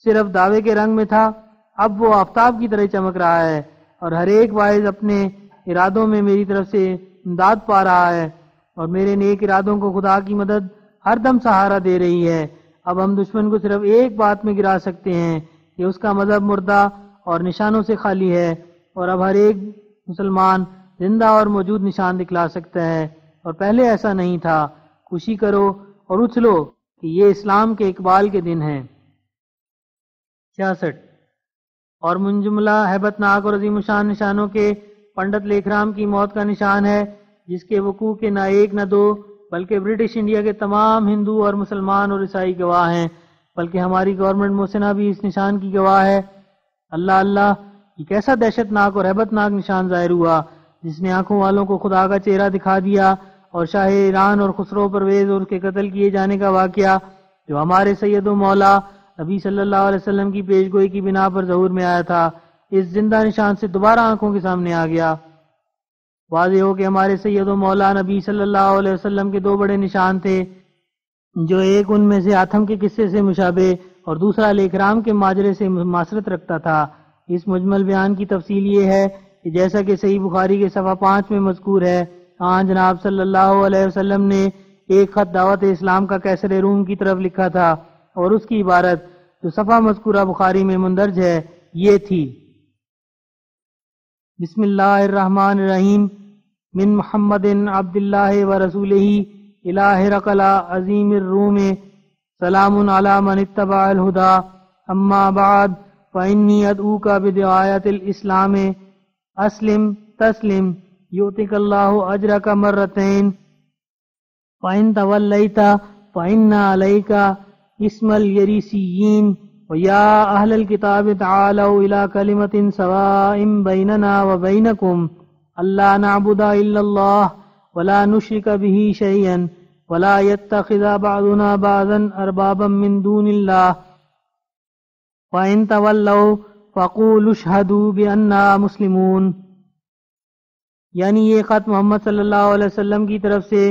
صرف دعوے کے رنگ میں تھا؟ اب وہ آفتاب کی طرح چمک رہا ہے اور ہر ایک واعظ اپنے ارادوں میں میری طرف سے امداد پا رہا ہے، اور میرے نیک ارادوں کو خدا کی مدد ہر دم سہارا دے رہی ہے۔ اب ہم دشمن کو صرف ایک بات میں گرا سکتے ہیں کہ اس کا مذہب مردہ اور نشانوں سے خالی ہے، اور اب ہر ایک مسلمان زندہ اور موجود نشان دکھلا سکتا ہے، اور پہلے ایسا نہیں تھا۔ خوشی کرو اور اچھلو کہ یہ اسلام کے اقبال کے دن ہیں۔ 66 اور منجملہ ہیبت ناک اور عظیم الشان نشانوں کے پنڈت لیکھرام کی موت کا نشان ہے، جس کے وقوع کے نہ ایک نہ دو بلکہ برٹش انڈیا کے تمام ہندو اور مسلمان اور عیسائی گواہ ہیں، بلکہ ہماری گورنمنٹ محسنہ بھی اس نشان کی گواہ ہے۔ اللہ اللہ، یہ کیسا دہشت ناک اور ہیبت ناک نشان ظاہر ہوا جس نے آنکھوں والوں کو خدا کا چہرہ دکھا دیا، اور شاہ ایران اور خسرو پرویز اور اس کے قتل کیے جانے کا واقعہ جو ہمارے سید و مولا نبی صلی اللہ علیہ وسلم کی پیش گوئی کی بنا پر ظہور میں آیا تھا، اس زندہ نشان سے دوبارہ آنکھوں کے سامنے آ گیا۔ واضح ہو کہ ہمارے سید و مولا نبی صلی اللہ علیہ وسلم کے دو بڑے نشان تھے، جو ایک ان میں سے آتم کے قصے سے مشابہ اور دوسرا لیکرام کے ماجرے سے مماثلت رکھتا تھا۔ اس مجمل بیان کی تفصیل یہ ہے کہ جیسا کہ صحیح بخاری کے صفحہ 5 میں مذکور ہے، جناب صلی اللہ علیہ وسلم نے ایک خط دعوت اسلام کا کیسر روم کی طرف لکھا تھا، اور اس کی عبارت جو صفحہ مذکورہ بخاری میں مندرج ہے یہ تھی: بسم اللہ الرحمن الرحیم، من محمد عبد اللہ و رسولہ الہ ہرقل عظیم الروم، سلام علی من اتبع الہدی، اما بعد فانی ادعوک بدعایت الاسلام، اسلم تسلم یؤتک اللہ اجرک مرتین، فإن تولیت فإن علیک اسم الیریسیین، وَيَا أَهْلَ الْكِتَابِ تَعَالَوْا إِلَىٰ كَلِمَةٍ سَوَاءٍ بَيْنَنَا وَبَيْنَكُمْ أَلَّا نَعْبُدَ إِلَّا اللَّهَ وَلَا نُشْرِكَ بِهِ شَيْئًا وَلَا يَتَّخِذَ بَعْضُنَا بَعْضًا أَرْبَابًا مِّن دُونِ اللَّهِ فَإِن تَوَلَّوْا فَقُولُوا اشْهَدُوا بِأَنَّا مُسْلِمُونَ۔ یعنی یہ خط محمد صلی اللہ علیہ وسلم کی طرف سے،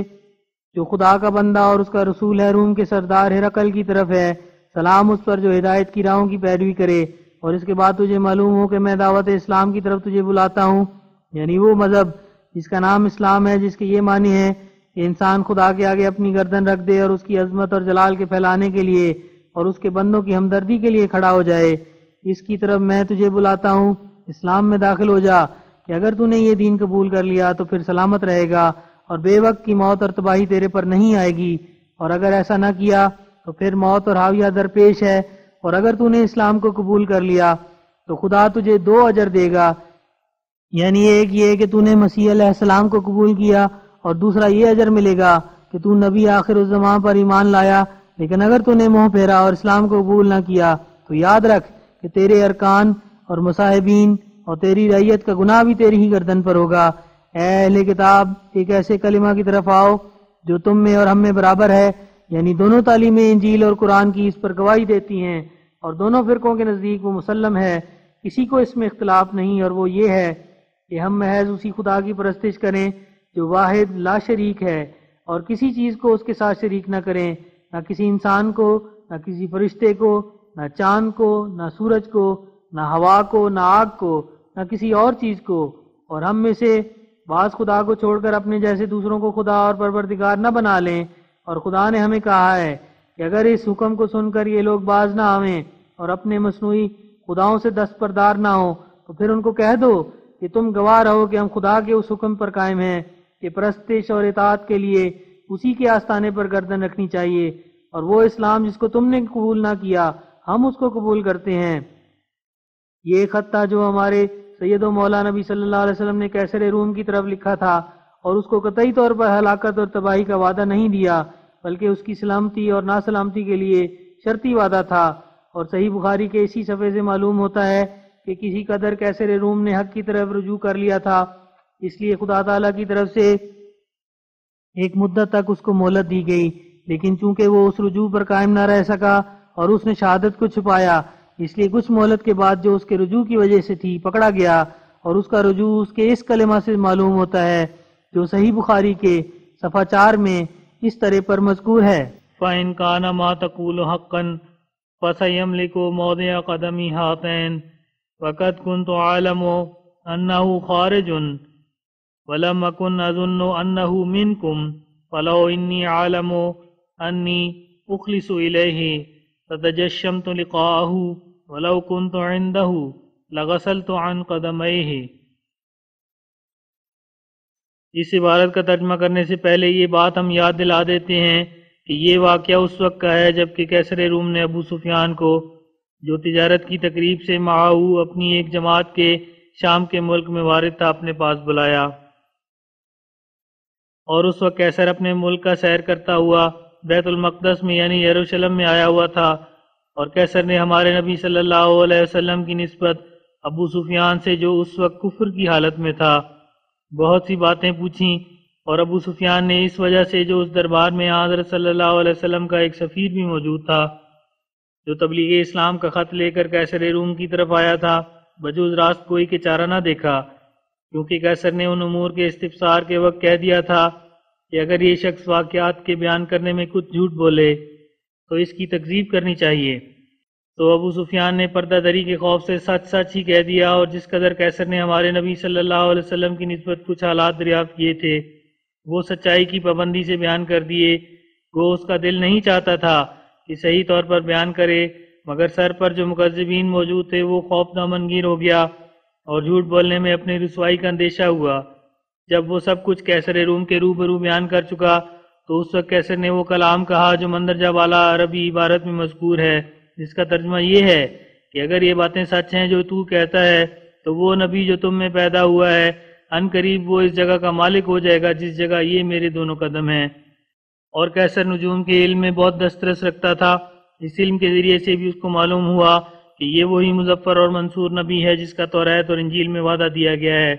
جو خدا کا بندہ اور اس کا رسول ہے، روم کے سردار ہرقل کی طرف ہے۔ سلام اس پر جو ہدایت کی راہوں کی پیروی کرے، اور اس کے بعد تجھے معلوم ہو کہ میں دعوت اسلام کی طرف تجھے بلاتا ہوں، یعنی وہ مذہب جس کا نام اسلام ہے، جس کے یہ معنی ہے کہ انسان خدا کے آگے اپنی گردن رکھ دے اور اس کی عظمت اور جلال کے پھیلانے کے لیے اور اس کے بندوں کی ہمدردی کے لیے کھڑا ہو جائے۔ اس کی طرف میں تجھے بلاتا ہوں، اسلام میں داخل ہو جا، کہ اگر تو نے یہ دین قبول کر لیا تو پھر سلامت رہے گا اور بے وقت کی موت اور تباہی تیرے پر نہیں آئے گی، اور اگر ایسا نہ کیا تو پھر موت اور حاویہ درپیش ہے۔ اور اگر تو نے اسلام کو قبول کر لیا تو خدا تجھے 2 اجر دے گا، یعنی ایک یہ کہ تو نے مسیح علیہ السلام کو قبول کیا، اور دوسرا یہ اجر ملے گا کہ تو نبی آخر الزمان پر ایمان لایا۔ لیکن اگر تو نے منہ پھیرا اور اسلام کو قبول نہ کیا تو یاد رکھ کہ تیرے ارکان اور مصاحبین اور تیری رعیت کا گناہ بھی تیری ہی گردن پر ہوگا۔ اے اہل کتاب، ایک ایسے کلمہ کی طرف آؤ جو تم میں اور ہم میں برابر ہے، یعنی دونوں تعلیمیں انجیل اور قرآن کی اس پر گواہی دیتی ہیں، اور دونوں فرقوں کے نزدیک وہ مسلم ہے، کسی کو اس میں اختلاف نہیں، اور وہ یہ ہے کہ ہم محض اسی خدا کی پرستش کریں جو واحد لا شریک ہے، اور کسی چیز کو اس کے ساتھ شریک نہ کریں، نہ کسی انسان کو، نہ کسی فرشتے کو، نہ چاند کو، نہ سورج کو، نہ ہوا کو، نہ آگ کو، نہ کسی اور چیز کو، اور ہم میں سے بعض خدا کو چھوڑ کر اپنے جیسے دوسروں کو خدا اور پروردگار نہ بنا لیں، اور خدا نے ہمیں کہا ہے کہ اگر اس حکم کو سن کر یہ لوگ باز نہ آویں اور اپنے مصنوعی خداؤں سے دستبردار نہ ہوں تو پھر ان کو کہہ دو کہ تم گواہ رہو کہ ہم خدا کے اس حکم پر قائم ہیں کہ پرستش اور اطاعت کے لیے اسی کے آستانے پر گردن رکھنی چاہیے، اور وہ اسلام جس کو تم نے قبول نہ کیا ہم اس کو قبول کرتے ہیں۔ یہ ایک خط تھا جو ہمارے سید و مولا نبی صلی اللہ علیہ وسلم نے کیسر روم کی طرف لکھا تھا، اور اس کو قطعی طور پر ہلاکت اور تباہی کا وعدہ نہیں دیا، بلکہ اس کی سلامتی اور ناسلامتی کے لیے شرطی وعدہ تھا۔ اور صحیح بخاری کے اسی صفحے سے معلوم ہوتا ہے کہ کسی قدر کیسر روم نے حق کی طرف رجوع کر لیا تھا، اس لیے خدا تعالیٰ کی طرف سے ایک مدت تک اس کو مہلت دی گئی، لیکن چونکہ وہ اس رجوع پر قائم نہ رہ سکا اور اس نے شہادت کو چھپایا، اس لیے کچھ مہلت کے بعد جو اس کے رجوع کی وجہ سے تھی پکڑا گیا، اور اس کا رجوع اس کے اس کلمہ سے معلوم ہوتا ہے جو صحیح بخاری کے صفحہ 4 میں اس طرح پر مذکور ہے۔ فَإِنْ كَانَ مَا تَقُولُ حَقًّا فَسَيَمْلِكُ مَوْضِعَ قَدَمِ هَاتَيْنِ وَقَدْ كُنْتُ أَعْلَمُ أَنَّهُ خَارِجٌ وَلَمْ أَكُنْ أَظُنُّ أَنَّهُ مِنْكُمْ فَلَوْ إِنِّي أَعْلَمُ أَنِّي أُخْلِصُ إِلَيْهِ لَتَجَشَّمْتُ لِقَاءَهُ وَلَوْ كُنْتُ عِنْدَهُ لَغَسَلْتُ عَنْ قَدَمَيْهِ۔ اس عبارت کا ترجمہ کرنے سے پہلے یہ بات ہم یاد دلا دیتے ہیں کہ یہ واقعہ اس وقت کا ہے جبکہ کیسر روم نے ابو سفیان کو، جو تجارت کی تقریب سے معاہو اپنی ایک جماعت کے شام کے ملک میں وارد تھا، اپنے پاس بلایا، اور اس وقت کیسر اپنے ملک کا سیر کرتا ہوا بیت المقدس میں یعنی یروشلم میں آیا ہوا تھا، اور کیسر نے ہمارے نبی صلی اللہ علیہ وسلم کی نسبت ابو سفیان سے، جو اس وقت کفر کی حالت میں تھا، بہت سی باتیں پوچھیں، اور ابو سفیان نے اس وجہ سے جو اس دربار میں حضرت صلی اللہ علیہ وسلم کا ایک سفیر بھی موجود تھا جو تبلیغ اسلام کا خط لے کر کیسر روم کی طرف آیا تھا، بجوز راست کوئی کے چارہ نہ دیکھا، کیونکہ کیسر نے ان امور کے استفسار کے وقت کہہ دیا تھا کہ اگر یہ شخص واقعات کے بیان کرنے میں کچھ جھوٹ بولے تو اس کی تکذیب کرنی چاہیے۔ تو ابو سفیان نے پردہ دری کے خوف سے سچ سچ ہی کہہ دیا، اور جس قدر کیسر نے ہمارے نبی صلی اللہ علیہ وسلم کی نسبت کچھ حالات دریافت کیے تھے وہ سچائی کی پابندی سے بیان کر دیے۔ وہ اس کا دل نہیں چاہتا تھا کہ صحیح طور پر بیان کرے، مگر سر پر جو مکذبین موجود تھے وہ خوف دامنگیر ہو گیا اور جھوٹ بولنے میں اپنی رسوائی کا اندیشہ ہوا۔ جب وہ سب کچھ کیسر روم کے روبرو بیان کر چکا تو اس وقت کیسر نے وہ کلام کہا جو مندرجہ بالا عربی عبارت میں مذکور ہے، جس کا ترجمہ یہ ہے کہ اگر یہ باتیں سچ ہیں جو تو کہتا ہے تو وہ نبی جو تم میں پیدا ہوا ہے ان قریب وہ اس جگہ کا مالک ہو جائے گا جس جگہ یہ میرے دونوں قدم ہیں۔ اور کیسر نجوم کے علم میں بہت دسترس رکھتا تھا، اس علم کے ذریعے سے بھی اس کو معلوم ہوا کہ یہ وہی مظفر اور منصور نبی ہے جس کا توریت اور انجیل میں وعدہ دیا گیا ہے۔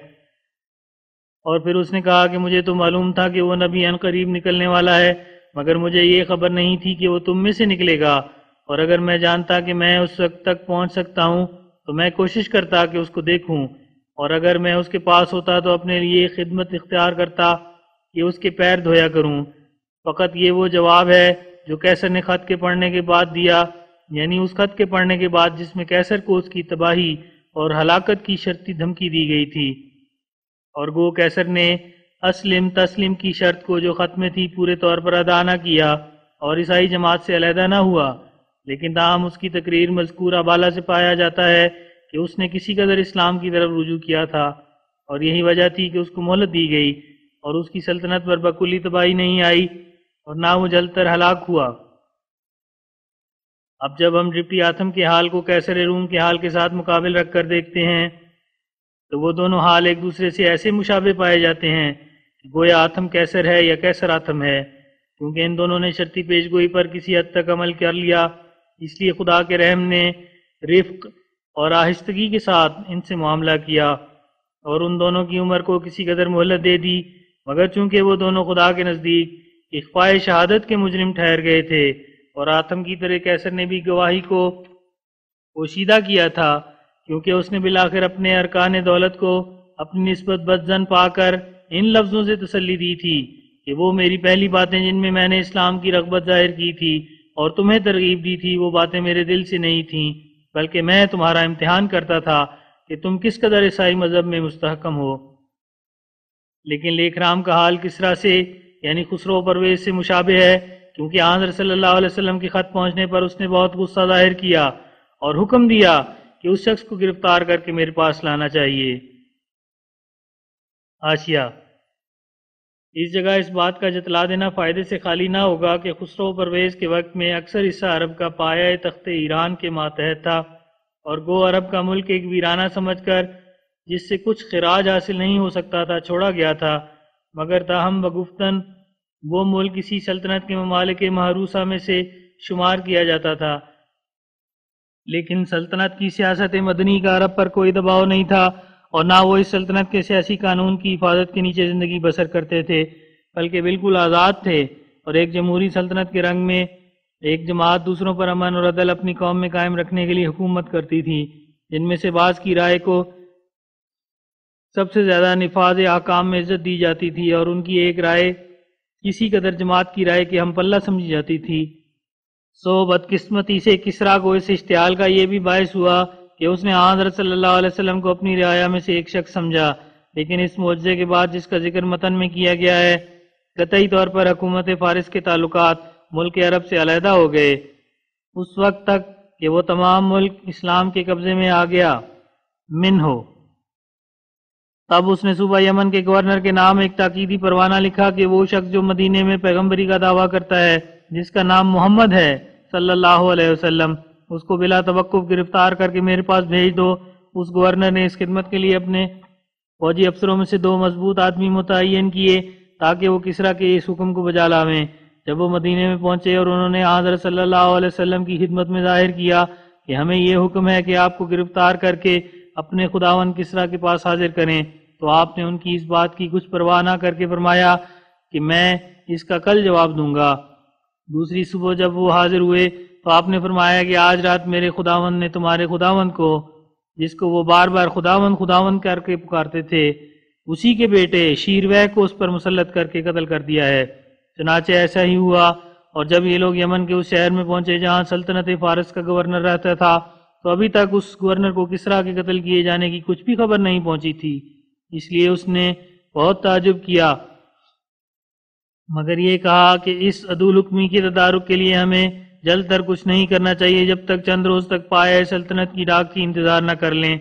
اور پھر اس نے کہا کہ مجھے تو معلوم تھا کہ وہ نبی ان قریب نکلنے والا ہے، مگر مجھے یہ خبر نہیں تھی کہ وہ تم میں سے نکلے گا، اور اگر میں جانتا کہ میں اس وقت تک پہنچ سکتا ہوں تو میں کوشش کرتا کہ اس کو دیکھوں، اور اگر میں اس کے پاس ہوتا تو اپنے لیے خدمت اختیار کرتا کہ اس کے پیر دھویا کروں۔ فقط یہ وہ جواب ہے جو کیسر نے خط کے پڑھنے کے بعد دیا، یعنی اس خط کے پڑھنے کے بعد جس میں کیسر کو اس کی تباہی اور ہلاکت کی شرطی دھمکی دی گئی تھی۔ اور گو کیسر نے اسلم تسلیم کی شرط کو جو خط میں تھی پورے طور پر ادا نہ کیا اور عیسائی جماعت سے علیحدہ نہ ہوا، لیکن تاہم اس کی تقریر مذکورہ بالا سے پایا جاتا ہے کہ اس نے کسی قدر اسلام کی طرف رجوع کیا تھا، اور یہی وجہ تھی کہ اس کو مہلت دی گئی اور اس کی سلطنت پر بکلی تباہی نہیں آئی اور نہ وہ جل کر ہلاک ہوا۔ اب جب ہم ڈپٹی آتم کے حال کو کیسر روم کے حال کے ساتھ مقابل رکھ کر دیکھتے ہیں تو وہ دونوں حال ایک دوسرے سے ایسے مشابہ پائے جاتے ہیں کہ گویا آتم کیسر ہے یا کیسر آتم ہے، کیونکہ ان دونوں نے شرطی پیش گوئی پر کسی حد تک عمل کر لیا۔ اس لیے خدا کے رحم نے رفق اور آہستگی کے ساتھ ان سے معاملہ کیا اور ان دونوں کی عمر کو کسی قدر مہلت دے دی، مگر چونکہ وہ دونوں خدا کے نزدیک اخفائے شہادت کے مجرم ٹھہر گئے تھے، اور آتم کی طرح کیسر نے بھی گواہی کو پوشیدہ کیا تھا، کیونکہ اس نے بالآخر اپنے ارکان دولت کو اپنی نسبت بدزن پا کر ان لفظوں سے تسلی دی تھی کہ وہ میری پہلی باتیں جن میں میں نے اسلام کی رغبت ظاہر کی تھی اور تمہیں ترغیب دی تھی وہ باتیں میرے دل سے نہیں تھیں، بلکہ میں تمہارا امتحان کرتا تھا کہ تم کس قدر عیسائی مذہب میں مستحکم ہو۔ لیکن لیکھ رام کا حال کسرا سے یعنی خسرو پرویز سے مشابہ ہے، کیونکہ حضرت صلی اللہ علیہ وسلم کے خط پہنچنے پر اس نے بہت غصہ ظاہر کیا اور حکم دیا کہ اس شخص کو گرفتار کر کے میرے پاس لانا چاہیے۔ حاشیہ: اس جگہ اس بات کا جتلا دینا فائدے سے خالی نہ ہوگا کہ خسرو پرویز کے وقت میں اکثر حصہ عرب کا پایہ تخت ایران کے ماتحت تھا، اور گو عرب کا ملک ایک ویرانہ سمجھ کر جس سے کچھ خراج حاصل نہیں ہو سکتا تھا چھوڑا گیا تھا، مگر تاہم بگفتن وہ ملک اسی سلطنت کے ممالک محروسہ میں سے شمار کیا جاتا تھا۔ لیکن سلطنت کی سیاست مدنی کا عرب پر کوئی دباؤ نہیں تھا، اور نہ وہ اس سلطنت کے سیاسی قانون کی حفاظت کے نیچے زندگی بسر کرتے تھے، بلکہ بالکل آزاد تھے، اور ایک جمہوری سلطنت کے رنگ میں ایک جماعت دوسروں پر امن اور عدل اپنی قوم میں قائم رکھنے کے لیے حکومت کرتی تھی، جن میں سے بعض کی رائے کو سب سے زیادہ نفاذ احکام میں عزت دی جاتی تھی، اور ان کی ایک رائے کسی قدر جماعت کی رائے کے ہم پلہ سمجھی جاتی تھی۔ سو بدقسمتی سے کسریٰ کو اس اشتعال کا یہ بھی باعث ہوا کہ اس نے حضرت صلی اللہ علیہ وسلم کو اپنی رعایا میں سے ایک شخص سمجھا، لیکن اس معجزے کے بعد جس کا ذکر متن میں کیا گیا ہے، قطعی طور پر حکومت فارس کے تعلقات ملک عرب سے علیحدہ ہو گئے، اس وقت تک کہ وہ تمام ملک اسلام کے قبضے میں آ گیا۔ من ہو تب اس نے صوبہ یمن کے گورنر کے نام ایک تاکیدی پروانہ لکھا کہ وہ شخص جو مدینے میں پیغمبری کا دعویٰ کرتا ہے، جس کا نام محمد ہے صلی اللہ علیہ وسلم، اس کو بلا توقف گرفتار کر کے میرے پاس بھیج دو۔ اس گورنر نے اس خدمت کے لیے اپنے فوجی افسروں میں سے 2 مضبوط آدمی متعین کیے تاکہ وہ کسریٰ کے اس حکم کو بجا لاویں۔ جب وہ مدینے میں پہنچے اور انہوں نے حضرت صلی اللہ علیہ وسلم کی خدمت میں ظاہر کیا کہ ہمیں یہ حکم ہے کہ آپ کو گرفتار کر کے اپنے خداوند کسریٰ کے پاس حاضر کریں، تو آپ نے ان کی اس بات کی کچھ پرواہ نہ کر کے فرمایا کہ میں اس کا کل جواب دوں گا۔ دوسری صبح جب وہ حاضر ہوئے تو آپ نے فرمایا کہ آج رات میرے خداوند نے تمہارے خداوند کو، جس کو وہ بار بار خداوند خداوند کر کے پکارتے تھے، اسی کے بیٹے شیرویہ کو اس پر مسلط کر کے قتل کر دیا ہے۔ چنانچہ ایسا ہی ہوا، اور جب یہ لوگ یمن کے اس شہر میں پہنچے جہاں سلطنت فارس کا گورنر رہتا تھا، تو ابھی تک اس گورنر کو کسریٰ کے قتل کیے جانے کی کچھ بھی خبر نہیں پہنچی تھی، اس لیے اس نے بہت تعجب کیا، مگر یہ کہا کہ اس عدول حکمی کے تدارک کے لیے ہمیں جلد تر کچھ نہیں کرنا چاہیے جب تک چند روز تک پایہ سلطنت کی ڈاک کی انتظار نہ کر لیں۔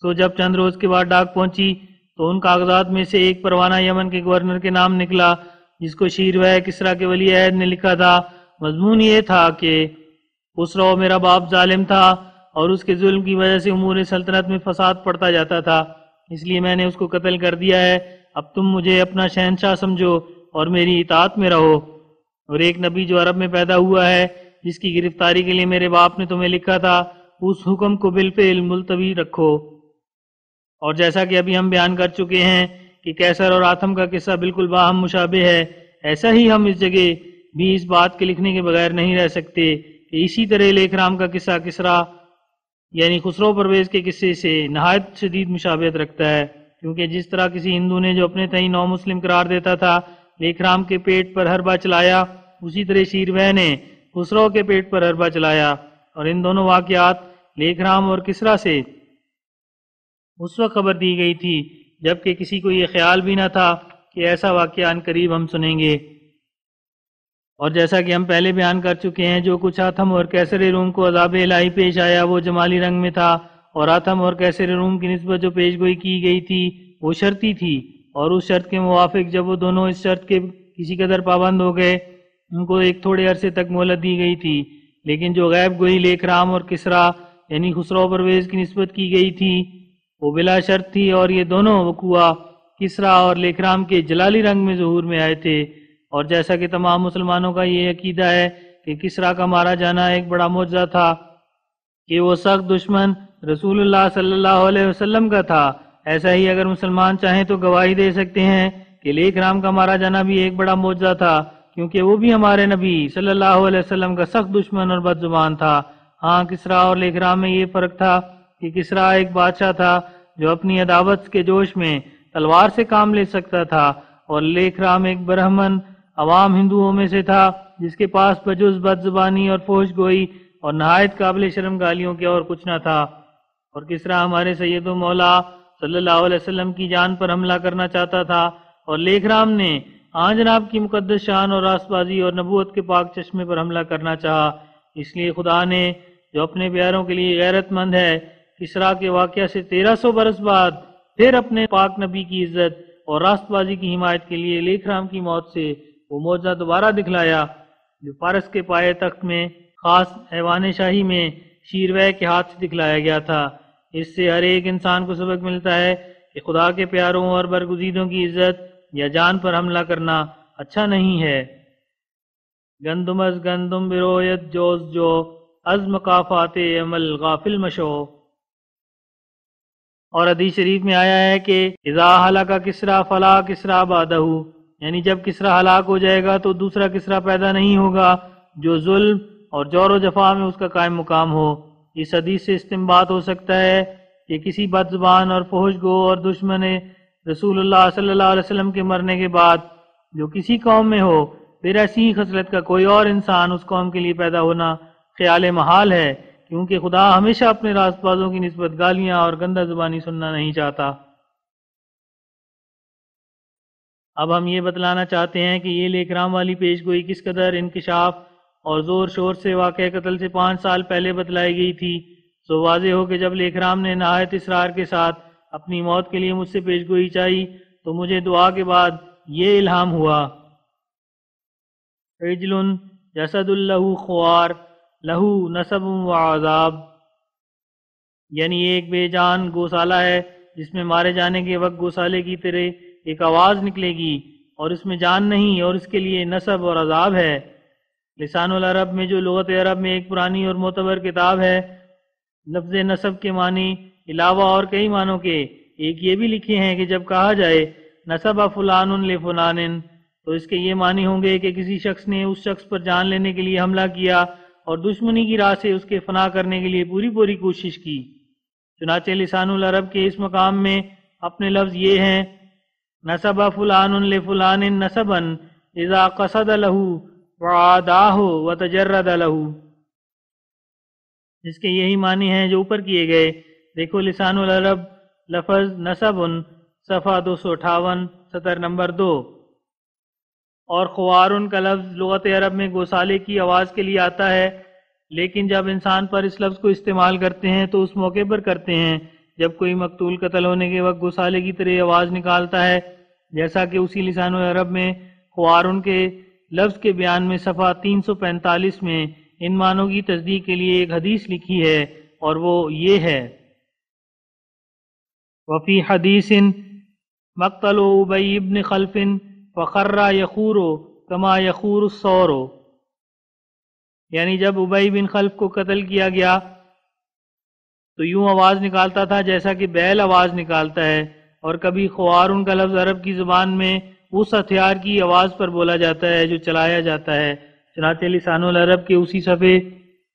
سو جب چند روز کے بعد ڈاک پہنچی تو ان کاغذات میں سے ایک پروانہ یمن کے گورنر کے نام نکلا، جس کو شیرویہ کسریٰ کے ولی عہد نے لکھا تھا۔ مضمون یہ تھا کہ خسرو میرا باپ ظالم تھا، اور اس کے ظلم کی وجہ سے امور سلطنت میں فساد پڑتا جاتا تھا، اس لیے میں نے اس کو قتل کر دیا ہے۔ اب تم مجھے اپنا شہنشاہ سمجھو اور میری اطاعت میں رہو، اور ایک نبی جو عرب میں پیدا ہوا ہے، جس کی گرفتاری کے لیے میرے باپ نے تمہیں لکھا تھا، اس حکم کو بالفعل ملتوی رکھو۔ اور جیسا کہ ابھی ہم بیان کر چکے ہیں کہ کیسر اور آتم کا قصہ بالکل باہم مشابہ ہے، ایسا ہی ہم اس جگہ بھی اس بات کے لکھنے کے بغیر نہیں رہ سکتے کہ اسی طرح لیکھ رام کا قصہ کسریٰ یعنی خسرو پرویز کے قصے سے نہایت شدید مشابہت رکھتا ہے، کیونکہ جس طرح کسی ہندو نے جو اپنے تئیں نو مسلم قرار دیتا تھا لیکھ رام کے پیٹ پر حربہ چلایا، اسی طرح شیرویہ نے خسرو کے پیٹ پر حربہ چلایا، اور ان دونوں واقعات لیکھ رام اور کسریٰ سے اس وقت خبر دی گئی تھی جبکہ کسی کو یہ خیال بھی نہ تھا کہ ایسا واقعہ ان قریب ہم سنیں گے۔ اور جیسا کہ ہم پہلے بیان کر چکے ہیں، جو کچھ آتم اور کیسر روم کو عذاب الہی پیش آیا وہ جمالی رنگ میں تھا، اور آتم اور کیسر روم کی نسبت جو پیش گوئی کی گئی تھی وہ شرطی تھی، اور اس شرط کے موافق جب وہ دونوں اس شرط کے کسی قدر پابند ہو گئے، ان کو ایک تھوڑے عرصے تک مہلت دی گئی تھی۔ لیکن جو غیب گوئی لیکھ رام اور کسریٰ یعنی خسرو پرویز کی نسبت کی گئی تھی وہ بلا شرط تھی، اور یہ دونوں وقوع کسریٰ اور لیکھ رام کے جلالی رنگ میں ظہور میں آئے تھے۔ اور جیسا کہ تمام مسلمانوں کا یہ عقیدہ ہے کہ کسریٰ کا مارا جانا ایک بڑا معجزہ تھا کہ وہ سخت دشمن رسول اللہ صلی اللہ علیہ وسلم کا تھا، ایسا ہی اگر مسلمان چاہیں تو گواہی دے سکتے ہیں کہ لیکھ رام کا مارا جانا بھی ایک بڑا معجزہ تھا، کیونکہ وہ بھی ہمارے نبی صلی اللہ علیہ وسلم کا سخت دشمن اور بد زبان تھا۔ ہاں، کسریٰ اور لیکھ رام میں یہ فرق تھا کہ کسریٰ ایک بادشاہ تھا جو اپنی عداوت کے جوش میں تلوار سے کام لے سکتا تھا، اور لیکھ رام ایک برہمن عوام ہندوؤں میں سے تھا جس کے پاس بجز بد زبانی اور فحش گوئی اور نہایت قابل شرم گالیوں کے اور کچھ نہ تھا۔ اور کسریٰ ہمارے سید و مولا صلی اللہ علیہ وسلم کی جان پر حملہ کرنا چاہتا تھا، اور لیکھ رام نے ہاں جناب کی مقدس شان اور راست بازی اور نبوت کے پاک چشمے پر حملہ کرنا چاہا، اس لیے خدا نے جو اپنے پیاروں کے لیے غیرت مند ہے، کسرا کے واقعہ سے 1300 برس بعد پھر اپنے پاک نبی کی عزت اور راست بازی کی حمایت کے لیے لیکرام کی موت سے وہ معجزہ دوبارہ دکھلایا جو فارس کے پائے تخت میں خاص ایوان شاہی میں شیروے کے ہاتھ سے دکھلایا گیا تھا۔ اس سے ہر ایک انسان کو سبق ملتا ہے کہ خدا کے پیاروں اور برگزیدوں کی عزت یا جان پر حملہ کرنا اچھا نہیں ہے۔ گندم از گندم برویت جوز جو از مقافات عمل غافل مشو۔ اور حدیث شریف میں آیا ہے کہ اذا ہلاک کسرا فلا کسرا بعدہ، یعنی جب کسرا ہلاک ہو جائے گا تو دوسرا کسرا پیدا نہیں ہوگا جو ظلم اور جور و جفا میں اس کا قائم مقام ہو۔ اس حدیث سے استنباط ہو سکتا ہے کہ کسی بد زبان اور فحش گو اور دشمن رسول اللہ صلی اللہ علیہ وسلم کے مرنے کے بعد جو کسی قوم میں ہو، پھر ایسی ہی خصلت کا کوئی اور انسان اس قوم کے لیے پیدا ہونا خیال محال ہے، کیونکہ خدا ہمیشہ اپنے راست بازوں کی نسبت گالیاں اور گندہ زبانی سننا نہیں چاہتا۔ اب ہم یہ بتلانا چاہتے ہیں کہ یہ لیکرام والی پیش گوئی کس قدر انکشاف اور زور شور سے واقع قتل سے 5 سال پہلے بتلائی گئی تھی، سو واضح ہو کہ جب لیکرام نے نہایت اصرار کے ساتھ اپنی موت کے لیے مجھ سے پیش گوئی چاہی تو مجھے دعا کے بعد یہ الہام ہوا، رجل جسد لہ خوار لہ نصب و عذاب، یعنی ایک بے جان گوسالہ ہے جس میں مارے جانے کے وقت گوسالے کی طرح ایک آواز نکلے گی اور اس میں جان نہیں اور اس کے لیے نصب اور عذاب ہے۔ لسان العرب میں جو لغت عرب میں ایک پرانی اور معتبر کتاب ہے، لفظ نصب کے معنی علاوہ اور کئی معنوں کے ایک یہ بھی لکھے ہیں کہ جب کہا جائے نصب فلان لفلان تو اس کے یہ معنی ہوں گے کہ کسی شخص نے اس شخص پر جان لینے کے لیے حملہ کیا اور دشمنی کی راہ سے اس کے فنا کرنے کے لیے پوری کوشش کی۔ چنانچہ لسان العرب کے اس مقام میں اپنے لفظ یہ ہیں، نصب فلان لفلان نصبا اذا قصد له وعاداه وتجرد له، جس کے یہی معنی ہیں جو اوپر کیے گئے۔ دیکھو لسان العرب لفظ نصب صفحہ 258 سطر نمبر 2۔ اور خوارن کا لفظ لغت عرب میں گوسالے کی آواز کے لیے آتا ہے، لیکن جب انسان پر اس لفظ کو استعمال کرتے ہیں تو اس موقع پر کرتے ہیں جب کوئی مقتول قتل ہونے کے وقت گوسالے کی طرح آواز نکالتا ہے، جیسا کہ اسی لسان عرب میں خوارن کے لفظ کے بیان میں صفحہ 345 میں ان معنوں کی تصدیق کے لیے ایک حدیث لکھی ہے، اور وہ یہ ہے، وفی حدیث مقتل ابی بن خلف فخر یخور کما یخور الثور، یعنی جب ابی بن خلف کو قتل کیا گیا تو یوں آواز نکالتا تھا جیسا کہ بیل آواز نکالتا ہے، اور کبھی خوارن کا لفظ عرب کی زبان میں اس ہتھیار کی آواز پر بولا جاتا ہے جو چلایا جاتا ہے۔ چنانچہ لسان العرب کے اسی صفحے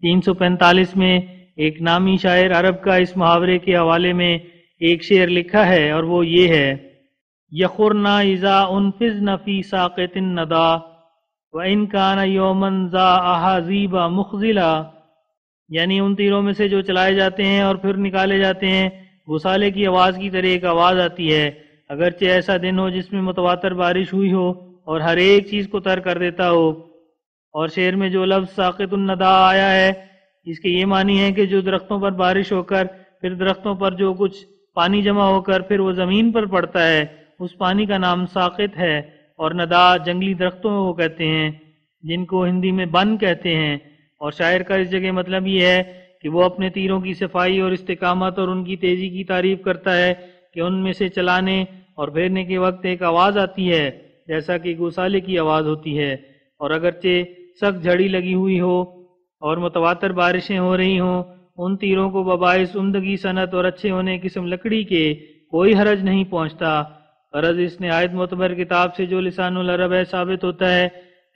345 میں ایک نامی شاعر عرب کا اس محاورے کے حوالے میں ایک شعر لکھا ہے، اور وہ یہ ہے، یخرنا اذا انفذن فی ساقط الندى وان کان یوما ذا احاذیب مخزلا، یعنی ان تیروں میں سے جو چلائے جاتے ہیں اور پھر نکالے جاتے ہیں گوسالے کی آواز کی طرح ایک آواز آتی ہے، اگرچہ ایسا دن ہو جس میں متواتر بارش ہوئی ہو اور ہر ایک چیز کو تر کر دیتا ہو۔ اور شعر میں جو لفظ ساقط الندى آیا ہے، اس کے یہ معنی ہے کہ جو درختوں پر بارش ہو کر پھر درختوں پر جو کچھ پانی جمع ہو کر پھر وہ زمین پر پڑتا ہے، اس پانی کا نام ساقط ہے، اور ندا جنگلی درختوں کو کہتے ہیں جن کو ہندی میں بن کہتے ہیں۔ اور شاعر کا اس جگہ مطلب یہ ہے کہ وہ اپنے تیروں کی صفائی اور استقامت اور ان کی تیزی کی تعریف کرتا ہے کہ ان میں سے چلانے اور پھیرنے کے وقت ایک آواز آتی ہے جیسا کہ گوسالے کی آواز ہوتی ہے، اور اگرچہ سخت جھڑی لگی ہوئی ہو اور متواتر بارشیں ہو رہی ہوں، ان تیروں کو بباعث عمدگی صنعت اور اچھے ہونے قسم لکڑی کے کوئی حرج نہیں پہنچتا۔ غرض اس نہایت معتبر کتاب سے جو لسان العرب ہے ثابت ہوتا ہے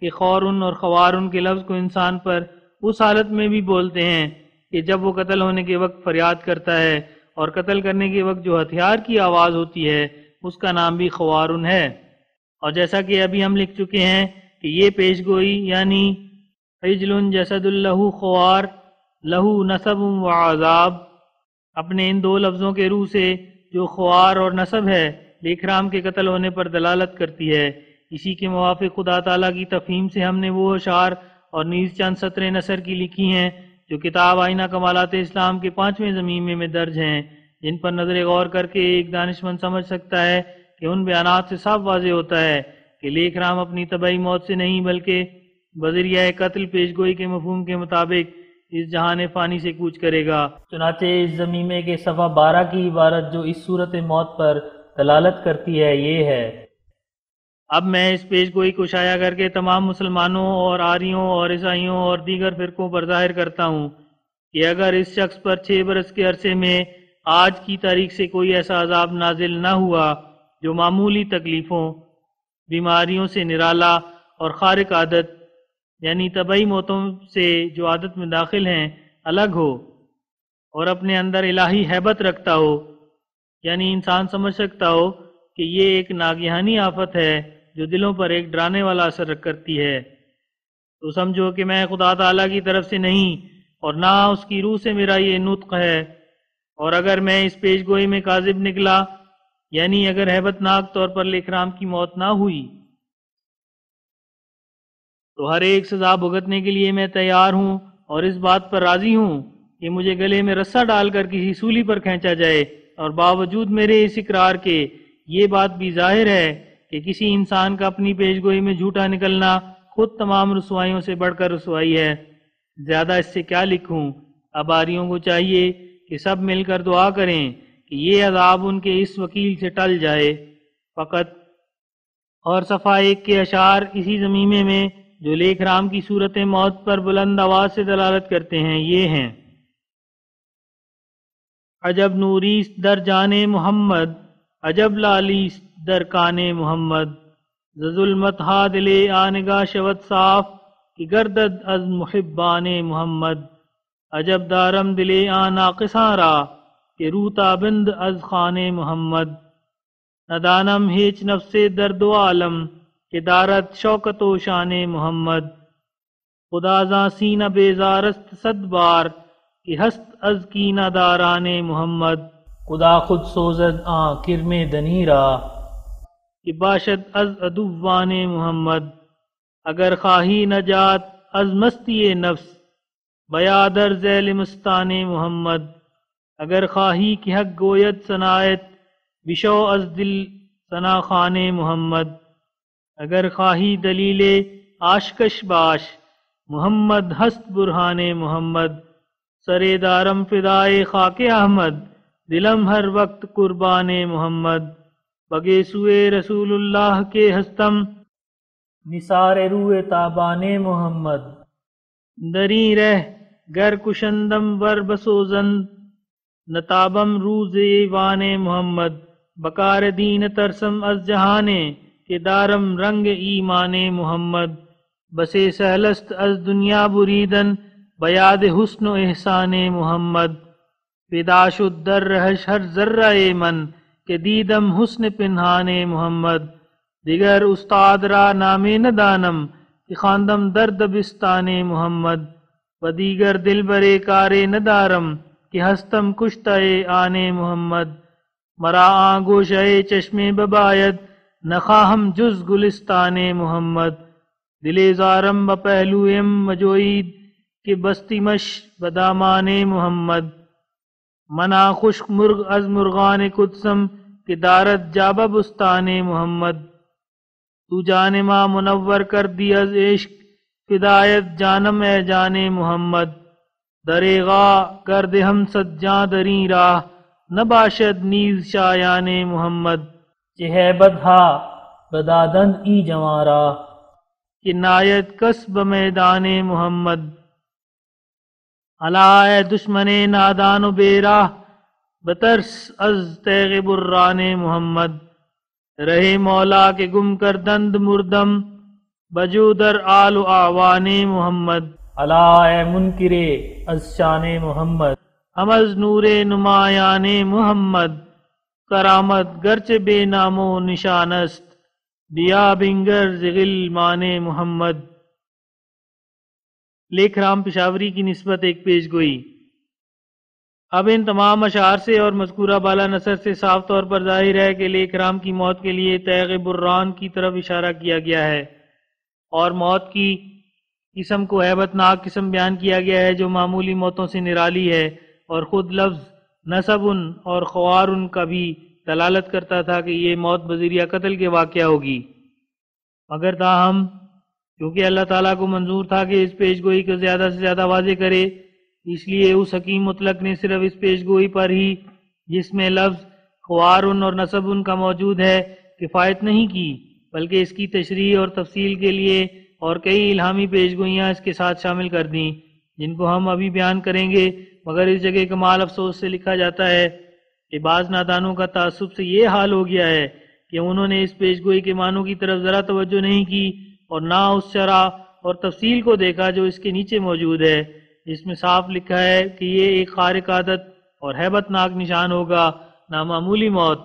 کہ خورن اور خوارن کے لفظ کو انسان پر اس حالت میں بھی بولتے ہیں کہ جب وہ قتل ہونے کے وقت فریاد کرتا ہے، اور قتل کرنے کے وقت جو ہتھیار کی آواز ہوتی ہے اس کا نام بھی خوارن ہے۔ اور جیسا کہ ابھی ہم لکھ چکے ہیں کہ یہ پیش گوئی یعنی رجل جسد لہ خوار لہ نصب و عذاب، اپنے ان دو لفظوں کے روح سے جو خوار اور نصب ہے لیکرام کے قتل ہونے پر دلالت کرتی ہے۔ اسی کے موافق خدا تعالیٰ کی تفہیم سے ہم نے وہ اشعار اور نیز چند سطریں نثر کی لکھی ہیں جو کتاب آئینہ کمالات اسلام کے 5ویں ضمیمے میں درج ہیں، جن پر نظر غور کر کے ایک دانشمند سمجھ سکتا ہے کہ ان بیانات سے صاف واضح ہوتا ہے کہ لیک رام اپنی طبعی موت سے نہیں بلکہ بذریعہ قتل پیش گوئی کے مفہوم کے مطابق اس جہان فانی سے کوچ کرے گا۔ چنانچہ اس ضمیمے کے صفحہ 12 کی عبارت جو اس صورت موت پر دلالت کرتی ہے یہ ہے: اب میں اس پیش گوئی کو شائع کر کے تمام مسلمانوں اور آریوں اور عیسائیوں اور دیگر فرقوں پر ظاہر کرتا ہوں کہ اگر اس شخص پر 6 برس کے عرصے میں آج کی تاریخ سے کوئی ایسا عذاب نازل نہ ہوا جو معمولی تکلیفوں، بیماریوں سے نرالا اور خارق عادت یعنی طبعی موتوں سے جو عادت میں داخل ہیں الگ ہو، اور اپنے اندر الہی ہیبت رکھتا ہو، یعنی انسان سمجھ سکتا ہو کہ یہ ایک ناگہانی آفت ہے جو دلوں پر ایک ڈرانے والا اثر کرتی ہے، تو سمجھو کہ میں خدا تعالیٰ کی طرف سے نہیں اور نہ اس کی روح سے میرا یہ نطق ہے، اور اگر میں اس پیش گوئی میں کاذب نکلا یعنی اگر ہیبت ناک طور پر لیکرام کی موت نہ ہوئی تو ہر ایک سزا بھگتنے کے لیے میں تیار ہوں اور اس بات پر راضی ہوں کہ مجھے گلے میں رسہ ڈال کر کسی سولی پر کھینچا جائے، اور باوجود میرے اس اقرار کے یہ بات بھی ظاہر ہے کہ کسی انسان کا اپنی پیش گوئی میں جھوٹا نکلنا خود تمام رسوائیوں سے بڑھ کر رسوائی ہے۔ زیادہ اس سے کیا لکھوں؟ اب آریوں کو چاہیے کہ سب مل کر دعا کریں کہ یہ عذاب ان کے اس وکیل سے ٹل جائے فقط۔ اور صفحہ 1 کے اشعار اسی ضمیمے میں جو لیک رام کی صورت موت پر بلند آواز سے دلالت کرتے ہیں یہ ہیں: عجب نوریست در جان محمد، عجب لالیست در کان محمد، ز ظلمت ها دل آنگا شود صاف کہ گردد از محبان محمد، عجب دارم دل آن ناقصاں را کہ روتا بند از خان محمد، ندانم ہیچ نفس درد و عالم کہ دارت شوکت و شان محمد، خدا زاں سینہ بیزارست صد بار کہ ہست از کینہ داران محمد، خدا خود سوزد آں کرم دنی را کہ باشد از عدوان محمد، اگر خواہی نجات از مستی نفس بیا در ذیل مستان محمد، اگر خواہی کہ حق گوید ثنایت بشو از دل ثنا خان محمد، اگر خواہی دلیل آشکش باش محمد ہست برہان محمد، سرے دارم فدائے خاک احمد دلم ہر وقت قربان محمد، بگے سوئے رسول اللہ کے ہستم نثار روئے تابان محمد، دری رہ گر کشندم ور بسوزند نتابم روز ایوان محمد، بکار دین ترسم از جہانے کہ دارم رنگ ایمان محمد، بسے سہلست از دنیا بریدن بیاد حسن و احسان محمد، فدا شد در رہش ہر ذرہ من کہ دیدم حسن پنہان محمد، دیگر استاد را نام ندانم کہ خواندم در دبستان محمد، و دیگر دل برے کار ندارم کہ ہستم کشتہ آن محمد، مرا آگوشہ چشم بباید نخواہم جز گلستان محمد، دل زارم بپہلویم مجوید کہ بستی مش بدامان محمد، منا خشک مرغ از مرغان قدسم کہ دارت جابہ بستان محمد، تو جان ما منور کر دی از عشق فدایت جانم اے جان محمد، دریغا کرد ہم سجاں دری راہ نباشد نیز شایان محمد، چہیبت ہا بدادند ای جوان راہ کہ نایت کسب میدان محمد، الا اے دشمن نادان و بے راہ بترس از تیغ بران محمد، رہے مولا کے گم کر دند مردم بجو در آل و اعوان محمد، الا اے منکرے از شان محمد ہم از نور نمایان محمد، کرامت گرچہ بے نام و نشانست بیا بنگر غلمان محمد۔ لیک رام پشاوری کی نسبت ایک پیش گوئی۔ اب ان تمام اشعار سے اور مذکورہ بالا نثر سے صاف طور پر ظاہر ہے کہ علیہ کرام کی موت کے لیے تیغ بران کی طرف اشارہ کیا گیا ہے، اور موت کی قسم کو ہیبت ناک قسم بیان کیا گیا ہے جو معمولی موتوں سے نرالی ہے، اور خود لفظ نصب اور خوار کا بھی دلالت کرتا تھا کہ یہ موت بذریعہ قتل کے واقعہ ہوگی، مگر تاہم کیونکہ اللہ تعالیٰ کو منظور تھا کہ اس پیش گوئی کو زیادہ سے زیادہ واضح کرے، اس لیے اس حکیم مطلق نے صرف اس پیش گوئی پر ہی جس میں لفظ خوار اور نصب کا موجود ہے کفایت نہیں کی، بلکہ اس کی تشریح اور تفصیل کے لیے اور کئی الہامی پیش گوئیاں اس کے ساتھ شامل کر دیں جن کو ہم ابھی بیان کریں گے، مگر اس جگہ کمال افسوس سے لکھا جاتا ہے کہ بعض نادانوں کا تعصب سے یہ حال ہو گیا ہے کہ انہوں نے اس پیش گوئی کے معنوں کی طرف ذرا توجہ نہیں کی اور نہ اس شرح اور تفصیل کو دیکھا جو اس کے نیچے موجود ہے، جس میں صاف لکھا ہے کہ یہ ایک خارق عادت اور ہیبت ناک نشان ہوگا، نہ معمولی موت،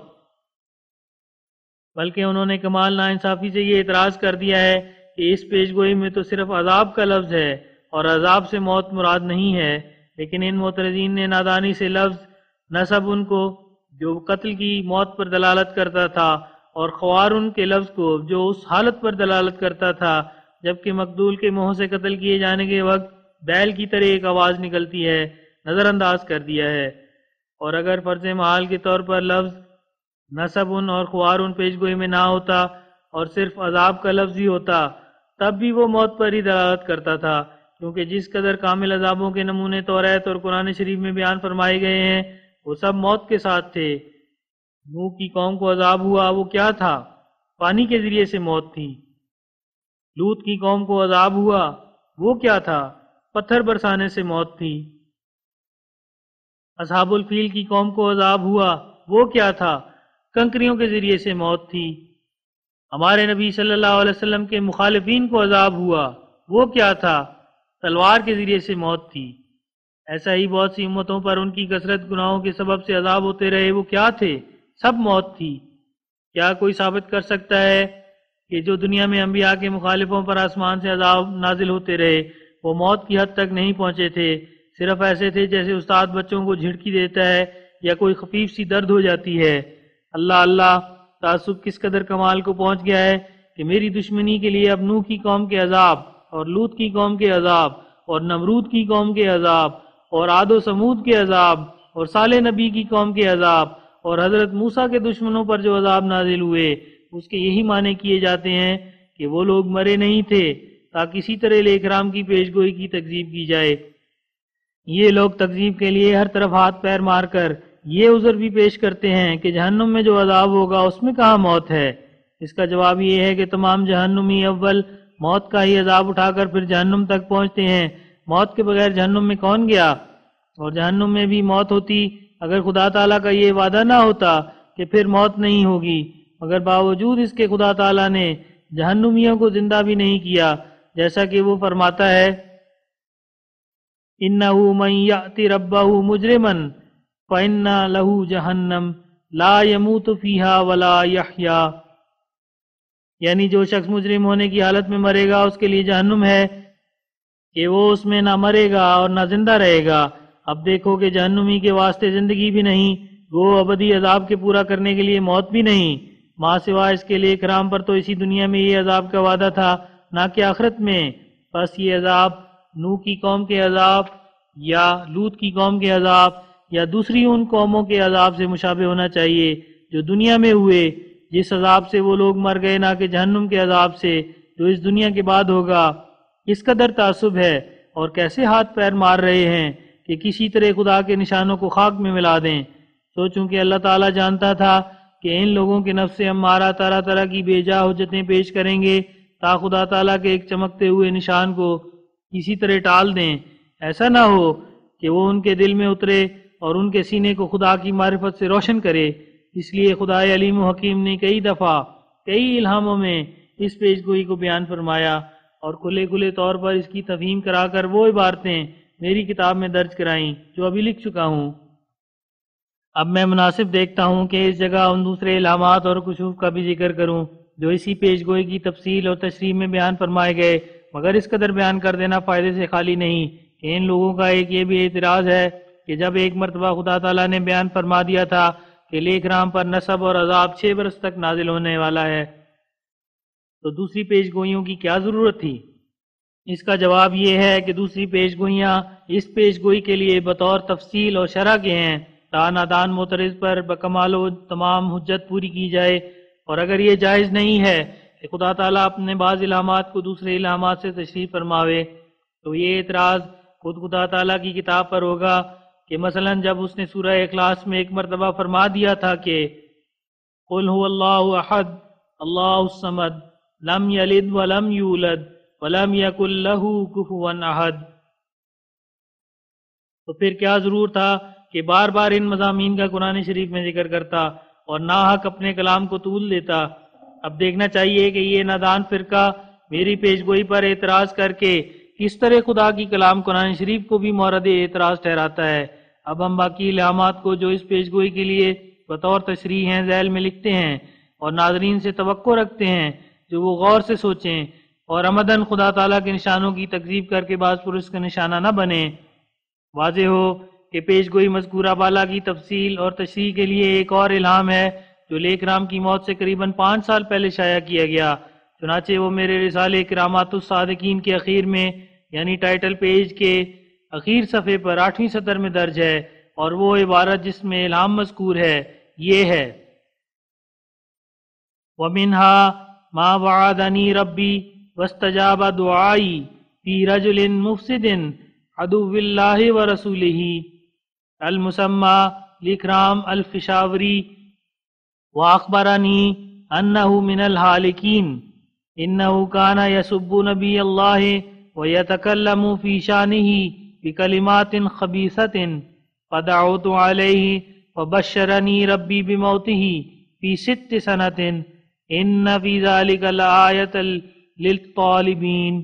بلکہ انہوں نے کمال ناانصافی سے یہ اعتراض کر دیا ہے کہ اس پیش گوئی میں تو صرف عذاب کا لفظ ہے اور عذاب سے موت مراد نہیں ہے، لیکن ان معترضین نے نادانی سے لفظ نصب کو جو قتل کی موت پر دلالت کرتا تھا اور خوار کے لفظ کو جو اس حالت پر دلالت کرتا تھا جبکہ مقتول کے منہ سے قتل کیے جانے کے وقت بیل کی طرح ایک آواز نکلتی ہے، نظر انداز کر دیا ہے، اور اگر فرض محال کے طور پر لفظ نصب اور خوار پیش گوئی میں نہ ہوتا اور صرف عذاب کا لفظ ہی ہوتا تب بھی وہ موت پر ہی دلالت کرتا تھا، کیونکہ جس قدر کامل عذابوں کے نمونے توریت اور قرآن شریف میں بیان فرمائے گئے ہیں وہ سب موت کے ساتھ تھے۔ نوح کی قوم کو عذاب ہوا، وہ کیا تھا؟ پانی کے ذریعے سے موت تھی۔ لوط کی قوم کو عذاب ہوا، وہ کیا تھا؟ پتھر برسانے سے موت تھی۔ اصحاب الفیل کی قوم کو عذاب ہوا، وہ کیا تھا؟ کنکریوں کے ذریعے سے موت تھی۔ ہمارے نبی صلی اللہ علیہ وسلم کے مخالفین کو عذاب ہوا، وہ کیا تھا؟ تلوار کے ذریعے سے موت تھی۔ ایسا ہی بہت سی امتوں پر ان کی کثرت گناہوں کے سبب سے عذاب ہوتے رہے، وہ کیا تھے؟ سب موت تھی۔ کیا کوئی ثابت کر سکتا ہے کہ جو دنیا میں انبیاء کے مخالفوں پر آسمان سے عذاب نازل ہوتے رہے وہ موت کی حد تک نہیں پہنچے تھے، صرف ایسے تھے جیسے استاد بچوں کو جھڑکی دیتا ہے یا کوئی خفیف سی درد ہو جاتی ہے؟ اللہ اللہ، تعصب کس قدر کمال کو پہنچ گیا ہے کہ میری دشمنی کے لیے اب نوح کی قوم کے عذاب اور لوط کی قوم کے عذاب اور نمرود کی قوم کے عذاب اور عاد و سمود کے عذاب اور صالح نبی کی قوم کے عذاب اور حضرت موسیٰ کے دشمنوں پر جو عذاب نازل ہوئے اس کے یہی معنی کیے جاتے ہیں کہ وہ لوگ مرے نہیں تھے تاکہ اسی طرح علیہ کرام کی پیش گوئی کی تکذیب کی جائے۔ یہ لوگ تکذیب کے لیے ہر طرف ہاتھ پیر مار کر یہ عذر بھی پیش کرتے ہیں کہ جہنم میں جو عذاب ہوگا اس میں کہاں موت ہے؟ اس کا جواب یہ ہے کہ تمام جہنمی اول موت کا ہی عذاب اٹھا کر پھر جہنم تک پہنچتے ہیں، موت کے بغیر جہنم میں کون گیا؟ اور جہنم میں بھی موت ہوتی اگر خدا تعالیٰ کا یہ وعدہ نہ ہوتا کہ پھر موت نہیں ہوگی، مگر باوجود اس کے خدا تعالیٰ نے جہنمیوں کو زندہ بھی نہیں کیا، جیسا کہ وہ فرماتا ہے اِنَّهُ مَن يَأْتِ رَبَّهُ مُجْرِمًا فَإِنَّ لَهُ جَهَنَّمَ لَا يَمُوتُ فِيهَا وَلَا يَحْيَا، یعنی جو شخص مجرم ہونے کی حالت میں مرے گا اس کے لیے جہنم ہے کہ وہ اس میں نہ مرے گا اور نہ زندہ رہے گا۔ اب دیکھو کہ جہنمی کے واسطے زندگی بھی نہیں، وہ ابدی عذاب کے پورا کرنے کے لیے موت بھی نہیں، ماں سوائے اس کے لیے کرام پر تو اسی دنیا میں یہ عذاب کا وعدہ تھا نہ کہ آخرت میں۔ بس یہ عذاب نوح کی قوم کے عذاب یا لوط کی قوم کے عذاب یا دوسری ان قوموں کے عذاب سے مشابہ ہونا چاہیے جو دنیا میں ہوئے، جس عذاب سے وہ لوگ مر گئے، نہ کہ جہنم کے عذاب سے جو اس دنیا کے بعد ہوگا۔ اس قدر تعصب ہے اور کیسے ہاتھ پیر مار رہے ہیں کہ کسی طرح خدا کے نشانوں کو خاک میں ملا دیں۔ سوچوں کہ اللہ تعالیٰ جانتا تھا کہ ان لوگوں کے نفس سے ہمارا طرح طرح کی بے جا حجتیں پیش کریں گے تا خدا تعالیٰ کے ایک چمکتے ہوئے نشان کو کسی طرح ٹال دیں، ایسا نہ ہو کہ وہ ان کے دل میں اترے اور ان کے سینے کو خدا کی معرفت سے روشن کرے۔ اس لیے خدا علیم و حکیم نے کئی دفعہ کئی الہاموں میں اس پیش گوئی کو بیان فرمایا اور کھلے کھلے طور پر اس کی تفہیم کرا کر وہ عبارتیں میری کتاب میں درج کرائیں جو ابھی لکھ چکا ہوں۔ اب میں مناسب دیکھتا ہوں کہ اس جگہ ان دوسرے الہامات اور کشوف کا بھی ذکر کروں جو اسی پیش گوئی کی تفصیل اور تشریح میں بیان فرمائے گئے، مگر اس قدر بیان کر دینا فائدے سے خالی نہیں کہ ان لوگوں کا ایک یہ بھی اعتراض ہے کہ جب ایک مرتبہ خدا تعالیٰ نے بیان فرما دیا تھا کہ لیک رام پر نصب اور عذاب 6 برس تک نازل ہونے والا ہے، تو دوسری پیش گوئیوں کی کیا ضرورت تھی؟ اس کا جواب یہ ہے کہ دوسری پیش گوئیاں اس پیش گوئی کے لیے بطور تفصیل اور شرح کے ہیں تا نادان معترض پر بکمال و تمام حجت پوری کی جائے، اور اگر یہ جائز نہیں ہے کہ خدا تعالیٰ اپنے بعض الہامات کو دوسرے الہامات سے تشریح فرماوے، تو یہ اعتراض خود خدا تعالیٰ کی کتاب پر ہوگا کہ مثلا جب اس نے سورہ اخلاص میں ایک مرتبہ فرما دیا تھا کہ قل هو اللہ احد اللہ الصمد لم یلد ولم یولد ولم یکن لہ کفوا احد، تو پھر کیا ضرور تھا کہ بار بار ان مضامین کا قرآن شریف میں ذکر کرتا اور ناحق اپنے کلام کو طول دیتا؟ اب دیکھنا چاہیے کہ یہ نادان فرقہ میری پیش گوئی پر اعتراض کر کے کس طرح خدا کی کلام قرآن شریف کو بھی مورد اعتراض ٹھہراتا ہے۔ اب ہم باقی الہامات کو جو اس پیش گوئی کے لیے بطور تشریح ہیں ذیل میں لکھتے ہیں اور ناظرین سے توقع رکھتے ہیں جو وہ غور سے سوچیں اور عمدن خدا تعالیٰ کے نشانوں کی تکذیب کر کے بعض پر اس کا نشانہ نہ بنے۔ واضح ہو کہ پیش گوئی مذکورہ بالا کی تفصیل اور تشریح کے لیے ایک اور الہام ہے جو لیک رام کی موت سے قریباً 5 سال پہلے شائع کیا گیا، چنانچہ وہ میرے رسالے کرامات الصادقین کے اخیر میں یعنی ٹائٹل پیج کے اخیر صفحے پر 8ویں سطر میں درج ہے، اور وہ عبارت جس میں الہام مذکور ہے یہ ہے وَمِنْهَا مَا وَعَدَنِي رَبِّي وَاسْتَجَابَ دُعَائِي فِي رَجُلٍ مُفْسِدٍ عَدُوِّ اللَّهِ وَرَسُولِهِ الْمُسَمَّى لِکرام الفشاوری وَأَخْبَرَنِي أَنَّهُ مِنَ الْحَالِكِينَ إِنَّهُ كَانَ يَسُبُّ نَبِيَّ اللَّهِ وَيَتَكَلَّمُ فِي شَانِهِ بِكَلِمَاتٍ خَبِيثَةٍ فَدَعَوْتُ عَلَيْهِ فَبَشَّرَنِي رَبِّي بِمَوْتِهِ فِي 6 سَنَةٍ إِنَّ فِي ذَلِكَ لَآيَةً لِلطَّالِبِينَ،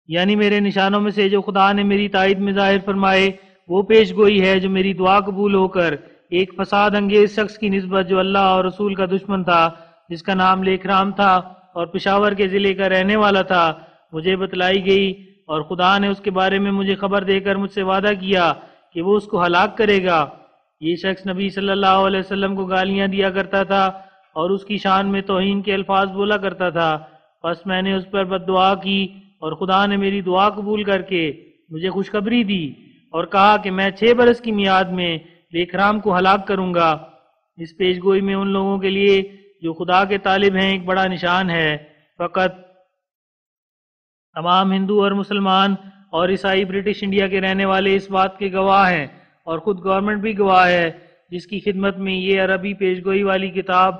یعنی میرے نشانوں میں سے جو خدا نے میری تائید میں ظاہر فرمائے وہ پیش گوئی ہے جو میری دعا قبول ہو کر ایک فساد انگیز شخص کی نسبت جو اللہ اور رسول کا دشمن تھا، جس کا نام لیک رام تھا اور پشاور کے ضلع کا رہنے والا تھا، مجھے بتلائی گئی، اور خدا نے اس کے بارے میں مجھے خبر دے کر مجھ سے وعدہ کیا کہ وہ اس کو ہلاک کرے گا۔ یہ شخص نبی صلی اللہ علیہ وسلم کو گالیاں دیا کرتا تھا اور اس کی شان میں توہین کے الفاظ بولا کرتا تھا، پس میں نے اس پر بد دعا کی اور خدا نے میری دعا قبول کر کے مجھے خوشخبری دی اور کہا کہ میں 6 برس کی میعاد میں لیک رام کو ہلاک کروں گا۔ اس پیش گوئی میں ان لوگوں کے لیے جو خدا کے طالب ہیں ایک بڑا نشان ہے، فقط تمام ہندو اور مسلمان اور عیسائی برٹش انڈیا کے رہنے والے اس بات کے گواہ ہیں، اور خود گورنمنٹ بھی گواہ ہے جس کی خدمت میں یہ عربی پیش گوئی والی کتاب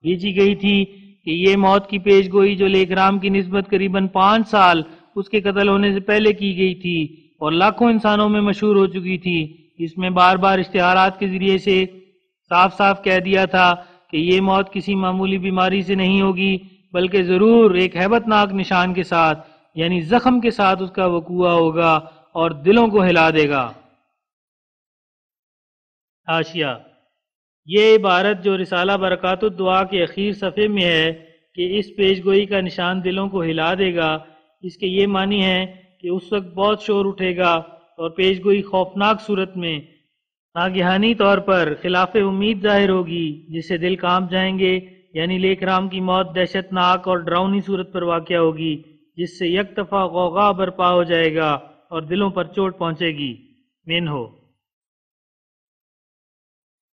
بھیجی گئی تھی کہ یہ موت کی پیش گوئی جو لیک رام کی نسبت قریباً 5 سال اس کے قتل ہونے سے پہلے کی گئی تھی اور لاکھوں انسانوں میں مشہور ہو چکی تھی، اس میں بار بار اشتہارات کے ذریعے سے صاف صاف کہہ دیا تھا کہ یہ موت کسی معمولی بیماری سے نہیں ہوگی بلکہ ضرور ایک ہیبت ناک نشان کے ساتھ یعنی زخم کے ساتھ اس کا وقوع ہوگا اور دلوں کو ہلا دے گا۔ حاشیہ: یہ عبارت جو رسالہ برکات الدعا کے اخیر صفحے میں ہے کہ اس پیش گوئی کا نشان دلوں کو ہلا دے گا، اس کے یہ معنی ہے کہ اس وقت بہت شور اٹھے گا اور پیش گوئی خوفناک صورت میں ناگہانی طور پر خلاف امید ظاہر ہوگی جس سے دل کانپ جائیں گے، یعنی لیک رام کی موت دہشت ناک اور ڈراؤنی صورت پر واقع ہوگی جس سے یک دفعہ غوغا برپا ہو جائے گا اور دلوں پر چوٹ پہنچے گی۔ من ہو۔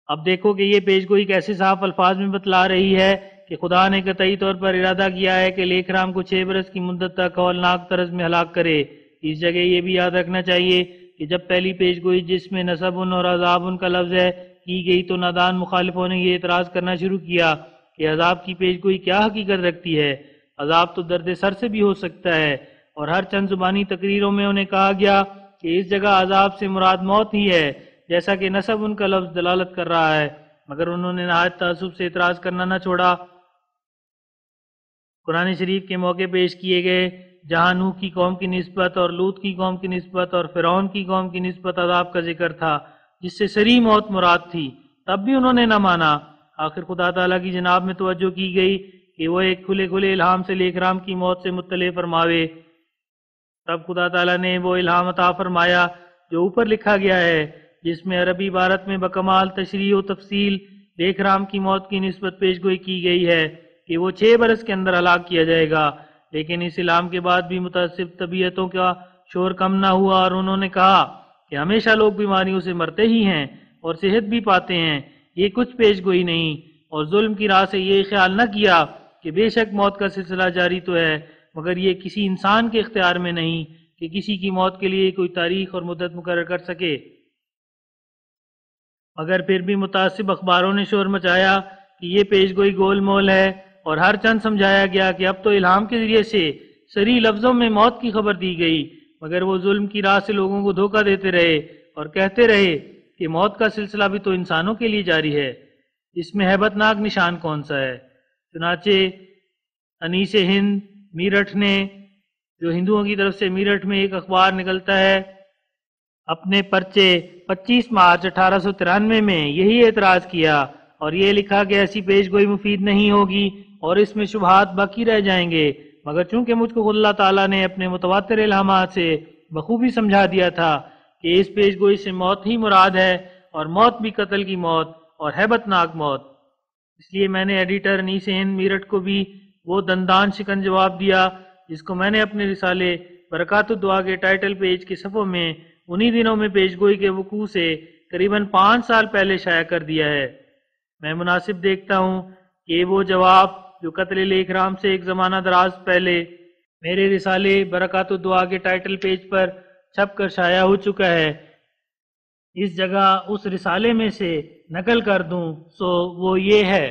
اب دیکھو کہ یہ پیش گوئی کیسے صاف الفاظ میں بتلا رہی ہے کہ خدا نے قطعی طور پر ارادہ کیا ہے کہ لیک رام کو 6 برس کی مدت تک ہولناک طرز میں ہلاک کرے۔ اس جگہ یہ بھی یاد رکھنا چاہیے کہ جب پہلی پیش گوئی جس میں نصب اور عذاب کا لفظ ہے کی گئی تو نادان مخالفوں نے یہ اعتراض کرنا شروع کیا کہ عذاب کی پیش گوئی کیا حقیقت رکھتی ہے، عذاب تو درد سر سے بھی ہو سکتا ہے، اور ہر چند زبانی تقریروں میں انہیں کہا گیا کہ اس جگہ عذاب سے مراد موت ہی ہے، جیسا کہ نصب کا لفظ دلالت کر رہا ہے، مگر انہوں نے نہایت تعصب سے اعتراض کرنا نہ چھوڑا۔ قرآن شریف کے موقع پیش کیے گئے جہاں نوح کی قوم کی نسبت اور لوط کی قوم کی نسبت اور فرعون کی قوم کی نسبت عذاب کا ذکر تھا جس سے صریح موت مراد تھی، تب بھی انہوں نے نہ مانا۔ آخر خدا تعالیٰ کی جناب میں توجہ کی گئی کہ وہ ایک کھلے کھلے الہام سے لیک رام کی موت سے مطلع فرماوے، تب خدا تعالیٰ نے وہ الہام عطا فرمایا جو اوپر لکھا گیا ہے، جس میں عربی عبارت میں بکمال تشریح و تفصیل دیکھ رام کی موت کی نسبت پیش گوئی کی گئی ہے کہ وہ 6 برس کے اندر ہلاک کیا جائے گا، لیکن اس اعلان کے بعد بھی متعصب طبیعتوں کا شور کم نہ ہوا اور انہوں نے کہا کہ ہمیشہ لوگ بیماریوں سے مرتے ہی ہیں اور صحت بھی پاتے ہیں، یہ کچھ پیش گوئی نہیں، اور ظلم کی راہ سے یہ خیال نہ کیا کہ بے شک موت کا سلسلہ جاری تو ہے، مگر یہ کسی انسان کے اختیار میں نہیں کہ کسی کی موت کے لیے کوئی تاریخ اور مدت مقرر کر سکے۔ مگر پھر بھی متعصب اخباروں نے شور مچایا کہ یہ پیش گوئی گول مول ہے، اور ہر چند سمجھایا گیا کہ اب تو الہام کے ذریعے سے صریح لفظوں میں موت کی خبر دی گئی، مگر وہ ظلم کی راہ سے لوگوں کو دھوکہ دیتے رہے اور کہتے رہے کہ موت کا سلسلہ بھی تو انسانوں کے لیے جاری ہے، اس میں ہیبت ناک نشان کون سا ہے؟ چنانچہ انیس ہند میرٹھ نے، جو ہندوؤں کی طرف سے میرٹھ میں ایک اخبار نکلتا ہے، اپنے پرچے 25 مارچ 1893 میں یہی اعتراض کیا اور یہ لکھا کہ ایسی پیش گوئی مفید نہیں ہوگی اور اس میں شبہات باقی رہ جائیں گے، مگر چونکہ مجھ کو اللہ تعالیٰ نے اپنے متواتر الہامات سے بخوبی سمجھا دیا تھا کہ اس پیش گوئی سے موت ہی مراد ہے، اور موت بھی قتل کی موت اور ہیبت ناک موت، اس لیے میں نے ایڈیٹر انیس ہند میرٹھ کو بھی وہ دندان شکن جواب دیا جس کو میں نے اپنے رسالے برکات الدعا کے ٹائٹل پیج کے صفحوں میں انہی دنوں میں پیش گوئی کے وقوع سے قریباً 5 سال پہلے شائع کر دیا ہے۔ میں مناسب دیکھتا ہوں کہ وہ جواب جو قتل لیک رام سے ایک زمانہ دراز پہلے میرے رسالے برکات الدعا کے ٹائٹل پیج پر چھپ کر شائع ہو چکا ہے، اس جگہ اس رسالے میں سے نقل کر دوں سو وہ یہ ہے۔